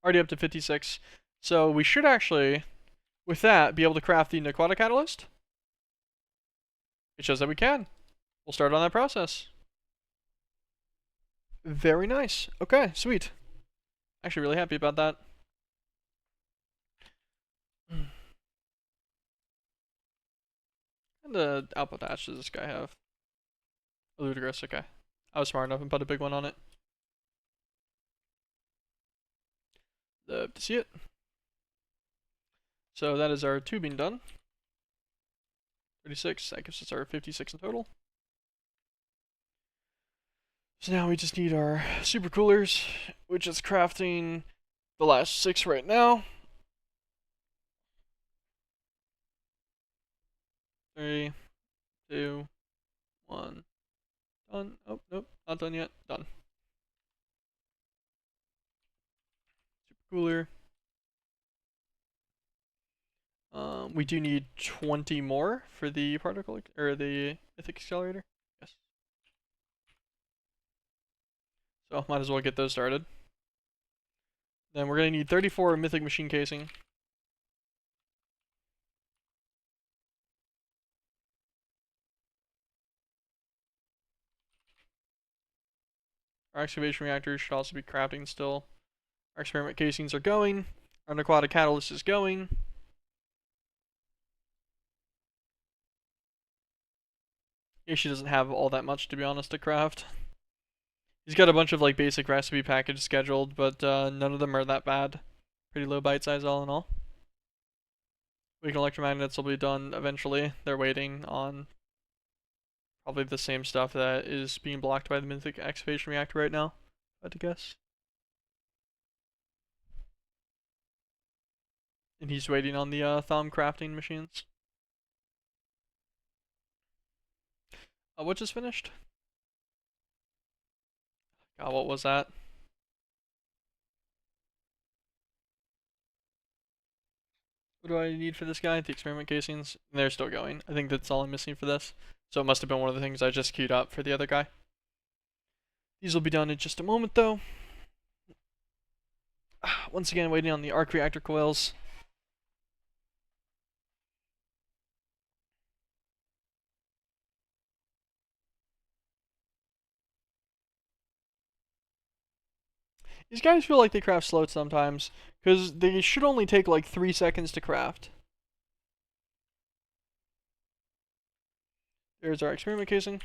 Already up to 56. So we should actually, with that, be able to craft the Aquatic Catalyst. It shows that we can. We'll start on that process. Very nice. Okay, sweet. Actually really happy about that. And the output hatch does this guy have? A ludicrous, okay. I was smart enough and put a big one on it. Love to see it. So that is our tubing done. 36, that gives us our 56 in total. So now we just need our super coolers, which is crafting the last 6 right now. 3, 2, 1. Done. Oh, nope, not done yet. Done. Super cooler. We do need 20 more for the particle or the mythic accelerator. Yes. So might as well get those started. Then we're gonna need 34 mythic machine casing. Our excavation reactors should also be crafting still. Our experiment casings are going. Our aquatic catalyst is going. Ishi doesn't have all that much, to be honest, to craft. He's got a bunch of like basic recipe packages scheduled, but none of them are that bad. Pretty low bite size all in all. Weakened electromagnets will be done eventually. They're waiting on probably the same stuff that is being blocked by the mythic excavation reactor right now, if I had to guess. And he's waiting on the thumb crafting machines. What just finished? God, what was that? What do I need for this guy? The experiment casings. They're still going. I think that's all I'm missing for this. So it must have been one of the things I just queued up for the other guy. These will be done in just a moment though. Once again, waiting on the arc reactor coils. These guys feel like they craft slow sometimes, because they should only take like 3 seconds to craft. There's our experiment casing.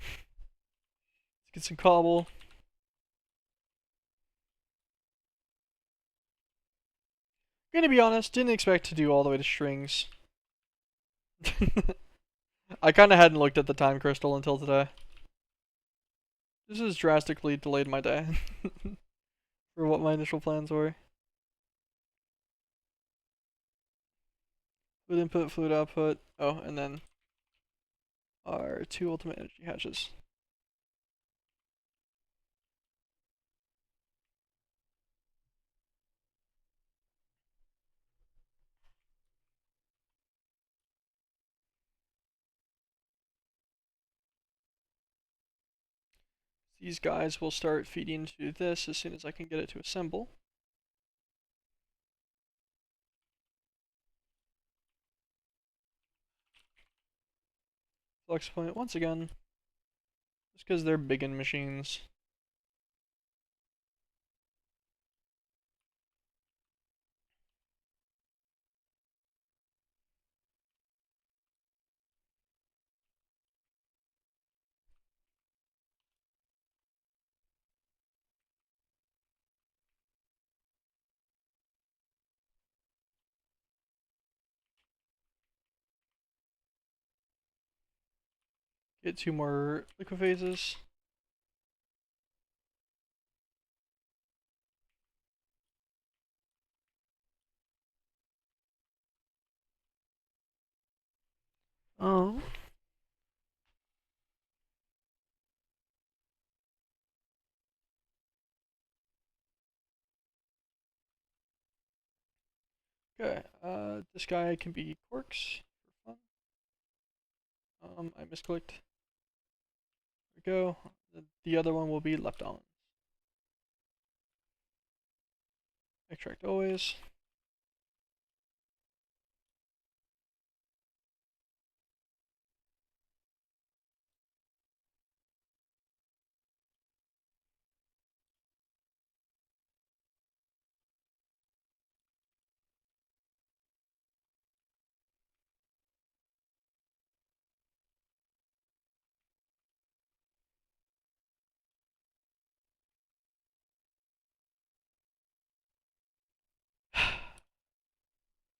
Let's get some cobble. I'm gonna be honest, didn't expect to do all the way to strings. I kinda hadn't looked at the time crystal until today. This has drastically delayed my day for what my initial plans were. Fluid input, fluid output. Oh, and then our 2 ultimate energy hatches. These guys will start feeding into this as soon as I can get it to assemble. Flex point once again, just because they're big in machines. Get 2 more liquiphases. Oh. Okay, this guy can be Quarks for fun. I misclicked. There we go. The other one will be Lepton. Extract always.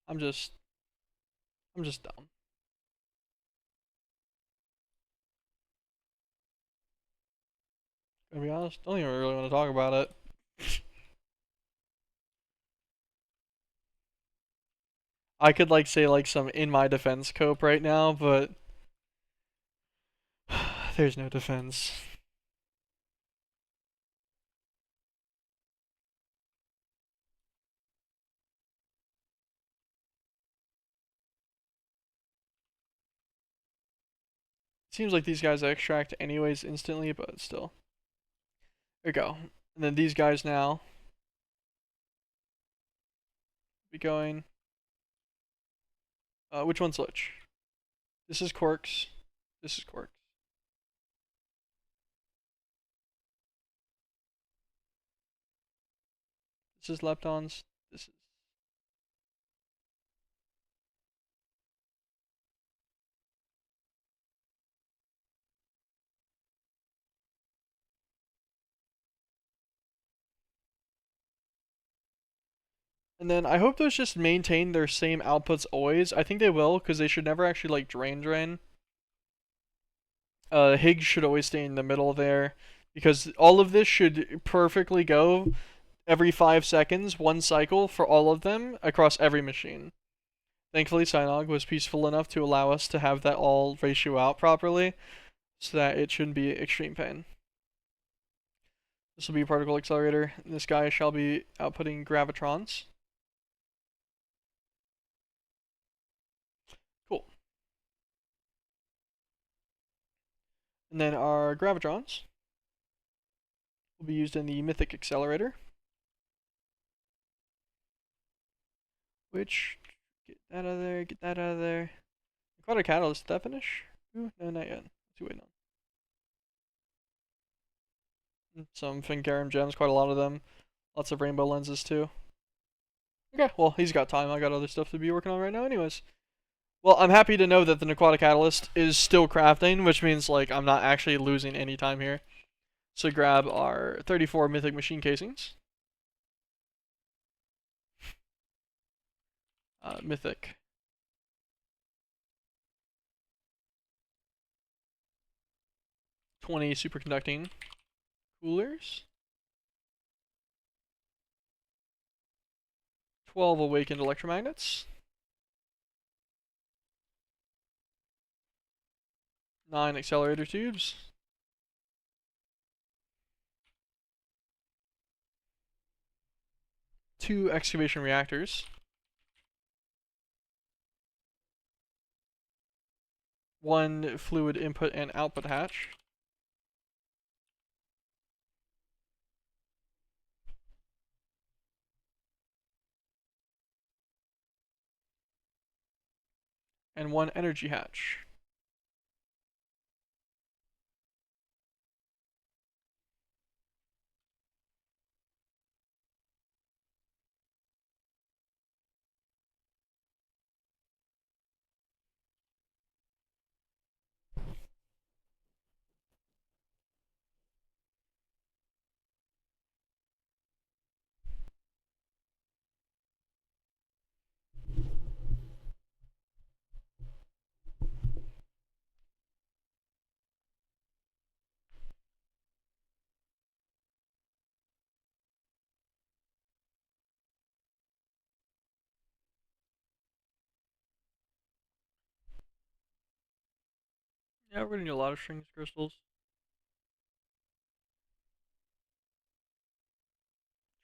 I'm just dumb. To be honest, don't even really want to talk about it. I could like say like some in my defense cope right now, but there's no defense. Seems like these guys extract anyways instantly, but still. There we go. And then these guys now be going. Which one's which? This is Quarks. This is Quarks. This is Leptons. This is. And then I hope those just maintain their same outputs always. I think they will, because they should never actually like drain. Higgs should always stay in the middle there, because all of this should perfectly go every 5 seconds, one cycle for all of them across every machine. Thankfully, Cynog was peaceful enough to allow us to have that all ratio out properly, so that it shouldn't be extreme pain. This will be a particle accelerator. This guy shall be outputting gravitrons. Cool. And then our gravitrons will be used in the mythic accelerator, which, get that out of there, get that out of there. Quite a catalyst, did that finish? Ooh, no, not yet. Let's wait on. Some Fincarum gems, quite a lot of them. Lots of rainbow lenses too. Okay, well, he's got time. I got other stuff to be working on right now anyways. Well, I'm happy to know that the Aquatic Catalyst is still crafting, which means like I'm not actually losing any time here. So grab our 34 Mythic Machine Casings. Mythic. 20 superconducting coolers. 12 awakened electromagnets. 9 accelerator tubes. 2 excavation reactors. 1 fluid input and output hatch. And 1 energy hatch. Yeah, we're gonna need a lot of strings crystals.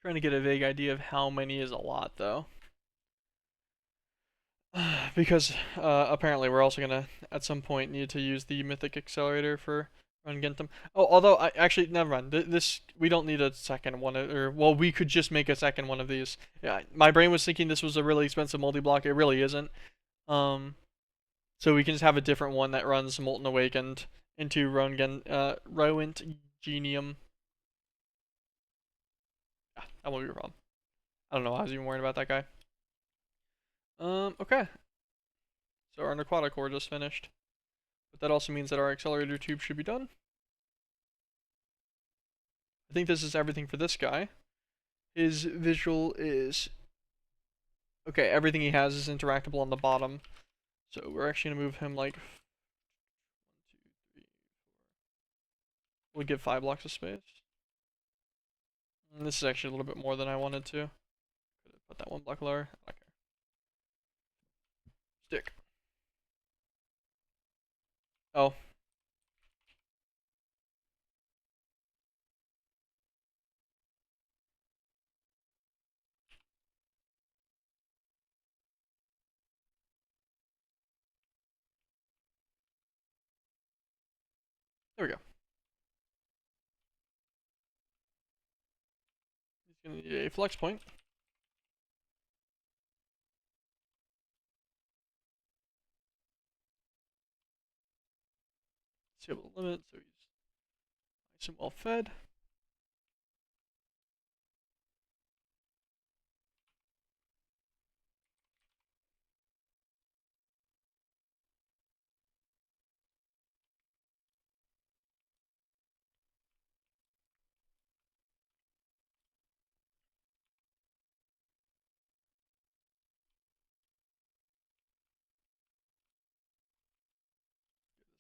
Trying to get a vague idea of how many is a lot, though. Because apparently we're also gonna, at some point, need to use the Mythic Accelerator for Run Gentum. Oh, although, actually, never mind. This, we don't need a second one, or, well, we could just make a second one of these. Yeah, my brain was thinking this was a really expensive multi-block. It really isn't. So we can just have a different one that runs Molten Awakened into Rowent Genium. Yeah, that won't be a problem. I don't know why I was even worried about that guy. Okay. So our Aquatic core just finished. But that also means that our accelerator tube should be done. I think this is everything for this guy. His visual is Okay, everything he has is interactable on the bottom. So we're actually gonna move him like 1, 2, 3. We'll give 5 blocks of space. And this is actually a little bit more than I wanted to. Could have put that 1 block lower. Okay. Stick. Oh. There we go. He's gonna need a flex point. See able to limit, so he's nice and well fed.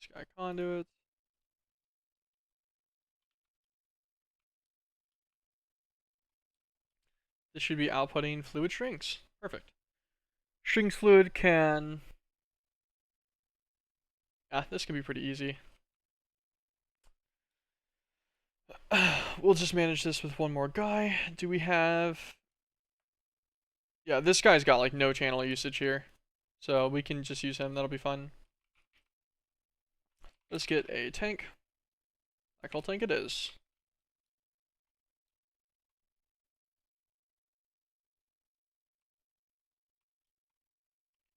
This guy conduits. This should be outputting fluid strings. Perfect. Strings fluid can... Yeah, this can be pretty easy. We'll just manage this with 1 more guy. Do we have... Yeah, this guy's got like no channel usage here. So we can just use him, that'll be fun. Let's get a tank. Echo tank it is.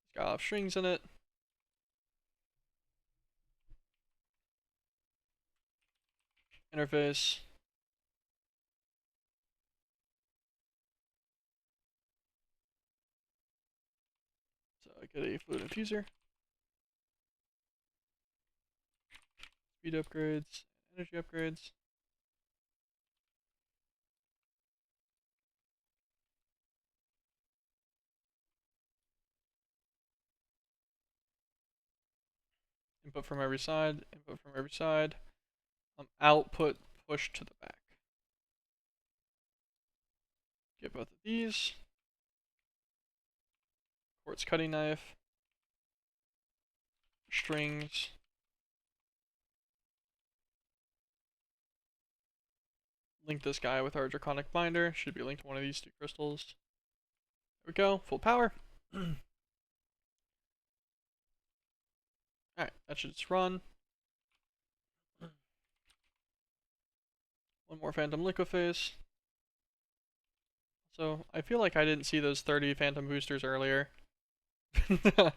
It's got strings in it. Interface. So I get a fluid infuser. Speed upgrades, energy upgrades. Input from every side, input from every side. Output push to the back. Get both of these. Quartz cutting knife. Strings. Link this guy with our draconic binder. Should be linked to one of these 2 crystals. There we go, full power. Alright, that should just run. 1 more phantom liqueface. So I feel like I didn't see those 30 phantom boosters earlier. Okay,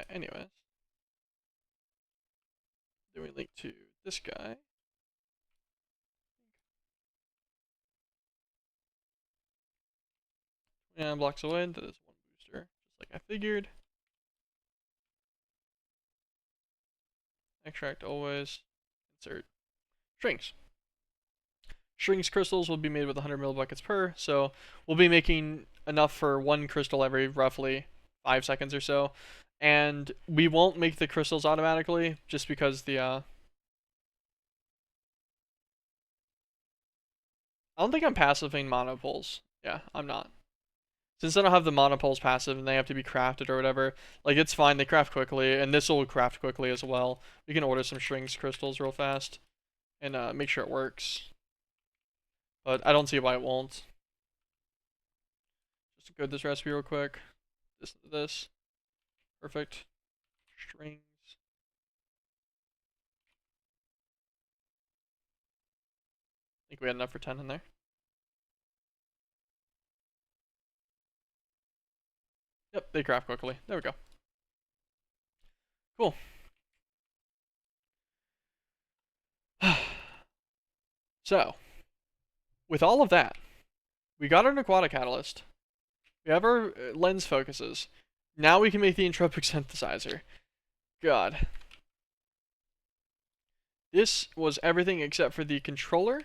anyways. Then we link to this guy. And blocks away, that is 1 booster, just like I figured. Extract always. Insert strings. Strings crystals will be made with 100 millibuckets per, so we'll be making enough for 1 crystal every roughly 5 seconds or so. And we won't make the crystals automatically, just because the, I don't think I'm passiving monopoles. Yeah, I'm not. Since I don't have the monopoles passive and they have to be crafted or whatever, like it's fine, they craft quickly, and this will craft quickly as well. We can order some strings crystals real fast and make sure it works. But I don't see why it won't. Just to code this recipe real quick. This. Perfect. Strings. I think we had enough for 10 in there. Yep, they craft quickly. There we go. Cool. So, with all of that, we got our Aquatic Catalyst. We have our lens focuses. Now we can make the entropic synthesizer. God. This was everything except for the controller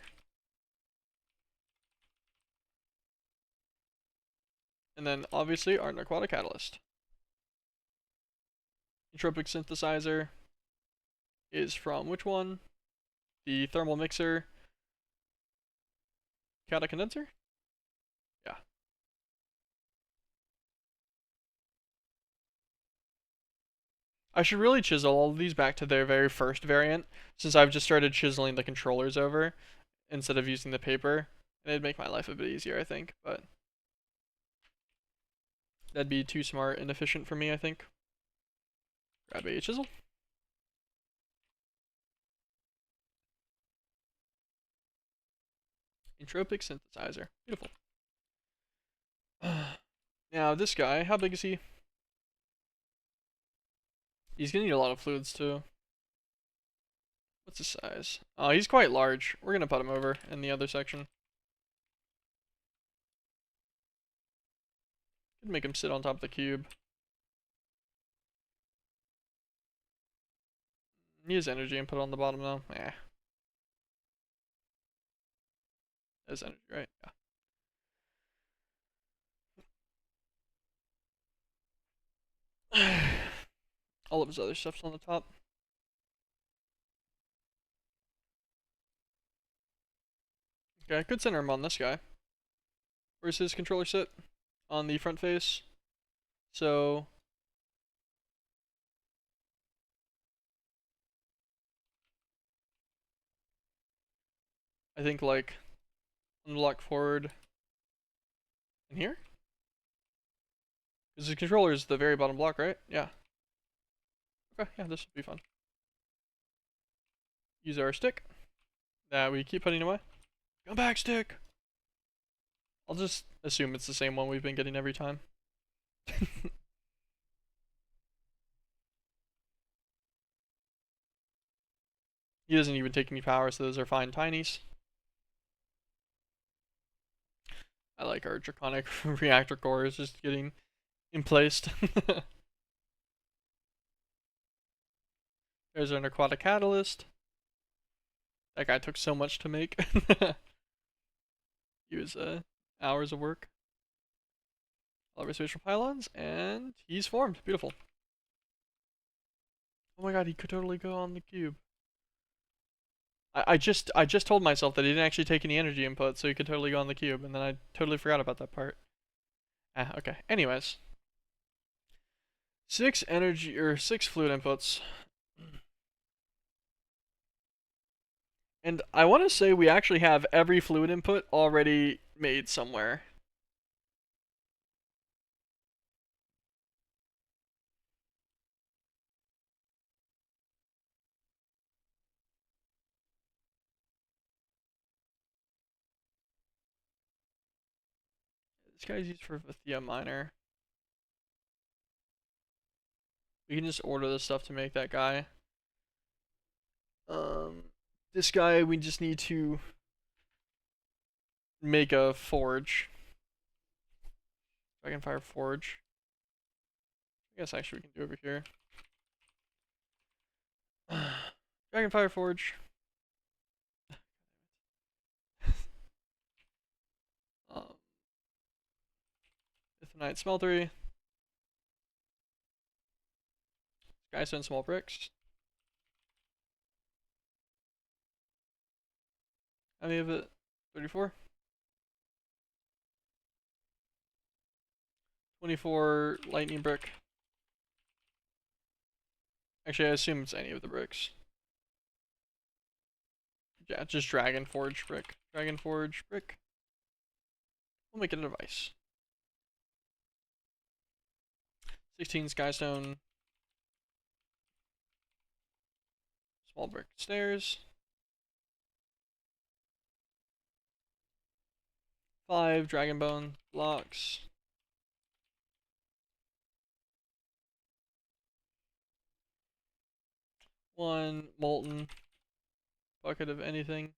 And then obviously our narcotic catalyst. Entropic synthesizer is from which one? The thermal mixer. Cata condenser? Yeah. I should really chisel all of these back to their very first variant, since I've just started chiseling the controllers over instead of using the paper. And it'd make my life a bit easier, I think, but that'd be too smart and efficient for me, I think. Grab a chisel. Entropic synthesizer. Beautiful. Now, this guy, how big is he? He's gonna need a lot of fluids, too. What's his size? Oh, he's quite large. We're gonna put him over in the other section. Could make him sit on top of the cube. He has energy input on the bottom, though. Eh. Has energy, right? Yeah. All of his other stuff's on the top. Okay, I could center him on this guy. Where's his controller sit? On the front face. So I think like unlock forward in here? Because his controller is the very bottom block, right? Yeah. Okay, yeah, this would be fun. Use our stick that we keep putting away. Come back, stick! I'll just assume it's the same one we've been getting every time. He doesn't even take any power, so those are fine tinies. I like our draconic reactor cores just getting emplaced. There's our aquatic catalyst. That guy took so much to make. He was hours of work. All of our spatial pylons, and he's formed. Beautiful. Oh my god, he could totally go on the cube. I just told myself that he didn't actually take any energy input, so he could totally go on the cube, and then I totally forgot about that part. Ah, okay. Anyways. 6 fluid inputs. And I want to say we actually have every fluid input already made somewhere. This guy's used for Vithia Minor. We can just order this stuff to make that guy. This guy we just need to make a forge. Dragonfire forge. I guess actually we can do over here. Dragonfire forge. Ithanite smeltery. Skystone small bricks. How many of it? 34? 24 lightning brick. Actually, I assume it's any of the bricks. Yeah, just dragon forge brick. Dragon forge brick. We'll make it a device. 16 skystone. Small brick stairs. 5 dragon bone blocks. 1 molten bucket of anything.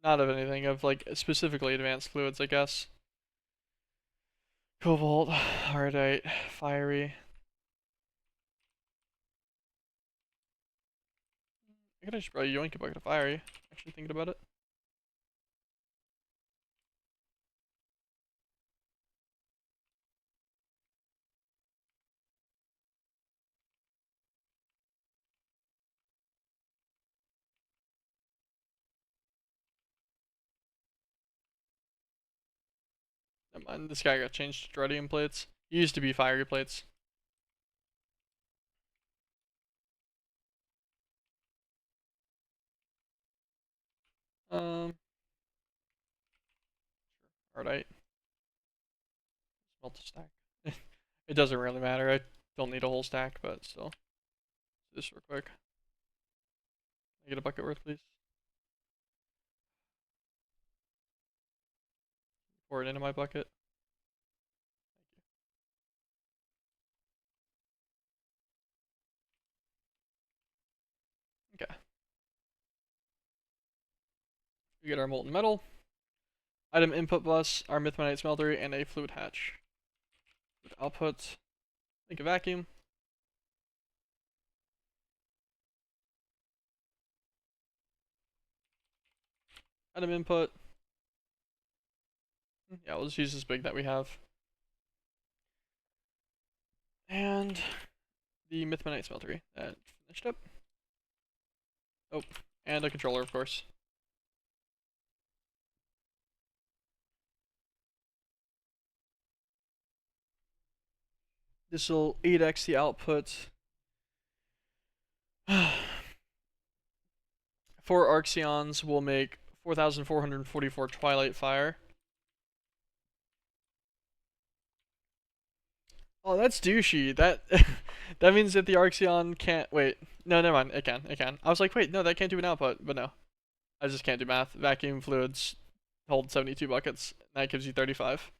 Not of anything, of like specifically advanced fluids, I guess. Cobalt, heartite, fiery. I could actually probably yoink a bucket of fiery, actually thinking about it. mind. This guy got changed to Dredium plates. He used to be fiery plates. Alright. Smelt a stack. It doesn't really matter. I don't need a whole stack, but still. Do this real quick. Can I get a bucket worth, please? Pour it into my bucket. Okay. We get our molten metal. Item input bus, our Mythmanite smeltery, and a fluid hatch. Fluid output. Think a vacuum. Item input. Yeah, we'll just use this big that we have. And the Mythmanite smeltery. That finished up. Oh, and a controller, of course. This will 8x the output. 4 Arxeons will make 4,444 Twilight Fire. Oh, that's douchey. That that means that the Arxeon can't. Wait, no, never mind. It can. It can. I was like, wait, no, that can't do an output, but no, I just can't do math. Vacuum fluids hold 72 buckets. That gives you 35.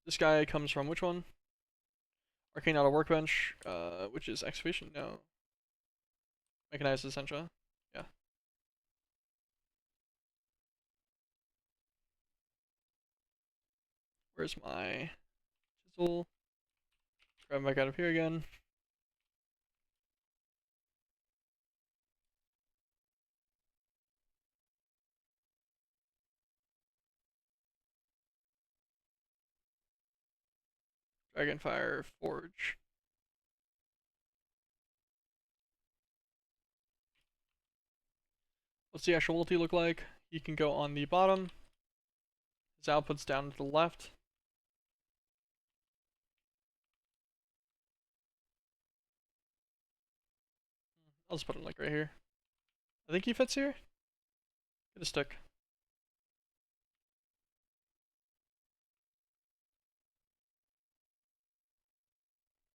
This guy comes from which one? Arcane Auto Workbench, which is excavation. No, mechanized Essentia. Yeah. Where's my chisel? Grab him back out of here again. Dragonfire Forge. What's the actual ulti look like? He can go on the bottom. His output's down to the left. I'll just put him like right here. I think he fits here. Get a stick.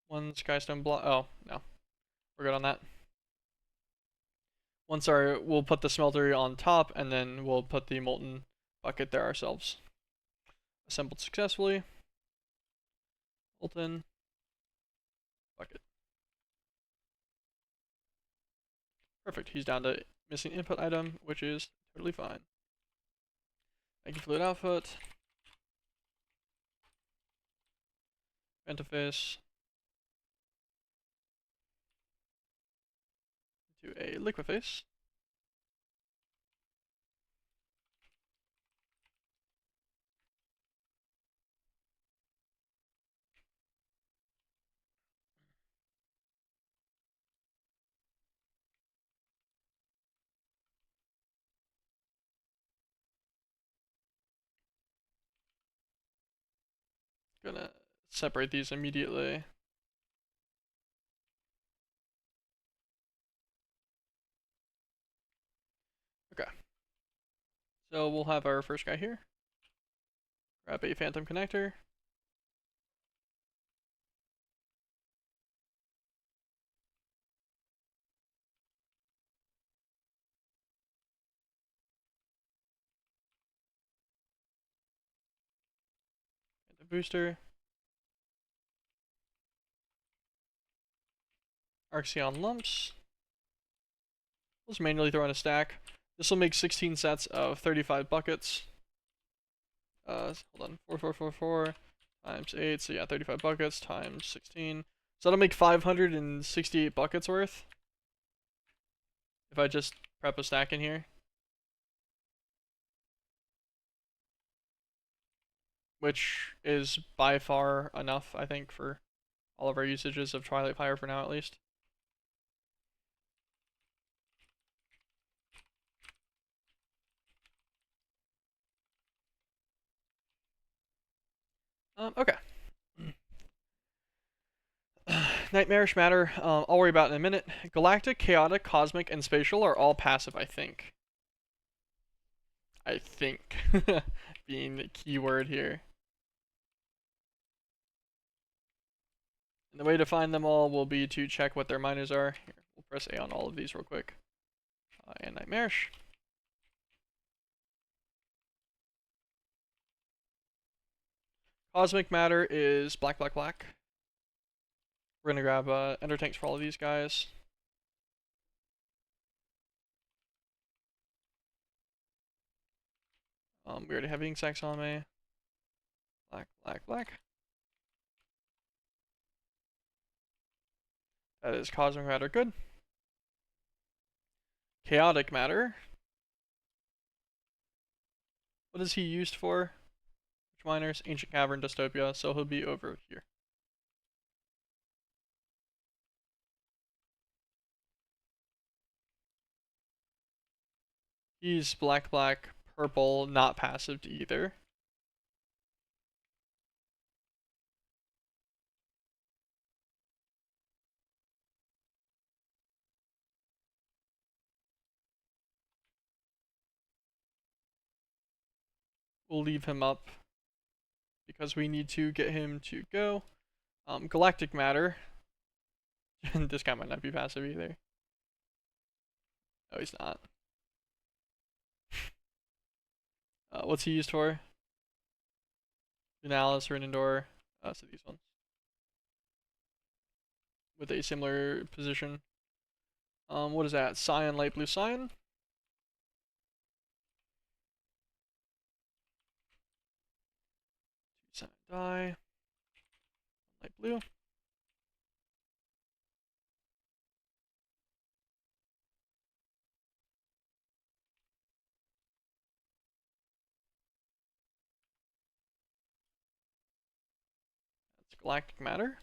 One skystone block. Oh, no. We're good on that. We'll put the smeltery on top, and then we'll put the molten bucket there ourselves. Assembled successfully. Molten bucket. Perfect. He's down to missing input item, which is totally fine. Thank you, fluid output. Interface. To a liquid face. Gonna separate these immediately. Okay. So we'll have our first guy here. Grab a phantom connector. And a booster. Arxeon lumps. Let's manually throw in a stack. This will make 16 sets of 35 buckets. Hold on. 4444 times 8. So yeah, 35 buckets times 16. So that'll make 568 buckets worth. If I just prep a stack in here. Which is by far enough, I think, for all of our usages of Twilight Fire for now, at least. Okay. Nightmarish matter, I'll worry about in a minute. Galactic, chaotic, cosmic, and spatial are all passive, I think. I think. Being the key word here. And the way to find them all will be to check what their minors are. Here, we'll press A on all of these real quick. And Nightmarish. Cosmic matter is black, black, black. We're gonna grab ender tanks for all of these guys. We already have ink sacs on me. Black, black, black. That is cosmic matter, good. Chaotic matter. What is he used for? Which miners? Ancient Cavern, Dystopia, so he'll be over here. He's black, black, purple, not passive to either. We'll leave him up because we need to get him to go. Galactic matter. This guy might not be passive either. No, he's not. What's he used for? Lunalis or Indoor. So these ones. With a similar position. What is that? Cyan, light blue cyan. Cyan dye. Light blue. That's galactic matter.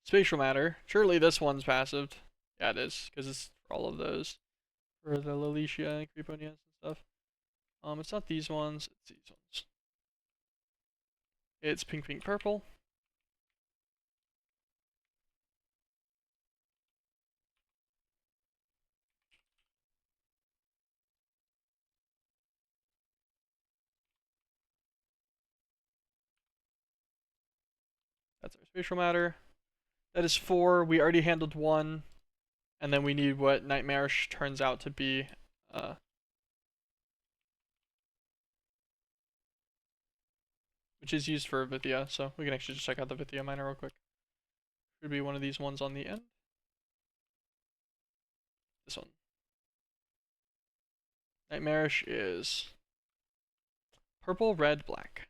Spatial matter. Surely this one's passive. Yeah, it is, because it's for all of those. For the Lilicia and Creeponians and stuff. It's not these ones, it's these ones. It's pink, pink, purple. That's our spatial matter. That is 4. We already handled 1. And then we need what Nightmarish turns out to be. Which is used for Vithia, so we can actually just check out the Vithia minor real quick. Should be one of these ones on the end. This one. Nightmarish is purple, red, black.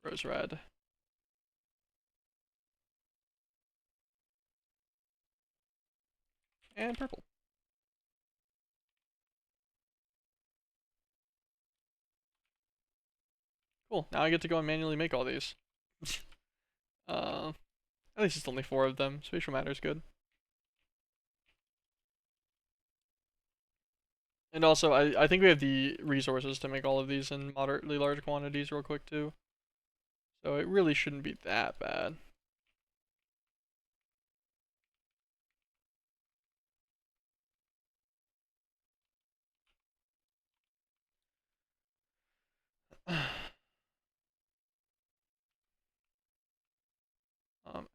Rose red. And purple. Cool, now I get to go and manually make all these. At least it's only 4 of them. Spatial matter is good. And also, I think we have the resources to make all of these in moderately large quantities real quick too. So it really shouldn't be that bad.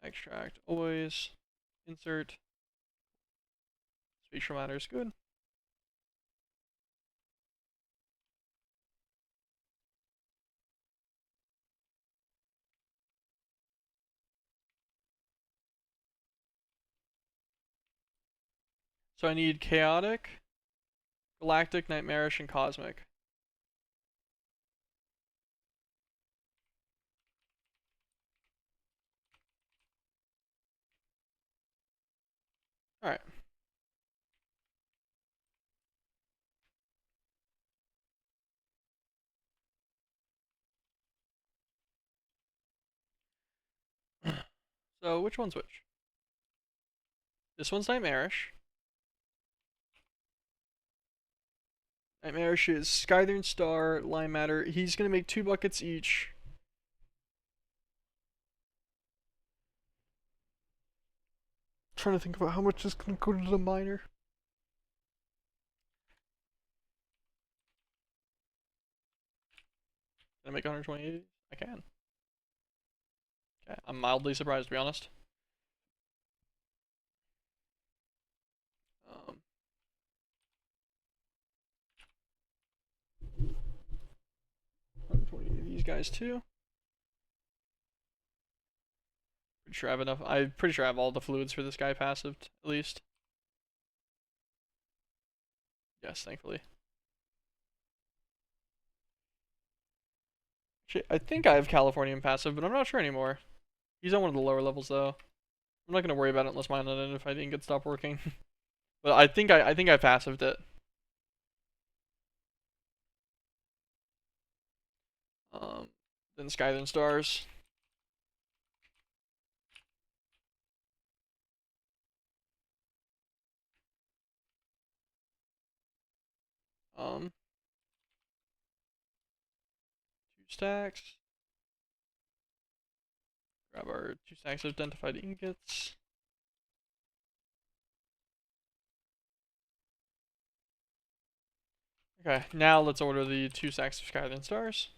Extract, always. Insert. Spatial matter is good. So I need chaotic, galactic, nightmarish, and cosmic. Alright. So which one's which? This one's nightmarish. Nightmarish is Skythern Star, Lime Matter. He's gonna make 2 buckets each. Trying to think about how much is gonna go to the miner. Can I make 128? I can. Okay, I'm mildly surprised, to be honest. 128 of these guys too. Pretty sure I have enough. I'm pretty sure I have all the fluids for this guy passive, at least. Yes, thankfully. Shit, I think I have Californian passive, but I'm not sure anymore. He's on one of the lower levels though. I'm not gonna worry about it unless my unidentified ingot stop working. But I think I passived it. Then Sky then Stars. Um 2 stacks. Grab our 2 stacks of identified ingots. Okay, now let's order the 2 stacks of Sky then Stars.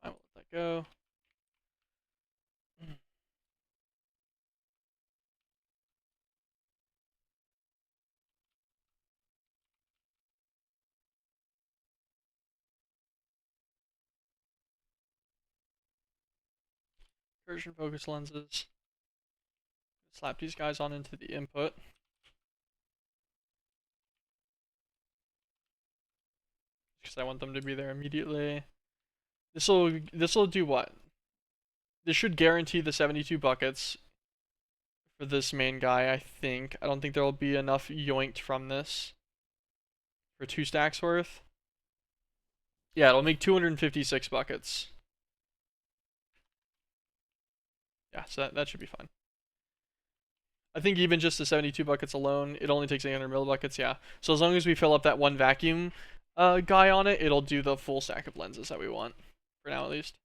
I will let that go. Version focus lenses. Slap these guys on into the input. Because I want them to be there immediately. This'll do what? This should guarantee the 72 buckets for this main guy, I think. I don't think there will be enough yoinked from this for 2 stacks worth. Yeah, it'll make 256 buckets. Yeah, so that should be fine. I think even just the 72 buckets alone, it only takes 800 millibuckets, yeah. So as long as we fill up that 1 vacuum guy on it, it'll do the full stack of lenses that we want. For now, at least.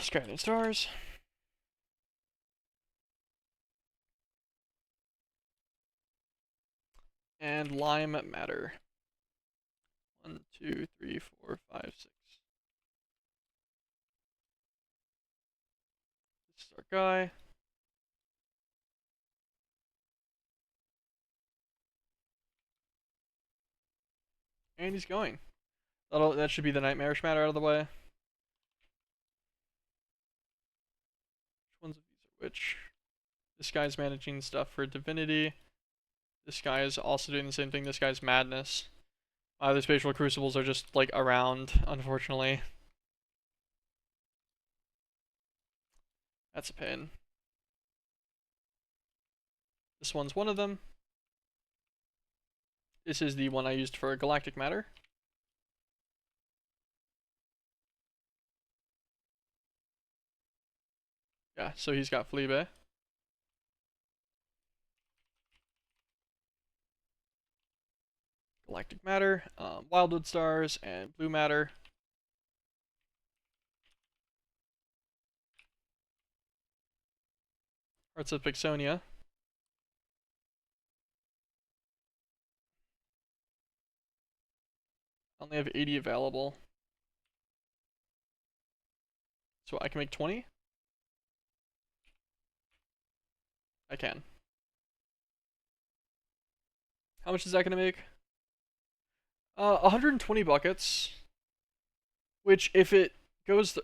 Sky and Stars. And Lime Matter. 1, 2, 3, 4, 5, 6. This is our guy. And he's going. That should be the Nightmarish Matter out of the way. Which ones of these are which? This guy's managing stuff for Divinity. This guy is also doing the same thing. This guy's Madness. The Spatial Crucibles are just, like, around, unfortunately. That's a pain. This one's one of them. This is the one I used for Galactic Matter. Yeah, so he's got Fleabay. Galactic Matter, Wildwood Stars, and Blue Matter. Hearts of Pixonia. I only have 80 available. So I can make 20? I can. How much is that gonna make? 120 buckets. Which, if it goes to...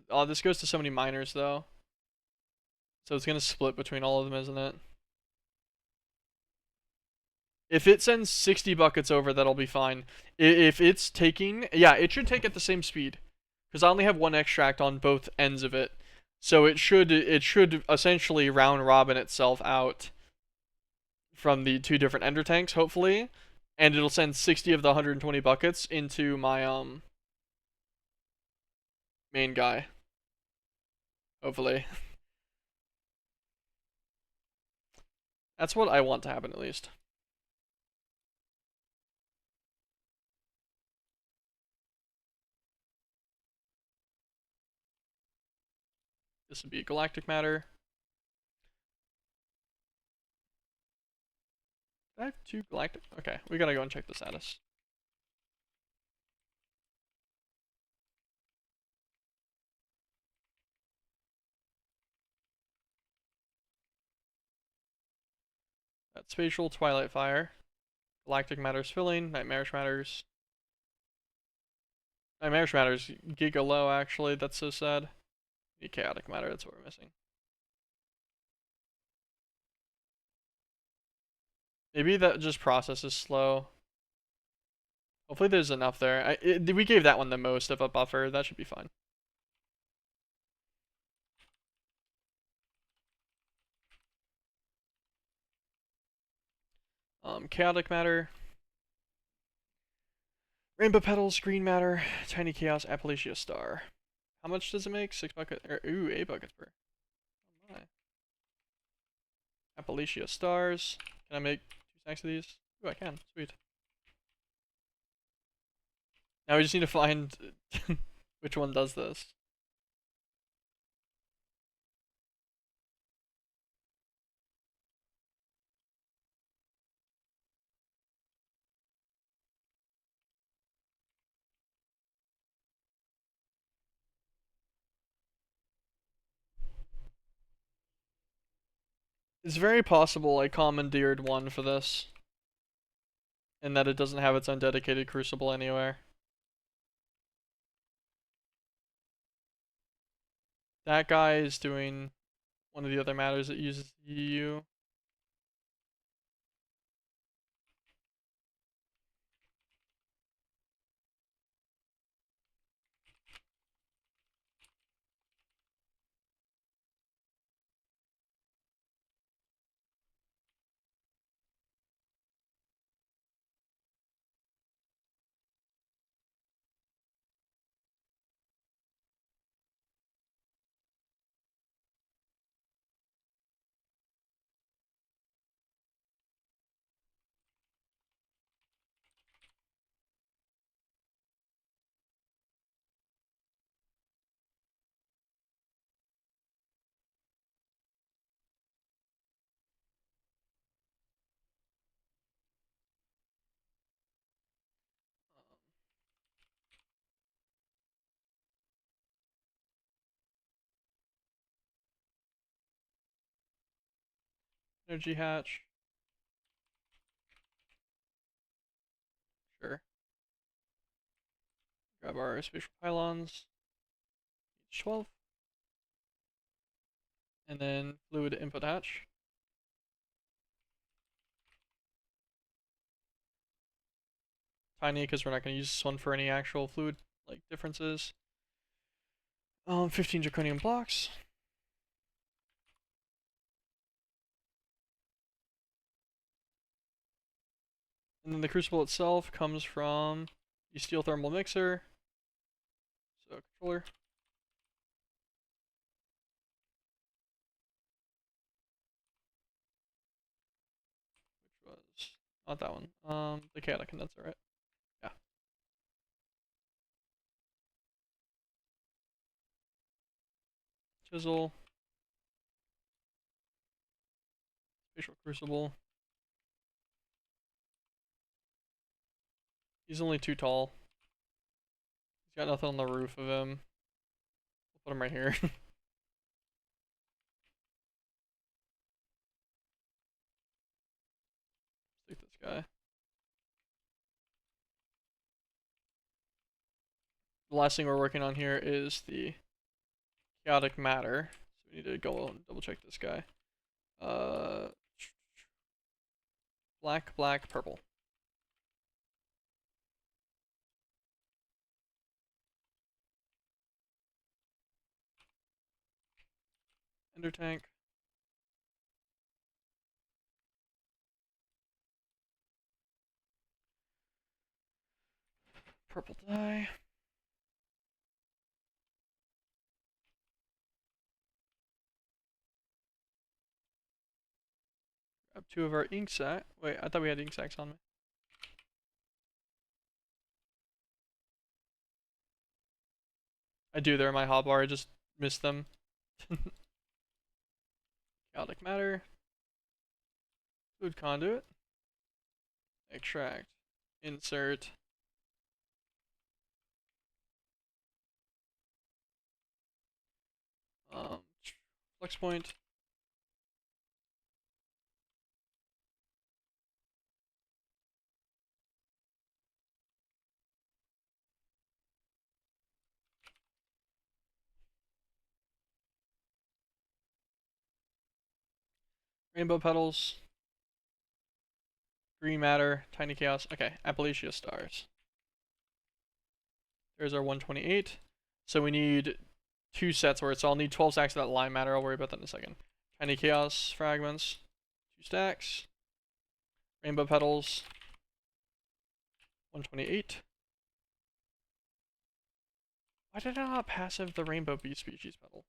Oh, this goes to so many miners, though. So it's gonna split between all of them, isn't it? If it sends 60 buckets over, that'll be fine. If it's taking... Yeah, it should take at the same speed. Because I only have 1 extract on both ends of it. So it should essentially round robin itself out from the 2 different ender tanks, hopefully. and it'll send 60 of the 120 buckets into my main guy. Hopefully. That's what I want to happen, at least. This would be galactic matter. Did I have 2 galactic? Okay, we gotta go and check the status. That's spatial, twilight fire. Galactic matter's filling, nightmarish matters. Nightmarish matters giga low, actually. That's so sad. The chaotic matter, that's what we're missing. Maybe that just processes slow. Hopefully there's enough there. We gave that one the most of a buffer. That should be fine. Chaotic matter. Rainbow petals, green matter, tiny chaos, Appalachia star. How much does it make? 6 buckets. Ooh, 8 buckets per. Oh my. Appalachia stars. Can I make 2 stacks of these? Ooh, I can. Sweet. Now we just need to find which one does this. It's very possible I commandeered one for this, and that it doesn't have its own dedicated crucible anywhere. That guy is doing one of the other matters that uses EU. Energy hatch. Sure. Grab our spatial pylons. Each 12. And then fluid input hatch. Tiny, because we're not going to use this one for any actual fluid like differences. 15 draconium blocks. And then the crucible itself comes from the steel thermal mixer. So controller. Which was not that one. The chaotic condenser, right? Yeah. Chisel. Spatial crucible. He's only too tall. He's got nothing on the roof of him. We'll put him right here. Take this guy. The last thing we're working on here is the chaotic matter. So we need to go and double check this guy. Black, black, purple. Ender tank. Purple dye. Grab 2 of our ink sac. Wait, I thought we had ink sacs on me. I do, they're in my hotbar, I just missed them. Chaotic matter. Fluid conduit. Extract. Insert. Flex point. Rainbow petals. Green matter. Tiny chaos. Okay, Appalachia stars. There's our 128. So we need 2 sets worth. So I'll need 12 stacks of that lime matter. I'll worry about that in a second. Tiny chaos fragments. 2 stacks. Rainbow petals. 128. Why did I not passive the rainbow bee species petal?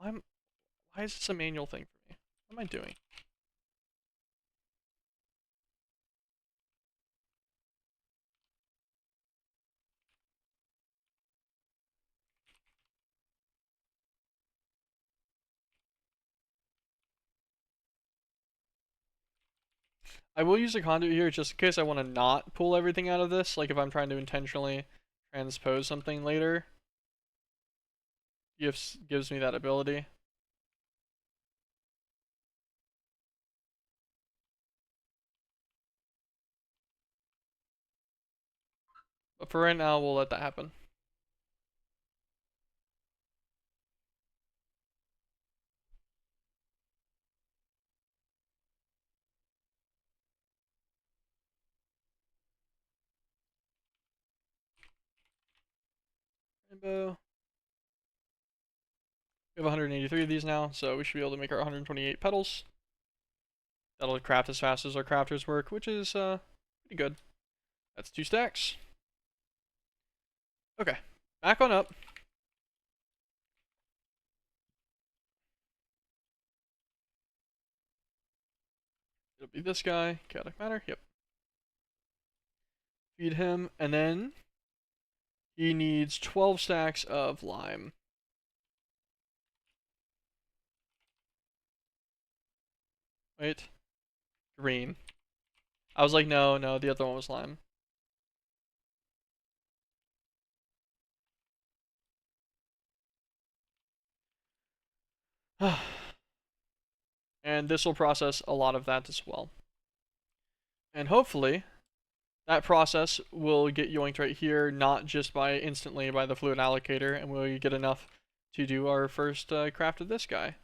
Why is this a manual thing for me? What am I doing? I will use a conduit here just in case I want to not pull everything out of this, like if I'm trying to intentionally transpose something later. Gives me that ability. But for right now, we'll let that happen. Rainbow. We have 183 of these now, so we should be able to make our 128 petals. That'll craft as fast as our crafters work, which is pretty good. That's 2 stacks. Okay, back on up. It'll be this guy, chaotic matter, yep. Feed him, and then he needs 12 stacks of lime. Wait. Green. I was like, no, the other one was lime. And this will process a lot of that as well. And hopefully, that process will get yoinked right here, not just instantly by the fluid allocator, and we'll get enough to do our first craft of this guy.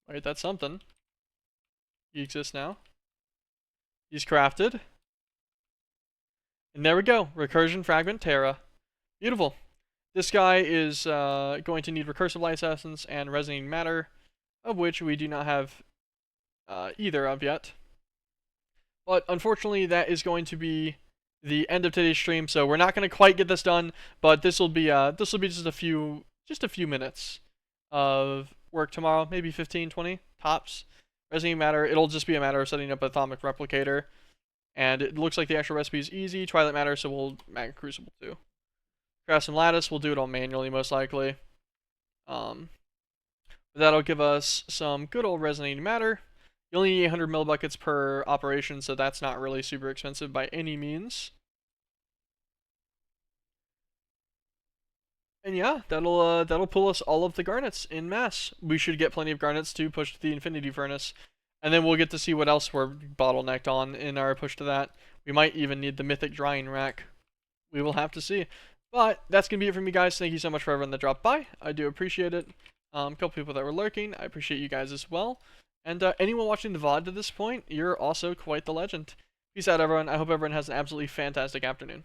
Alright, that's something. He exists now. He's crafted. And there we go. Recursion Fragment Terra. Beautiful. This guy is going to need Recursive Light Essence and Resonating Matter, of which we do not have either of yet. But unfortunately, that is going to be the end of today's stream, so we're not going to quite get this done, but this will be just a few minutes of work tomorrow, maybe 15, 20 tops. Resonating Matter, it'll just be a matter of setting up Atomic Replicator, and it looks like the actual recipe is easy. Twilight Matter, so we'll Magma Crucible too. Craft some Lattice, we'll do it all manually most likely. That'll give us some good old Resonating Matter. You only need 800 millibuckets per operation, so that's not really super expensive by any means. And yeah, that'll pull us all of the garnets in mass. We should get plenty of garnets to push to the Infinity Furnace. And then we'll get to see what else we're bottlenecked on in our push to that. We might even need the Mythic Drying Rack. We will have to see. But that's going to be it for me, guys. Thank you so much for everyone that dropped by. I do appreciate it. A couple people that were lurking. I appreciate you guys as well. And anyone watching the VOD to this point, you're also quite the legend. Peace out, everyone. I hope everyone has an absolutely fantastic afternoon.